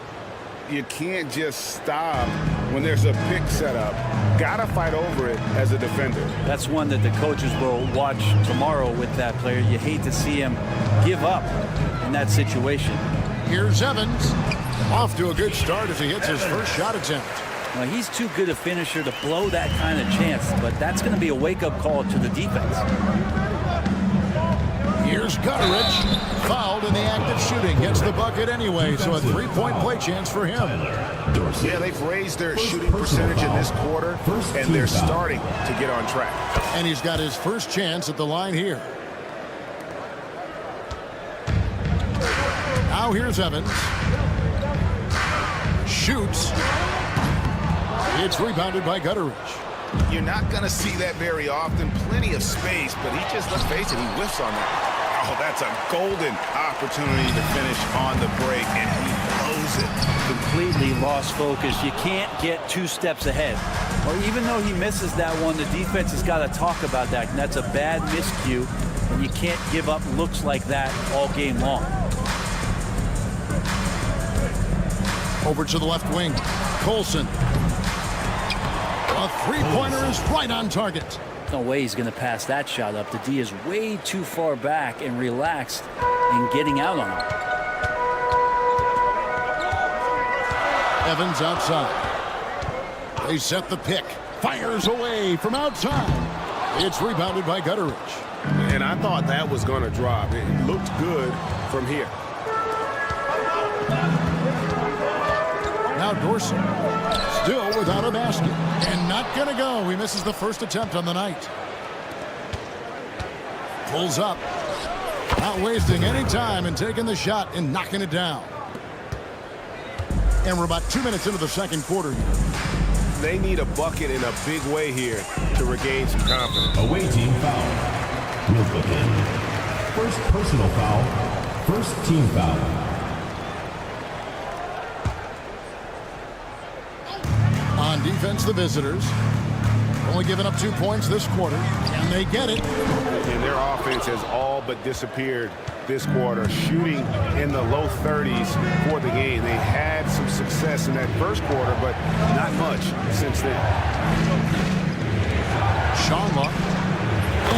You can't just stop when there's a pick set up. Gotta fight over it as a defender. That's one that the coaches will watch tomorrow with that player. You hate to see him give up in that situation. Here's Evans. Off to a good start as he hits his first shot attempt. Well, he's too good a finisher to blow that kind of chance, but that's going to be a wake-up call to the defense. Here's Gutteridge. Fouled in the act of shooting. Gets the bucket anyway, so a three-point play chance for him. Yeah, they've raised their shooting percentage in this quarter, and they're starting to get on track. And he's got his first chance at the line here. Now here's Evans. Shoots. It's rebounded by Gutteridge. You're not going to see that very often. Plenty of space, but he just, let's face it, he whiffs on that. Oh, that's a golden opportunity to finish on the break, and he blows it. Completely lost focus. You can't get 2 steps ahead. Well, even though he misses that one, the defense has got to talk about that, and that's a bad miscue, and you can't give up looks like that all game long. Over to the left wing. Colson. A three-pointer is right on target. No way he's going to pass that shot up. The D is way too far back and relaxed in getting out on him. Evans outside. They set the pick. Fires away from outside. It's rebounded by Gutteridge. And I thought that was going to drop. It looked good from here. Now Dorsey, still without a basket, and not going to go. He misses the first attempt on the night. Pulls up, not wasting any time and taking the shot and knocking it down. And we're about 2 minutes into the second quarter here. They need a bucket in a big way here to regain some confidence. Away team foul. Will begin. First personal foul. First team foul. On defense, the visitors. only given up 2 points this quarter, and they get it. And their offense has all but disappeared this quarter, shooting in the low 30s for the game. They had some success in that first quarter, but not much since then. Sharma,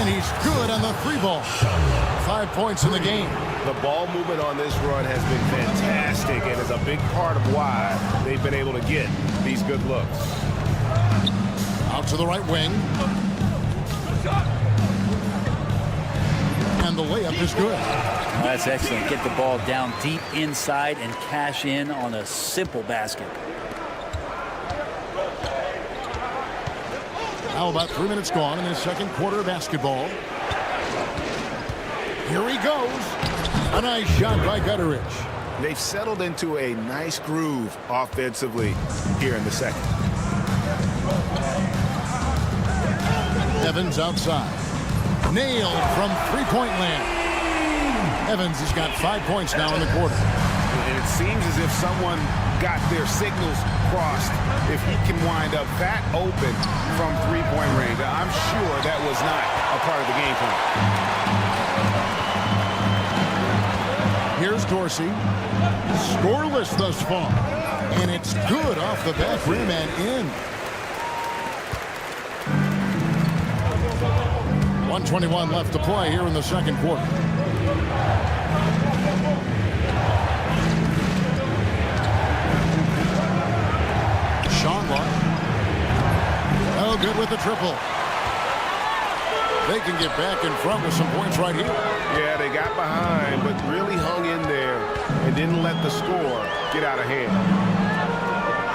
and he's good on the 3-ball. 5 points in the game. The ball movement on this run has been fantastic and is a big part of why they've been able to get these good looks. Out to the right wing. And the layup is good. Oh, that's excellent. Get the ball down deep inside and cash in on a simple basket. Now about 3 minutes gone in the second quarter of basketball. Here he goes. A nice shot by Gutteridge. They've settled into a nice groove offensively here in the second. Evans outside. Nailed from three-point land. Evans has got 5 points now in the quarter. And it seems as if someone got their signals crossed. If he can wind up that open from three-point range, I'm sure that was not a part of the game plan. Here's Dorsey. Scoreless thus far. And it's good off the back rim and in. 1:21 left to play here in the second quarter. Sharma. Oh, good with the triple. They can get back in front with some points right here. Yeah, they got behind, but really hung in there and didn't let the score get out of hand.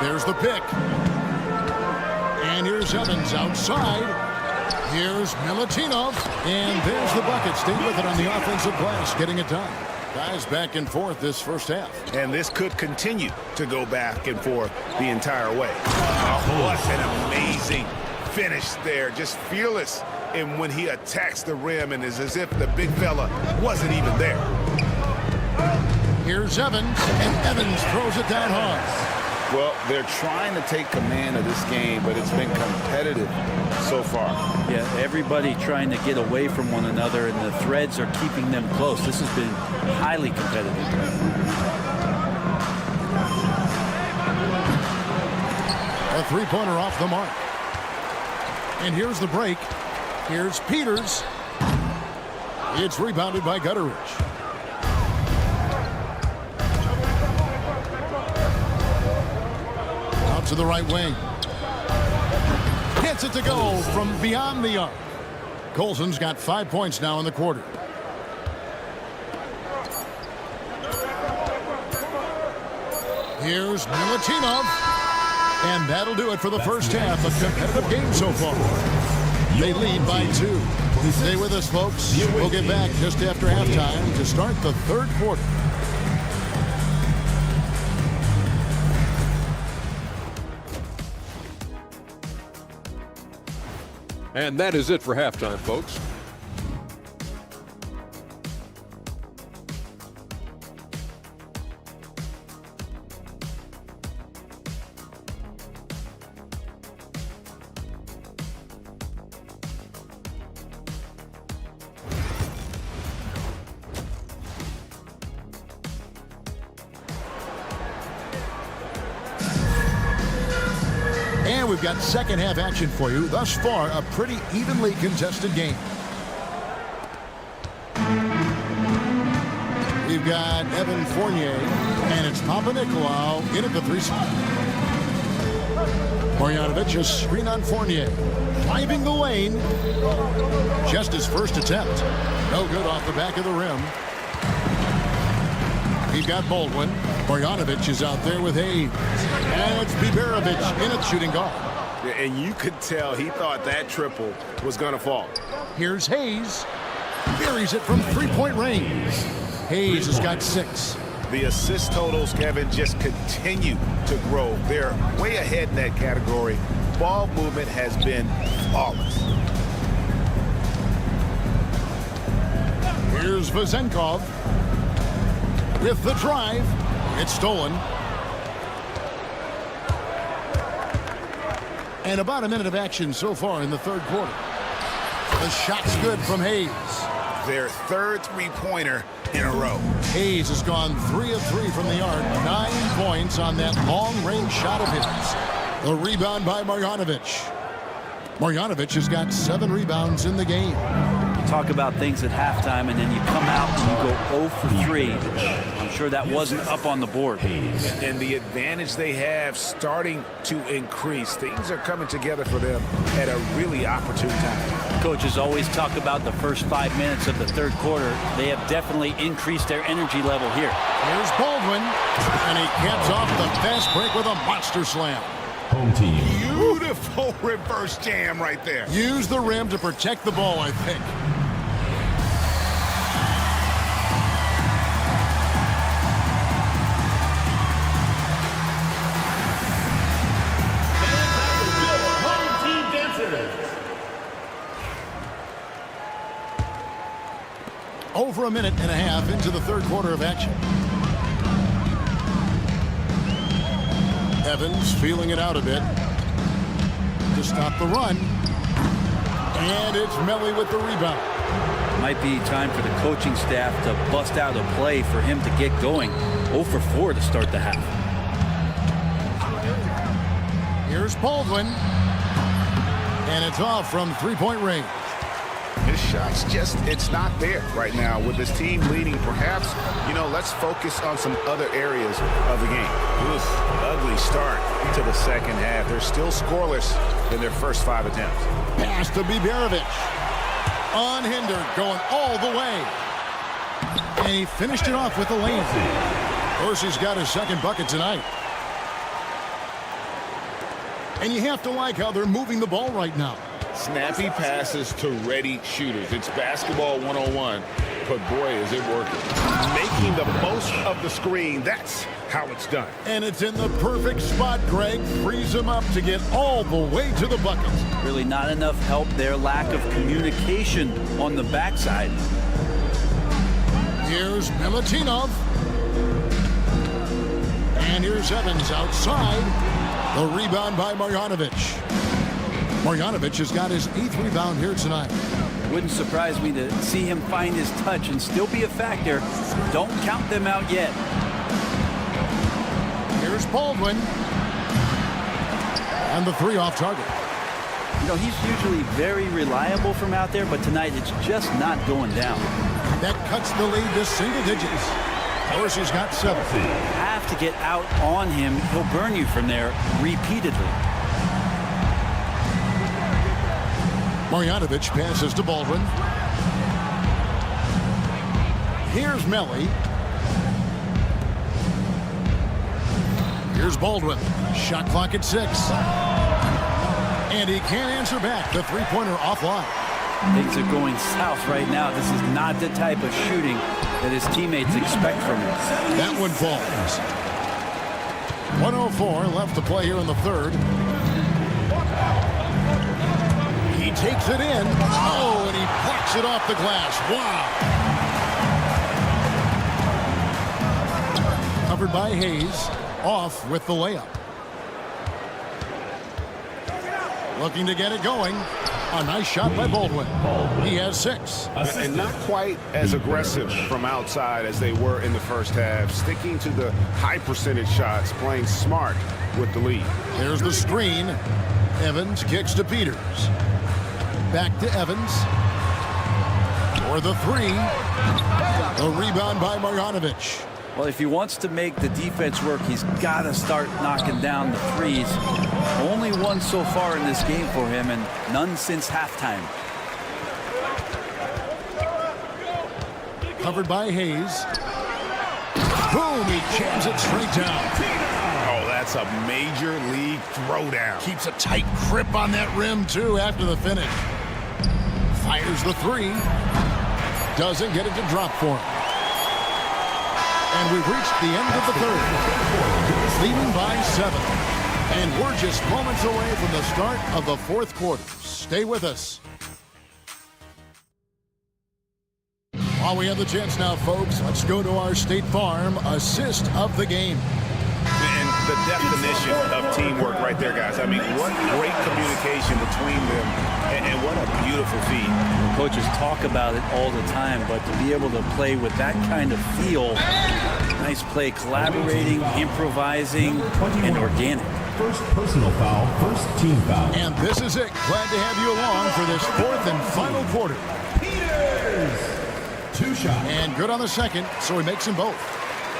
There's the pick. And here's Evans outside. Here's Milutinov. And there's the bucket. Staying with it on the offensive glass, getting it done. Guys back and forth this first half. And this could continue to go back and forth the entire way. Oh, what an amazing finish there. Just fearless. And when he attacks the rim, and it's as if the big fella wasn't even there. Here's Evans, and Evans throws it down hard. Well, they're trying to take command of this game, but it's been competitive so far. Yeah, everybody trying to get away from one another, and the threads are keeping them close. This has been highly competitive. A three-pointer off the mark. And here's the break. Here's Peters. It's rebounded by Gutteridge. Out to the right wing. Gets it to go from beyond the arc. Colson's got 5 points now in the quarter. Here's Milutinov. And that'll do it for the first half. A competitive game so far. They lead by 2. Stay with us, folks. We'll get back just after halftime to start the third quarter. And that is it for halftime, folks. And we've got second half action for you. Thus far, a pretty evenly contested game. We've got Evan Fournier, and it's Papanikolaou in at the 3 spot. Marjanovic, a screen on Fournier. Driving the lane. Just his first attempt. No good off the back of the rim. We've got Baldwin. Marjanovic is out there with Hayes. And it's Biberovic in at shooting guard. And you could tell he thought that triple was going to fall. Here's Hayes. Buries it from three-point range. Hayes has got 6. The assist totals, Kevin, just continue to grow. They're way ahead in that category. Ball movement has been flawless. Here's Vezenkov with the drive. It's stolen. And about a minute of action so far in the third quarter. The shot's good from Hayes. Their third three-pointer in a row. Hayes has gone 3 of 3 from the arc. 9 points on that long-range shot of his. The rebound by Marjanovic. Marjanovic has got 7 rebounds in the game. You talk about things at halftime, and then you come out and you go 0 for 3. I'm sure that wasn't up on the board. And the advantage they have starting to increase. Things are coming together for them at a really opportune time. Coaches always talk about the first 5 minutes of the third quarter. They have definitely increased their energy level here. Here's Baldwin, and he caps off the fast break with a monster slam. Home team. Beautiful reverse jam right there. Use the rim to protect the ball, I think. Over a minute and a half into the third quarter of action. Evans feeling it out a bit to stop the run. And it's Melly with the rebound. Might be time for the coaching staff to bust out a play for him to get going. 0 for 4 to start the half. Here's Baldwin. And it's off from three-point range. His shot's just, it's not there right now. With his team leading, perhaps, let's focus on some other areas of the game. Oof, ugly start to the second half. They're still scoreless in their first 5 attempts. Pass to Biberovic. Unhindered, going all the way. And he finished it off with a layup. Dorsey's got his second bucket tonight. And you have to like how they're moving the ball right now. Snappy passes to ready shooters. It's basketball 101, but boy, is it working. Making the most of the screen, that's how it's done. And it's in the perfect spot, Greg. Frees him up to get all the way to the bucket. Really not enough help there. Lack of communication on the backside. Here's Milutinov. And here's Evans outside. The rebound by Marjanovic. Marjanovic has got his 8th rebound here tonight. Wouldn't surprise me to see him find his touch and still be a factor. Don't count them out yet. Here's Baldwin. And the 3 off target. He's usually very reliable from out there, but tonight it's just not going down. That cuts the lead to single digits. Dorsey's got 7. Have to get out on him. He'll burn you from there repeatedly. Marjanovic passes to Baldwin. Here's Melly. Here's Baldwin. Shot clock at 6. And he can't answer back. The three-pointer offline. Things are going south right now. This is not the type of shooting that his teammates expect from him. That one falls. 1:04 left to play here in the third. He takes it in. Oh, and he plucks it off the glass. Wow. Covered by Hayes. Off with the layup. Looking to get it going. A nice shot by Baldwin. He has 6. And not quite as aggressive from outside as they were in the first half. Sticking to the high percentage shots. Playing smart with the lead. There's the screen. Evans kicks to Peters. Back to Evans. For the 3. The rebound by Marjanovic. Well, if he wants to make the defense work, he's got to start knocking down the threes. Only one so far in this game for him, and none since halftime. Covered by Hayes. Boom, he jams it straight down. Oh, that's a major league throwdown. Keeps a tight grip on that rim, too, after the finish. Fires the 3. Doesn't get it to drop for him. And we've reached the end of the third. Leading by 7. And we're just moments away from the start of the fourth quarter. Stay with us. While we have the chance now, folks, let's go to our State Farm assist of the game. And the definition of teamwork right there, guys. I mean, what great communication between them, and what a beautiful feat. Coaches talk about it all the time, but to be able to play with that kind of feel, nice play, collaborating, improvising, and organic. First personal foul, first team foul. And this is it. Glad to have you along for this fourth and final quarter. Peters! 2 shots. And good on the second, so he makes them both.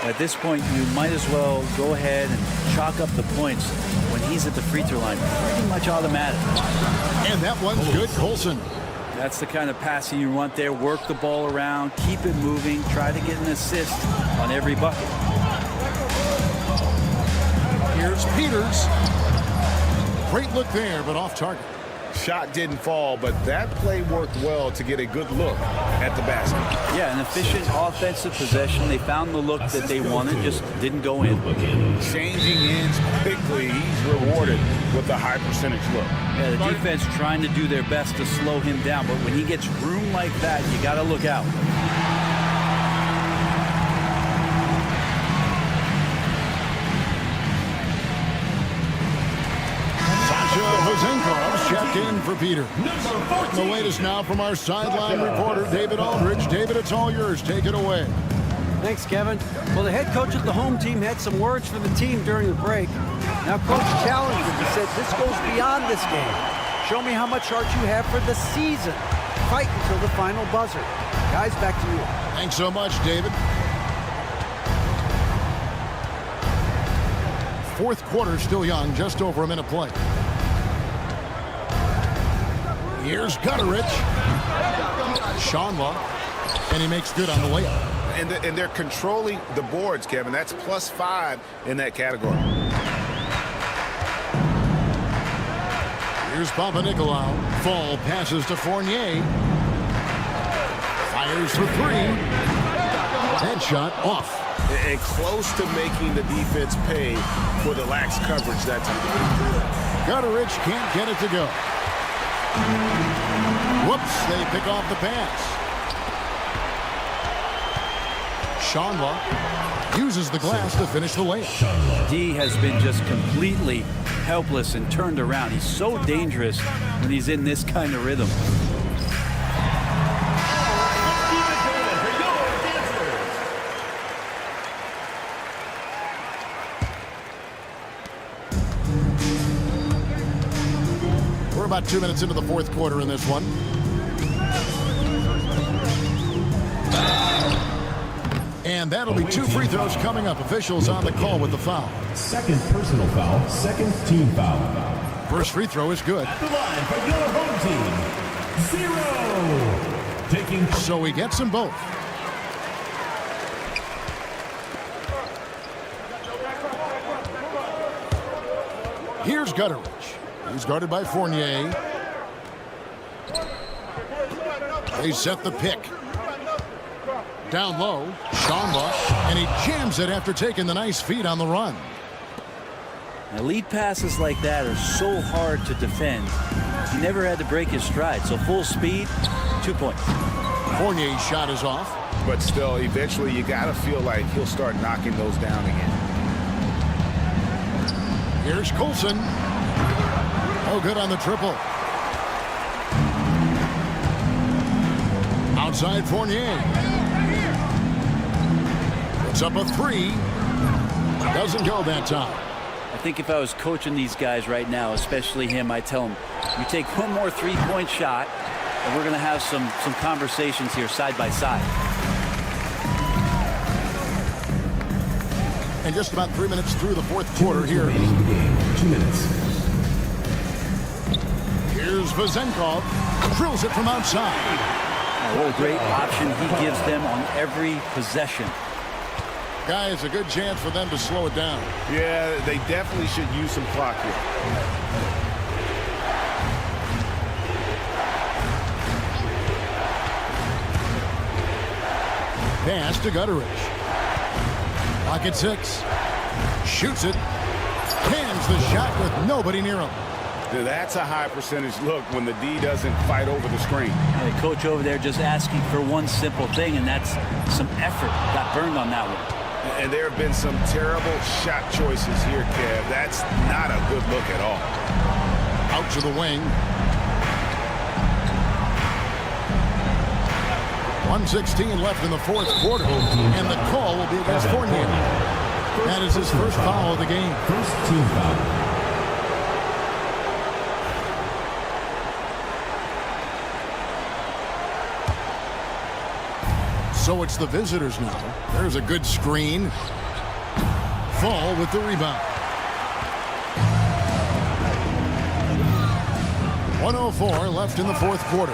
At this point, you might as well go ahead and chalk up the points when he's at the free throw line. Pretty much automatic. And that one's good, Colson. That's the kind of passing you want there. Work the ball around, keep it moving, try to get an assist on every bucket. Here's Peters. Great look there, but off target. Shot didn't fall, but that play worked well to get a good look at the basket. Yeah, an efficient offensive possession. They found the look that they wanted, just didn't go in. Changing ends quickly, he's rewarded with a high percentage look. Yeah, the defense trying to do their best to slow him down, but when he gets room like that, you got to look out. Vazenkov's checked in for Peter. The latest now from our sideline reporter, David Aldridge. David, it's all yours. Take it away. Thanks, Kevin. Well, the head coach of the home team had some words for the team during the break. Now, coach challenged him. He said, this goes beyond this game. Show me how much heart you have for the season. Fight until the final buzzer. Guys, back to you. Thanks so much, David. Fourth quarter still young, just over a minute play. Here's Gutterich. Shanwa. And he makes good on the layup. And they're controlling the boards, Kevin. That's +5 in that category. Here's Panathinaikos. Fall passes to Fournier. Fires for 3. That shot off. And close to making the defense pay for the lax coverage that time. Gutterich can't get it to go. Whoops, they pick off the pass. Shanwa uses the glass to finish the layup. D has been just completely helpless and turned around. He's so dangerous when he's in this kind of rhythm. We're about 2 minutes into the fourth quarter in this one. And that'll be 2 free throws coming up. Officials on the call with the foul. Second personal foul, second team foul. First free throw is good. At the line for your home team, 0. So he gets them both. Here's Gutterich. He's guarded by Fournier. They set the pick. Down low, Shanwa, and he jams it after taking the nice feed on the run. Now, lead passes like that are so hard to defend. He never had to break his stride, so full speed, 2 points. Fournier's shot is off. But still, eventually you got to feel like he'll start knocking those down again. Here's Colson. Oh, good on the triple. Outside Fournier. It's up a 3. Doesn't go that time. I think if I was coaching these guys right now, especially him, I'd tell him, you take one more three-point shot, and we're going to have some conversations here side by side. And just about 3 minutes through the fourth quarter here. 2 minutes. Here's Vazenkov. Drills it from outside. What a great option he gives them on every possession. Guys, a good chance for them to slow it down. Yeah, they definitely should use some clock here. Pass to Gutterich. Clock at 6. Shoots it. Cans the shot with nobody near him. That's a high percentage look when the D doesn't fight over the screen. And the coach over there just asking for one simple thing, and that's some effort. Got burned on that one. And there have been some terrible shot choices here, Kev. That's not a good look at all. Out to the wing. 1:16 left in the fourth quarter. And the call will be against Fournier. That is his first foul of the game. First team foul. So it's the visitors now. There's a good screen. Fall with the rebound. 1:04 left in the fourth quarter.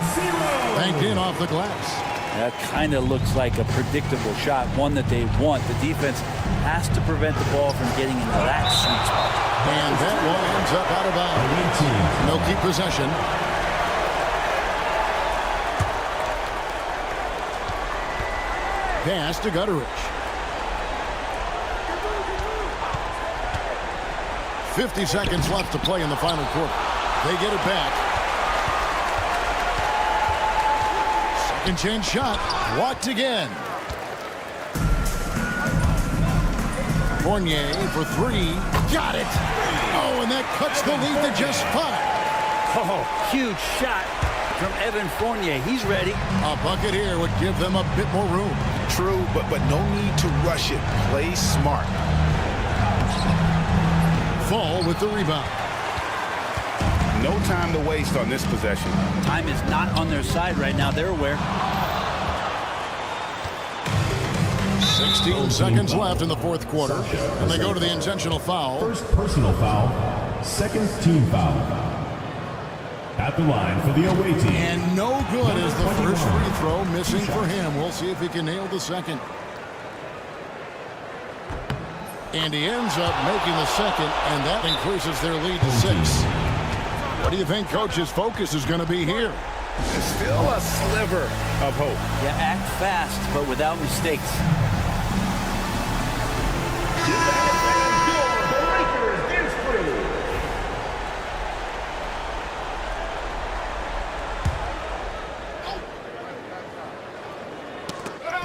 Banked in off the glass. That kind of looks like a predictable shot, one that they want. The defense has to prevent the ball from getting into that sweet spot. And that one ends up out of bounds. They'll keep possession. Pass to Gutteridge. 50 seconds left to play in the final quarter. They get it back. Second chance shot. Blocked again. Fournier for three. Got it. Oh, and that cuts the lead to just 5. Oh, huge shot from Evan Fournier. He's ready. A bucket here would give them a bit more room. True, but no need to rush it. Play smart. Fall with the rebound. No time to waste on this possession. Time is not on their side right now. They're aware. 16 seconds left in the fourth quarter. And they go to the intentional foul. First personal foul. Second team foul. At the line for the away team. And no good is the first free throw missing for him. We'll see if he can nail the second. And he ends up making the second, and that increases their lead to 6. What do you think Coach's focus is going to be here? Still a sliver of hope. Yeah, act fast, but without mistakes.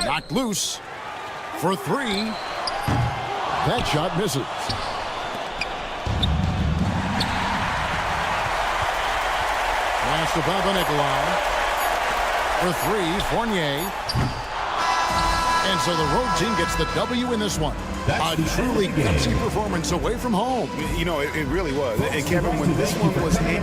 Knocked loose for 3. That shot misses. Pass to Panathinaikos for 3. Fournier. And so the road team gets the W in this one. A truly gutsy performance away from home. You know, it really was. And Kevin, when this one was hit,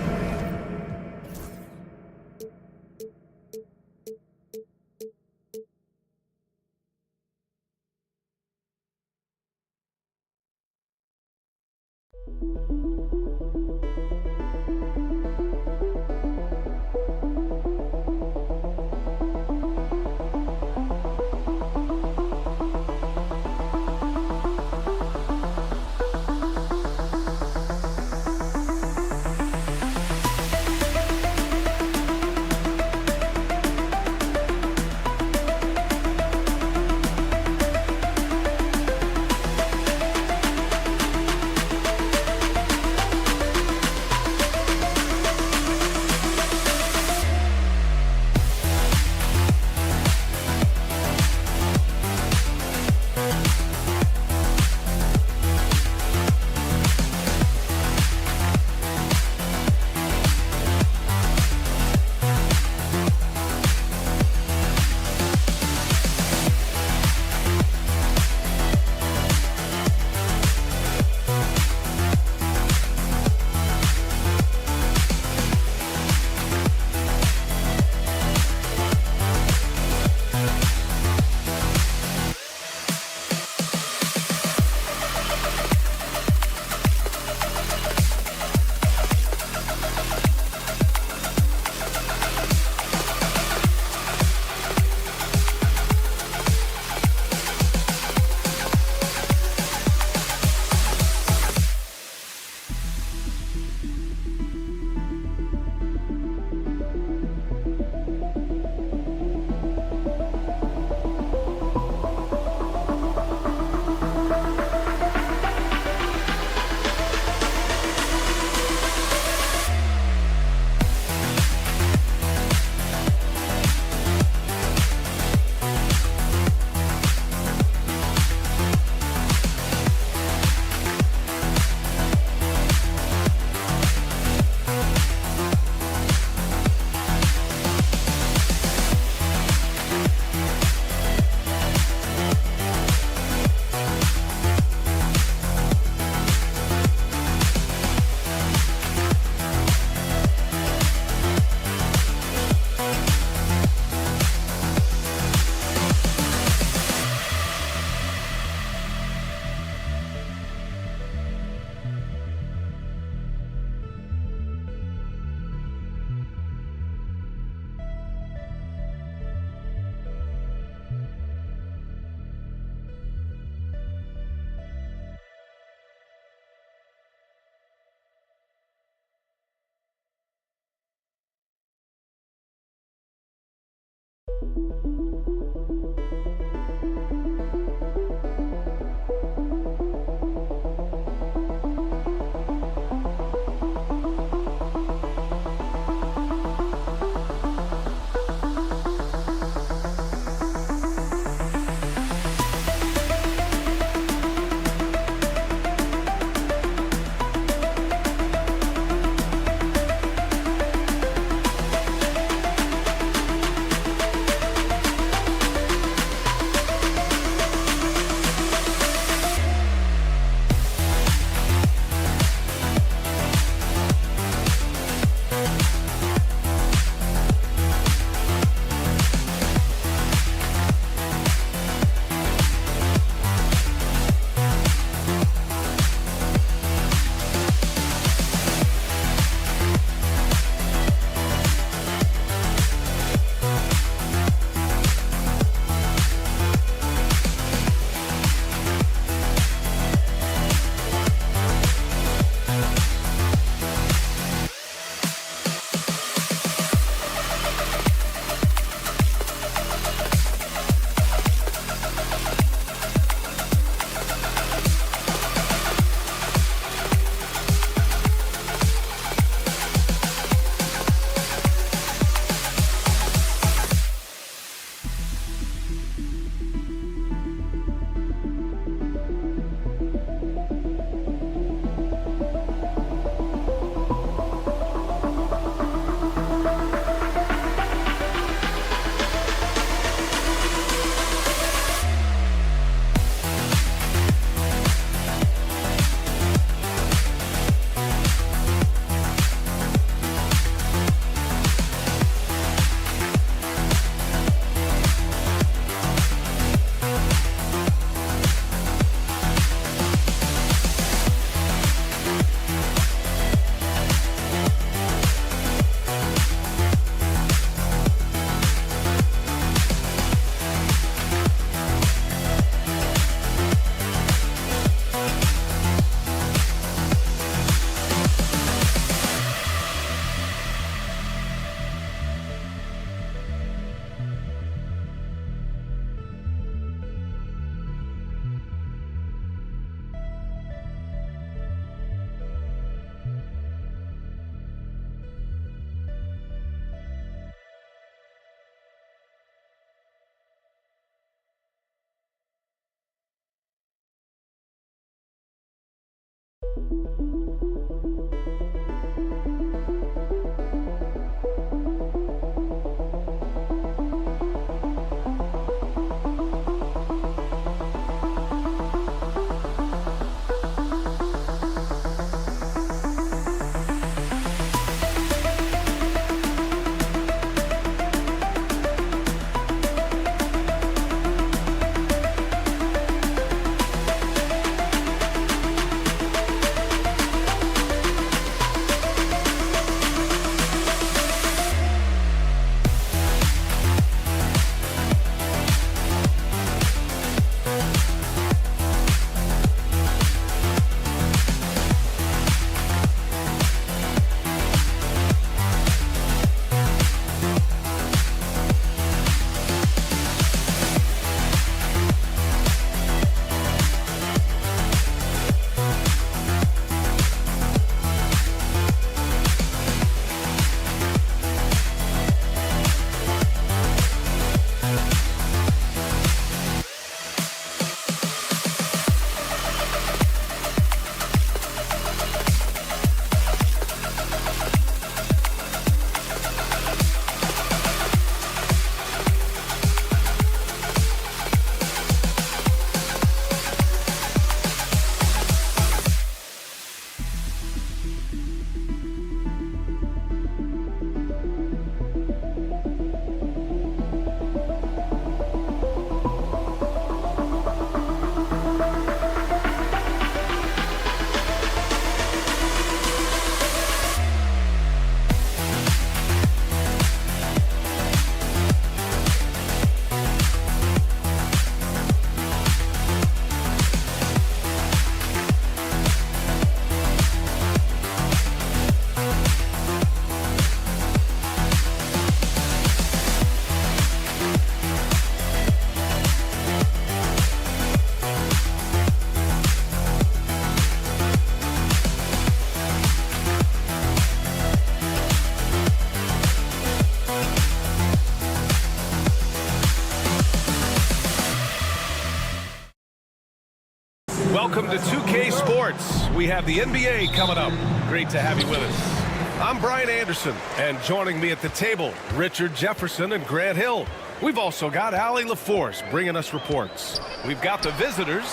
Welcome to 2K Sports. We have the NBA coming up. Great to have you with us. I'm Brian Anderson, and joining me at the table, Richard Jefferson and Grant Hill. We've also got Allie LaForce bringing us reports. We've got the visitors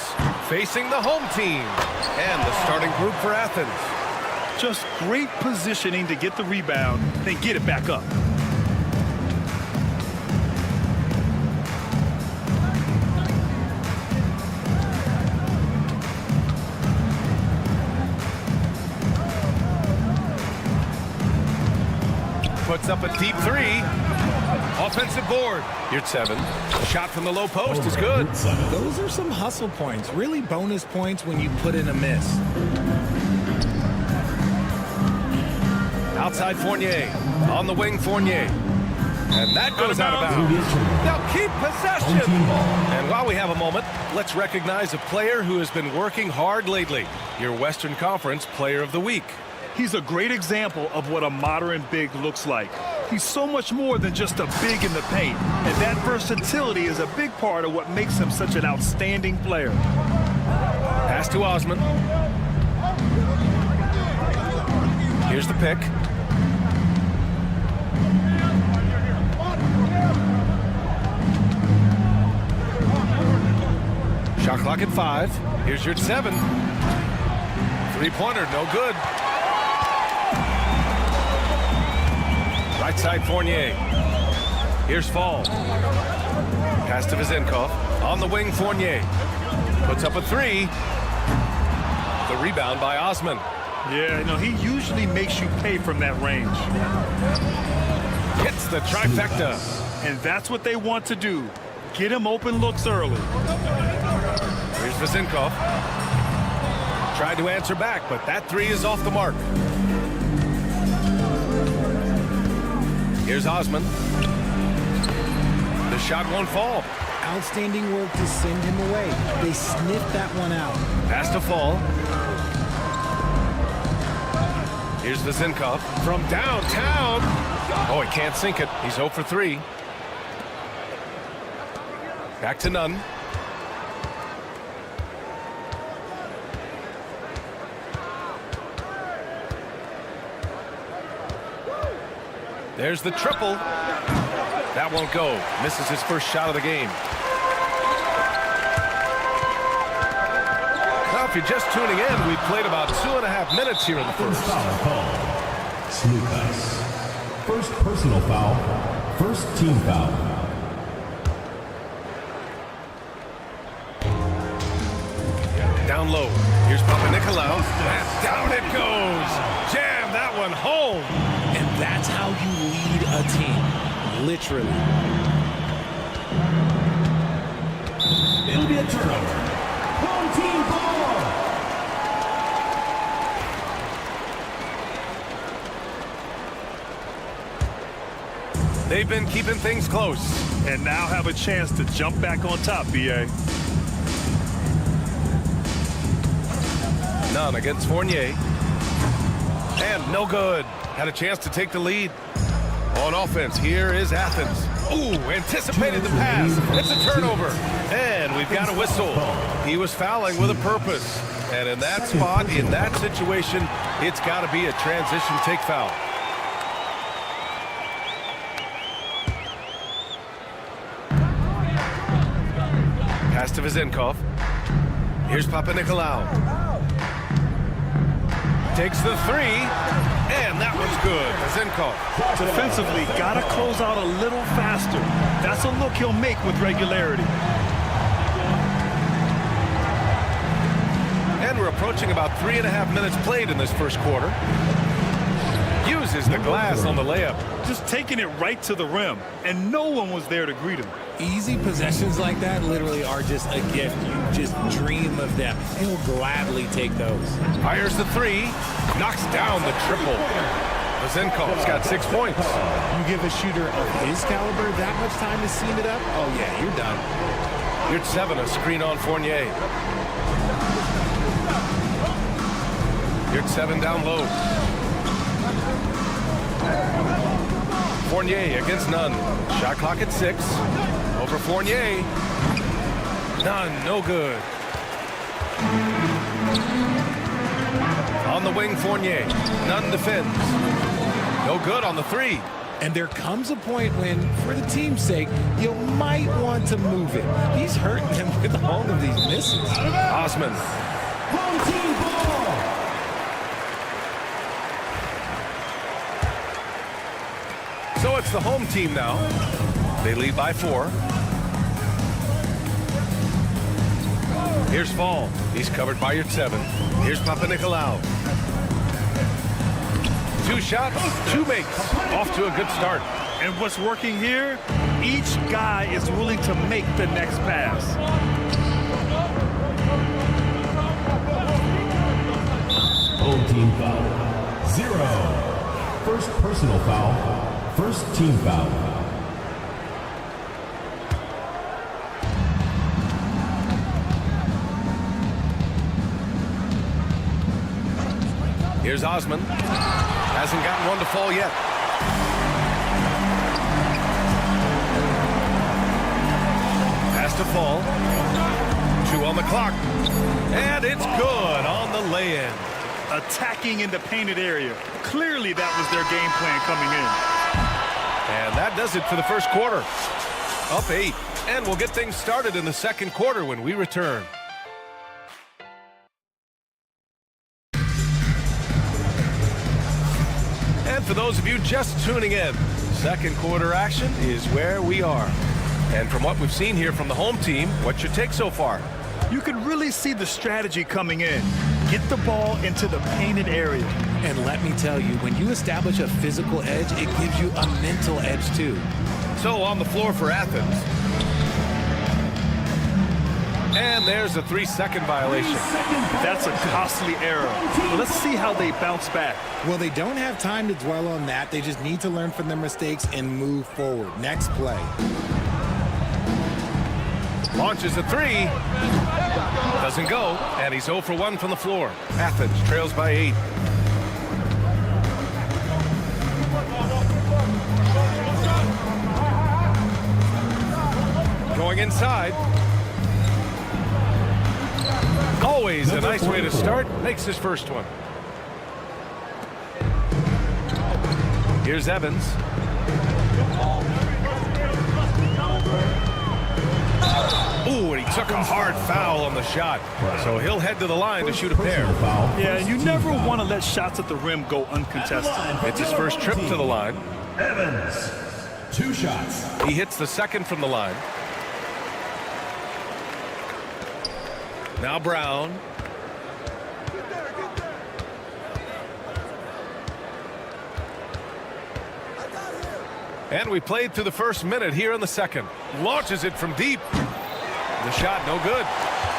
facing the home team and the starting group for Athens. Just great positioning to get the rebound, then get it back up. Puts up a deep three. Offensive board. Here's 7. Shot from the low post is good. Those are some hustle points. Really bonus points when you put in a miss. Outside Fournier. On the wing, Fournier. And that goes out of bounds. Now keep possession. And while we have a moment, let's recognize a player who has been working hard lately. Your Western Conference Player of the Week. He's a great example of what a modern big looks like. He's so much more than just a big in the paint, and that versatility is a big part of what makes him such an outstanding player. Pass to Osman. Here's the pick. Shot clock at 5. Here's your 7. Three-pointer, no good. Right side Fournier. Here's Fall. Pass to Vezenkov. On the wing, Fournier. Puts up a 3. The rebound by Osman. Yeah, no, he usually makes you pay from that range. Hits the trifecta. And that's what they want to do. Get him open looks early. Here's Vezenkov. Tried to answer back, but that 3 is off the mark. Here's Osman. The shot won't fall. Outstanding work to send him away. They sniffed that one out. Pass to Fall. Here's Vezenkov from downtown. Oh, he can't sink it. He's 0 for 3. Back to Nunn. There's the triple. That won't go. Misses his first shot of the game. Now, if you're just tuning in, we've played about 2.5 minutes here in the first. Foul call. Lucas. First personal foul. First team foul. Down low. Here's Panathinaikos. And down it goes. Jam that one home. And that's how you lead a team. Literally. It'll be a turnover. Home team ball. They've been keeping things close. And now have a chance to jump back on top, B.A. None against Fournier. And no good. Had a chance to take the lead. On offense, here is Athens. Ooh, anticipated the pass. It's a turnover. And we've got a whistle. He was fouling with a purpose. And in that spot, in that situation, it's got to be a transition take foul. Pass to Vezenkov. Here's Panathinaikos. Takes the three, and that one's good. Vezenkov. Defensively, got to close out a little faster. That's a look he'll make with regularity. And we're approaching about 3.5 minutes played in this first quarter. Uses the glass on the layup. Just taking it right to the rim, and no one was there to greet him. Easy possessions like that literally are just a gift. You just dream of them. He'll gladly take those. Fires the three. Knocks down the triple. Vezenkov's got 6 points. You give a shooter of his caliber that much time to seam it up? Oh, yeah, you're done. You're at 7, a screen on Fournier. You're at 7 down low. Fournier against Nunn. Shot clock at 6. Over Fournier. Nunn, no good. On the wing, Fournier. Nunn defends. No good on the three. And there comes a point when, for the team's sake, you might want to move it. He's hurting them with all of these misses. Osman. Home team ball. So it's the home team now. They lead by 4. Here's Fall. He's covered by your 7. Here's Panathinaikos. 2 shots, 2 makes. Off to a good start. And what's working here? Each guy is willing to make the next pass. Home team foul. 0. First personal foul. First team foul. Here's Osman. Hasn't gotten one to fall yet. Pass to Fall. 2 on the clock. And it's good on the lay-in. Attacking in the painted area. Clearly that was their game plan coming in. And that does it for the first quarter. Up 8. And we'll get things started in the second quarter when we return. And for those of you just tuning in, second quarter action is where we are. And from what we've seen here from the home team, what's your take so far? You can really see the strategy coming in. Get the ball into the painted area. And let me tell you, when you establish a physical edge, it gives you a mental edge too. So on the floor for Athens. And there's a 3-second violation. That's a costly error. Let's see how they bounce back. Well, they don't have time to dwell on that. They just need to learn from their mistakes and move forward. Next play. Launches a 3. Doesn't go. And he's 0 for 1 from the floor. Athens trails by 8. Going inside. Always a nice way to start. Makes his first one. Here's Evans. Ooh, and he took a hard foul on the shot. So he'll head to the line to shoot a pair. Yeah, you never want to let shots at the rim go uncontested. It's his first trip to the line. Evans, 2 shots. He hits the second from the line. Now Brown. And we played through the first minute here in the second. Launches it from deep. The shot no good.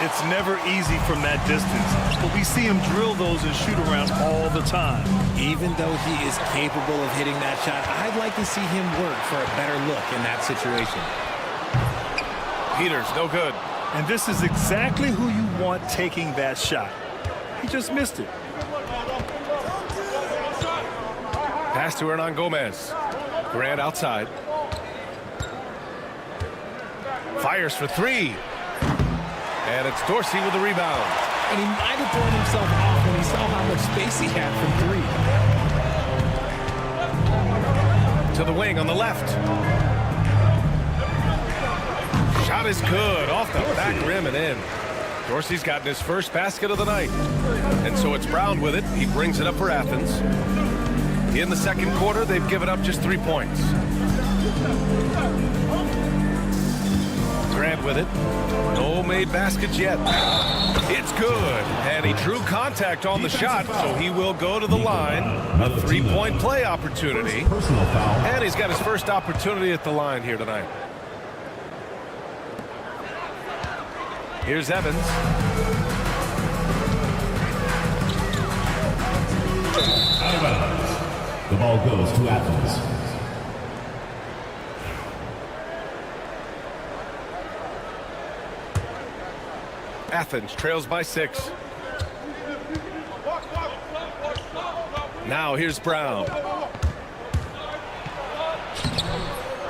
It's never easy from that distance, but we see him drill those and shoot around all the time. Even though he is capable of hitting that shot, I'd like to see him work for a better look in that situation. Peters, no good. And this is exactly who you want taking that shot. He just missed it. Pass to Hernan Gomez. Grant outside. Fires for 3. And it's Dorsey with the rebound. And he might have thrown himself off when he saw how much space he had from 3. To the wing on the left. Shot is good. Off the back rim and in. Dorsey's gotten his first basket of the night. And so it's Brown with it. He brings it up for Athens. In the second quarter, they've given up just 3 points. Grant with it. No made baskets yet. It's good. And he drew contact on the shot, so he will go to the line. A 3-point play opportunity. And he's got his first opportunity at the line here tonight. Here's Evans. Out of bounds. The ball goes to Athens. Athens trails by 6. Now here's Brown.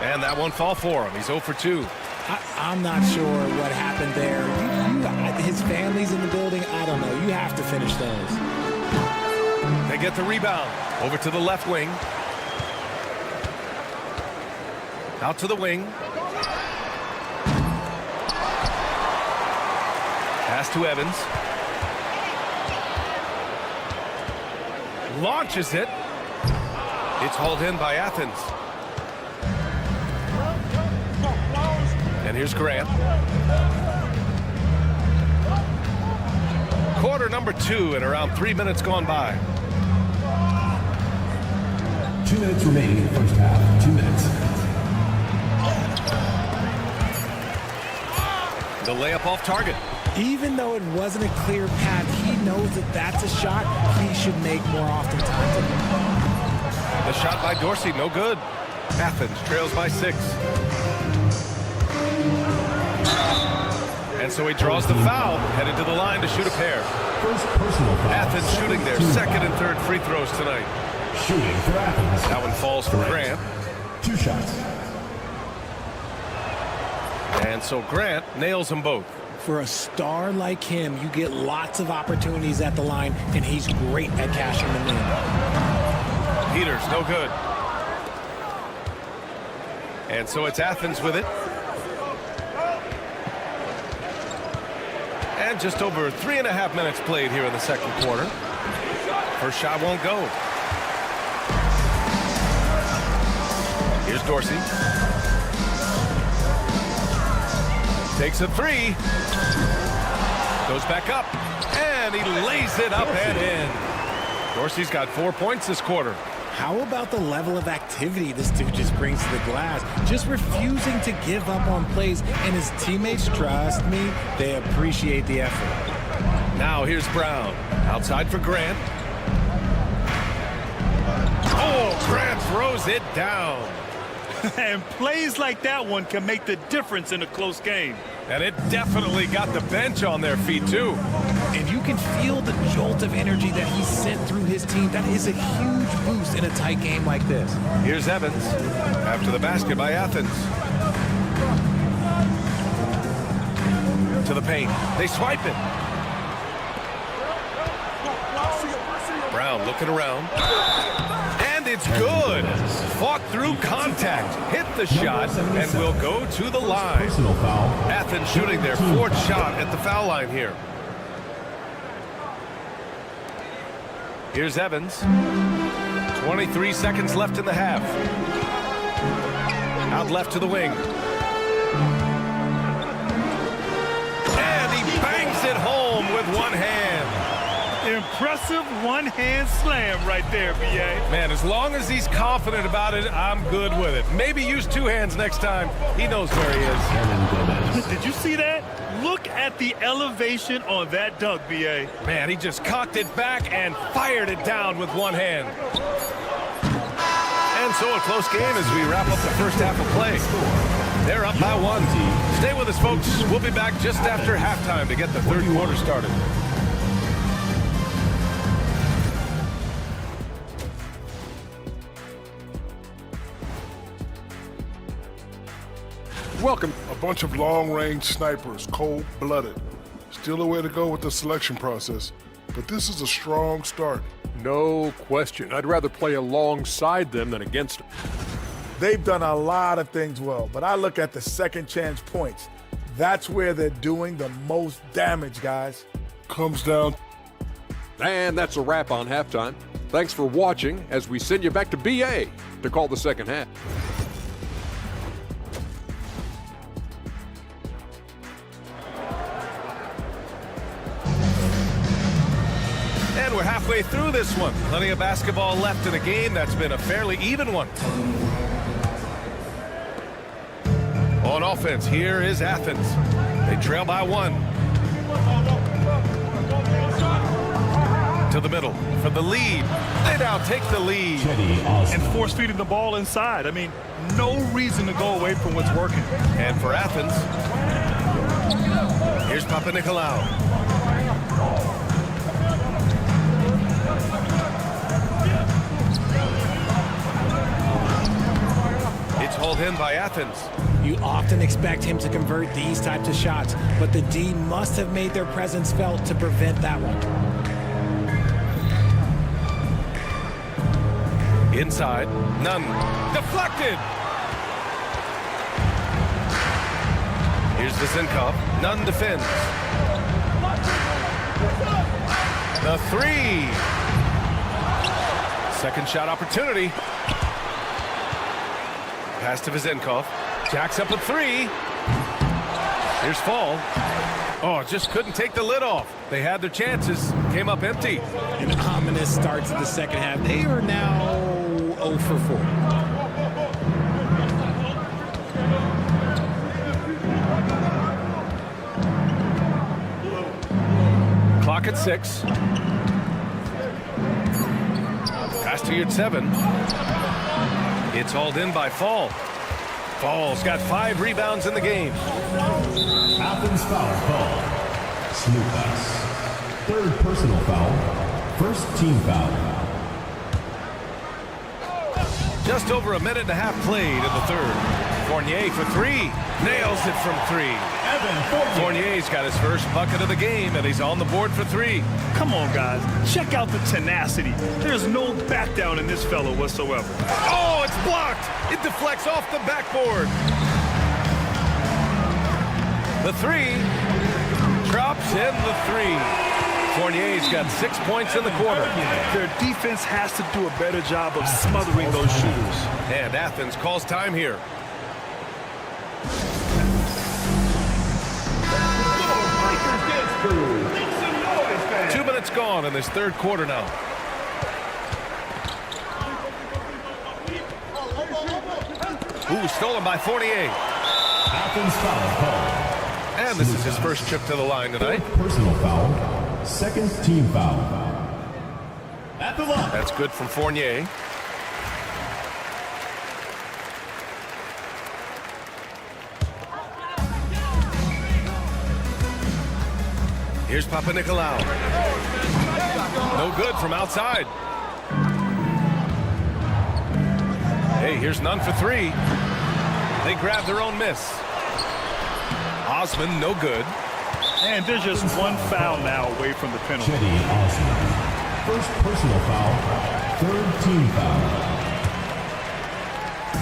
And that won't fall for him. He's 0 for 2. I'm not sure what happened there. His family's in the building. I don't know. You have to finish those. They get the rebound. Over to the left wing. Out to the wing. Pass to Evans. Launches it. It's hauled in by Athens. And here's Grant. Quarter number 2 and around 3 minutes gone by. 2 minutes remaining in the first half. 2 minutes. The layup off target. Even though it wasn't a clear path, he knows that that's a shot he should make more oftentimes. The shot by Dorsey, no good. Athens trails by 6. And so he draws the foul, headed to the line to shoot a pair. First personal foul. Athens shooting their second and third free throws tonight. Shooting for Athens. That one falls for Grant. 2 shots. And so Grant nails them both. For a star like him, you get lots of opportunities at the line, and he's great at cashing them in. Peters, no good. And so it's Athens with it. And just over 3.5 minutes played here in the second quarter. First shot won't go. Here's Dorsey. Takes a 3. Goes back up. And he lays it up and in. Dorsey's got 4 points this quarter. How about the level of activity this dude just brings to the glass? Just refusing to give up on plays, and his teammates, trust me, they appreciate the effort. Now here's Brown. Outside for Grant. Oh, Grant throws it down. And plays like that one can make the difference in a close game. And it definitely got the bench on their feet, too. And you can feel the jolt of energy that he sent through his team. That is a huge boost in a tight game like this. Here's Evans. After the basket by Athens. To the paint. They swipe it. Brown looking around. And it's good. Fought through contact, hit the shot, and will go to the line. Personal foul. Athens shooting their fourth shot at the foul line here. Here's Evans. 23 seconds left in the half. Out left to the wing. And he bangs it home with one hand. Impressive one-hand slam right there, B.A. Man, as long as he's confident about it, I'm good with it. Maybe use two hands next time. He knows where he is. Did you see that? Look at the elevation on that dunk, B.A. Man, he just cocked it back and fired it down with one hand. And so a close game as we wrap up the first half of play. They're up by one. Stay with us, folks. We'll be back just after halftime to get the third quarter started. Welcome. A bunch of long-range snipers, cold-blooded. Still a way to go with the selection process, but this is a strong start. No question. I'd rather play alongside them than against them. They've done a lot of things well, but I look at the second chance points. That's where they're doing the most damage, guys. Comes down. And that's a wrap on halftime. Thanks for watching as we send you back to BA to call the second half. And we're halfway through this one. Plenty of basketball left in a game that's been a fairly even one. On offense, here is Athens. They trail by one. To the middle for the lead. They now take the lead. And force-feeding the ball inside. I mean, no reason to go away from what's working. And for Athens, here's Panathinaikos. It's hauled in by Athens. You often expect him to convert these types of shots, but the D must have made their presence felt to prevent that one. Inside, none. Deflected! Here's Vizenkov. None defends. The three. Second shot opportunity. Pass to Vizenkov. Jacks up a three. Here's Fall. Oh, just couldn't take the lid off. They had their chances. Came up empty. An ominous start to the second half. They are now 0 for 4. Clock at 6. Pass to your 7. It's hauled in by Fall. Fall's got 5 rebounds in the game. Athens foul call. Slukas. Third personal foul. First team foul. Just over a minute and a half played in the third. Fournier for 3. Nails it from 3. Fournier's got his first bucket of the game, and he's on the board for 3. Come on, guys. Check out the tenacity. There's no back down in this fellow whatsoever. Oh, it's blocked. It deflects off the backboard. The 3. Drops in the 3. Fournier's got 6 points in the quarter. Their defense has to do a better job of smothering those shooters. And Athens calls time here. Make 2 minutes gone in this third quarter now. Ooh, stolen by Fournier. Athens foul call. And this is his first trip to the line tonight. Personal foul. Second team foul. At the line. That's good from Fournier. Here's Panathinaikos. No good from outside. Hey, here's none for 3. They grab their own miss. Osman, no good. And there's just one foul now away from the penalty. Osman. First personal foul. Third team foul.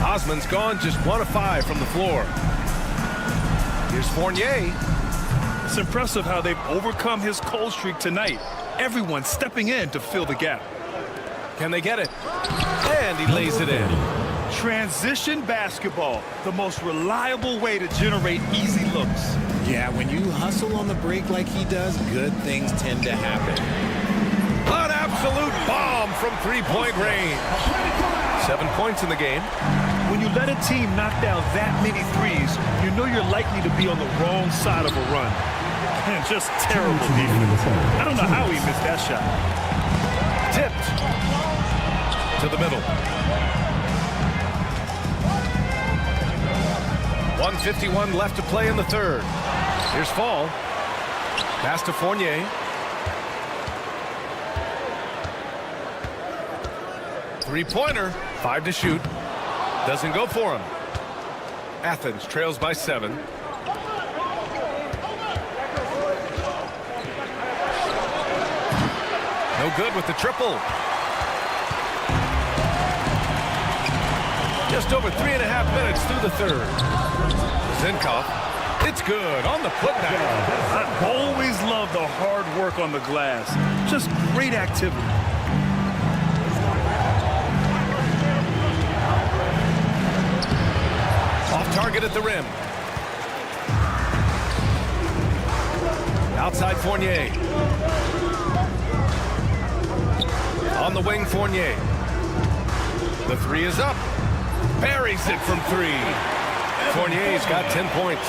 Osman's gone just 1 of 5 from the floor. Here's Fournier. It's impressive how they've overcome his cold streak tonight. Everyone stepping in to fill the gap. Can they get it? And he lays it in. Transition basketball, the most reliable way to generate easy looks. Yeah, when you hustle on the break like he does, good things tend to happen. An absolute bomb from three-point range. 7 points in the game. When you let a team knock down that many threes, you know you're likely to be on the wrong side of a run. And just terrible defense. I don't know how he missed that shot. Tipped to the middle. 1:51 left to play in the third. Here's Fall. Pass to Fournier. Three-pointer. 5 to shoot. Doesn't go for him. Athens trails by 7. No good with the triple. Just over 3.5 minutes through the third. Zinkov. It's good on the putdown. I always love the hard work on the glass. Just great activity. Off target at the rim. Outside Fournier. On the wing, Fournier. The three is up. Buries it from 3. Fournier's got 10 points.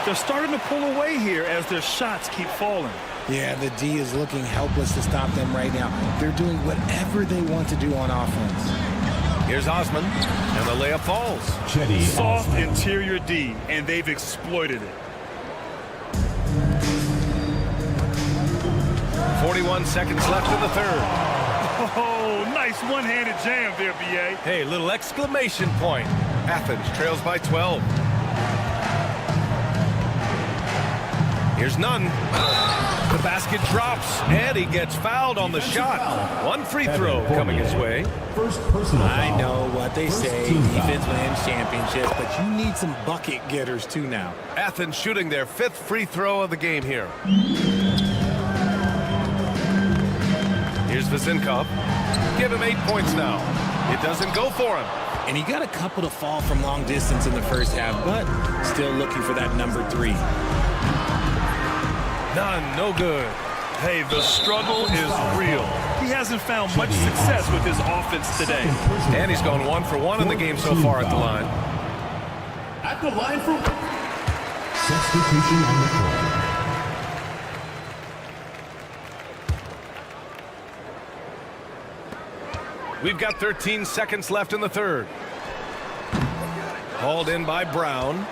They're starting to pull away here as their shots keep falling. Yeah, the D is looking helpless to stop them right now. They're doing whatever they want to do on offense. Here's Osman, and the layup falls. Soft interior D, and they've exploited it. 41 seconds left in the third. Oh, nice one-handed jam there, B.A. Hey, little exclamation point. Athens trails by 12. Here's none. The basket drops, and he gets fouled on the shot. One free throw coming his way. I know what they say, defense wins championships, but you need some bucket getters too now. Athens shooting their 5th free throw of the game here. Here's Zinkov. Give him 8 points now. It doesn't go for him. And he got a couple to fall from long distance in the first half, but still looking for that number 3. None, no good. Hey, the struggle is real. He hasn't found much success with his offense today. And he's gone 1 for 1 in the game so far at the line. At the line for substitution on the court. We've got 13 seconds left in the third. Hauled in by Brown.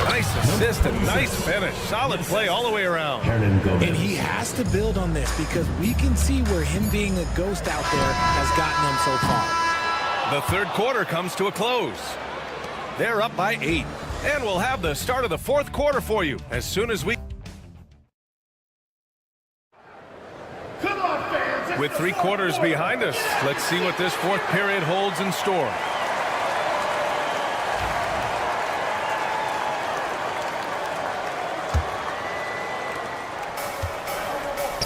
Nice assist and nice finish. Solid play all the way around. And he has to build on this because we can see where him being a ghost out there has gotten them so far. The third quarter comes to a close. They're up by 8. And we'll have the start of the fourth quarter for you as soon as we... With 3 quarters behind us, let's see what this fourth period holds in store.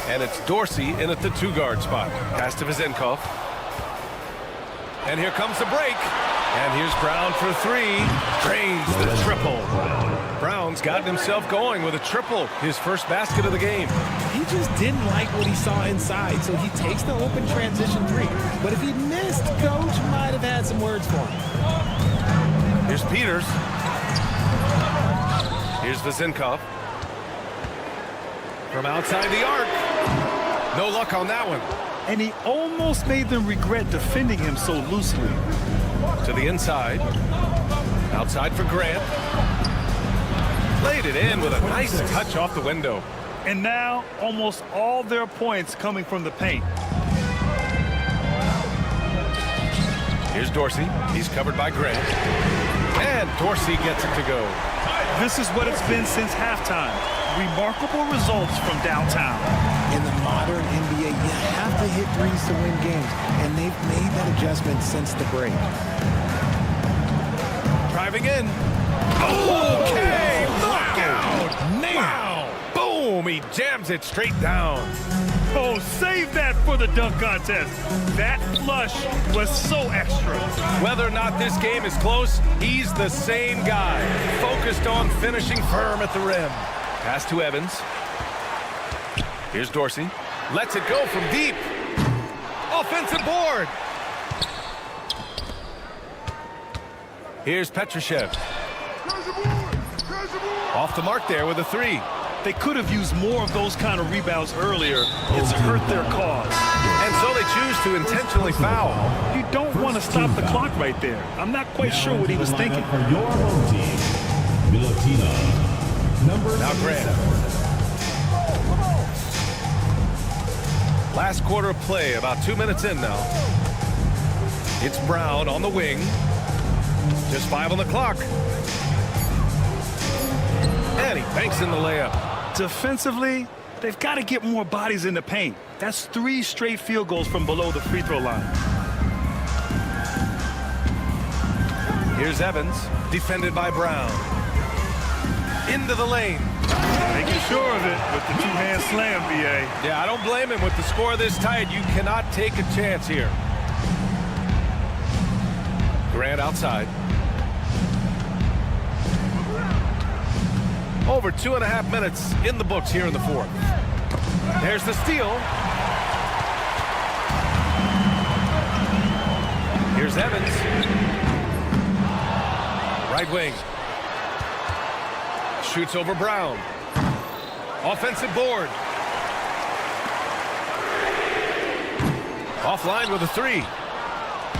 And it's Dorsey in at the 2-guard spot. Pass to Zinkov. And here comes the break. And here's Brown for 3. Drains the triple. Brown's gotten himself going with a triple. His first basket of the game. He just didn't like what he saw inside, so he takes the open transition 3. But if he missed, Coach might have had some words for him. Here's Peters. Here's Zinkov. From outside the arc. No luck on that one. And he almost made them regret defending him so loosely. To the inside. Outside for Grant. Laid it in with a nice touch off the window. And now, almost all their points coming from the paint. Here's Dorsey. He's covered by Grant. And Dorsey gets it to go. This is what it's been since halftime. Remarkable results from downtown. In the modern NBA, you have to hit threes to win games, and they've made that adjustment since the break. Driving in. Okay, knockout. Wow. Boom, he jams it straight down. Oh, save that for the dunk contest. That flush was so extra. Whether or not this game is close, he's the same guy. Focused on finishing firm at the rim. Pass to Evans. Here's Dorsey. Lets it go from deep. Offensive board. Here's Petrushev. Off the mark there with a three. They could have used more of those kind of rebounds earlier. It's hurt their cause. And so they choose to intentionally foul. You don't want to stop the clock right there. I'm not quite sure what he was thinking. For your home team, Milutinov, number Now Grant. Last quarter of play, about 2 minutes in now. It's Brown on the wing. Just 5 on the clock. And he banks in the layup. Defensively, they've got to get more bodies in the paint. That's 3 straight field goals from below the free throw line. Here's Evans, defended by Brown. Into the lane. Making sure of it with the two-hand slam, B.A. Yeah, I don't blame him. With the score this tight, you cannot take a chance here. Grant outside. Over 2.5 minutes in the books here in the fourth. There's the steal. Here's Evans. Right wing. Shoots over Brown. Offensive board. Offline with a three.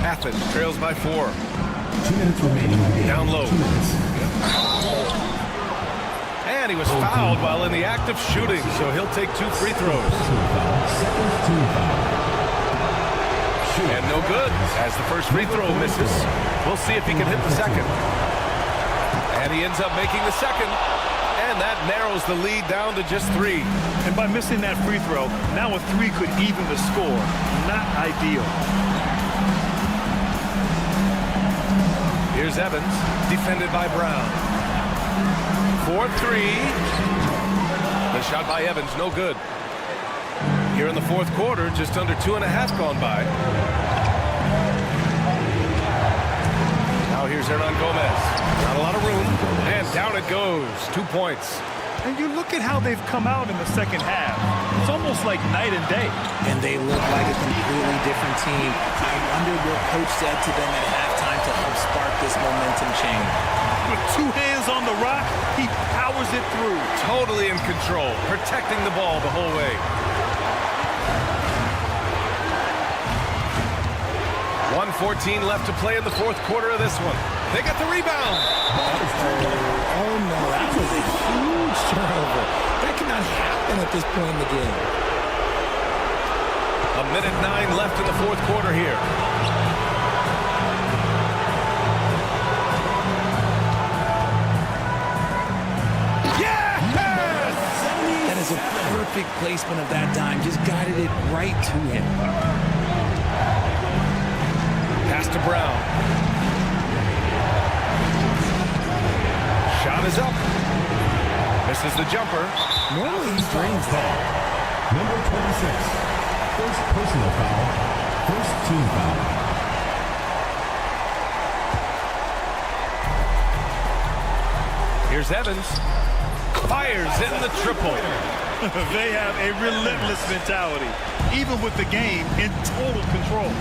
Athens trails by 4. 2 minutes remaining. Down low. 2 minutes. And he was fouled while in the act of shooting, so he'll take 2 free throws. And no good, as the first free throw misses. We'll see if he can hit the second. And he ends up making the second. And that narrows the lead down to just 3. And by missing that free throw, now a 3 could even the score. Not ideal. Here's Evans, defended by Brown. 4-3. The shot by Evans, no good. Here in the fourth quarter, just under 2.5 gone by. Now here's Hernan Gomez. Not a lot of room, and down it goes. 2 points. And you look at how they've come out in the second half. It's almost like night and day. And they look like a completely different team. I wonder what coach said to them at halftime to help spark this momentum change. With 2 hands on the rock, he powers it through. Totally in control, protecting the ball the whole way. 1:14 left to play in the fourth quarter of this one. They get the rebound. Oh no, that was a huge turnover. That cannot happen at this point in the game. 1:09 left in the fourth quarter here. That is a perfect placement of that dime. Just guided it right to him. Pass to Brown. Shot is up. Misses the jumper. Normally he drains that. Number 26. First personal foul. First team foul. Here's Evans. Fires in the triple. They have a relentless mentality, even with the game in total control.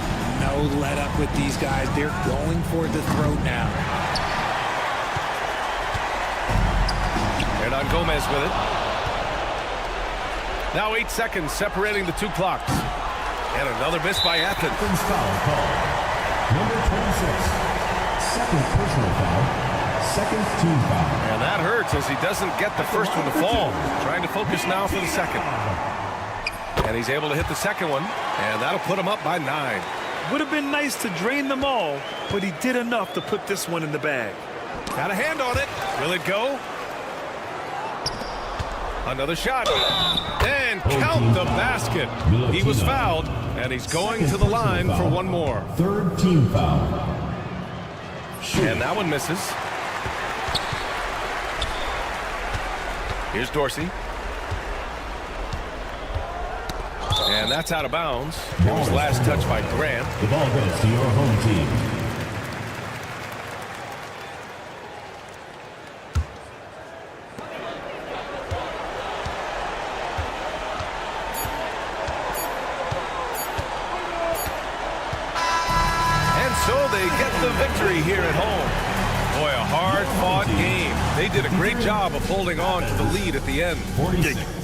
No let up with these guys. They're going for the throat now. Hernan Gomez with it. Now 8 seconds separating the 2 clocks. And another miss by Athens. Foul call. Number 26. Second personal foul. Second team foul. And that hurts as he doesn't get the first one to fall. Trying to focus now for the second. And he's able to hit the second one. And that'll put him up by 9. Would have been nice to drain them all, but he did enough to put this one in the bag. Got a hand on it. Will it go? Another shot. And count without the basket. He was fouled, and he's going to the line for one more. Third team foul. And that one misses. Here's Dorsey. And that's out of bounds. It was last touched by Grant. The ball goes to your home team. And so they get the victory here at home. Boy, a hard-fought game. They did a great job of holding on to the lead at the end. 46.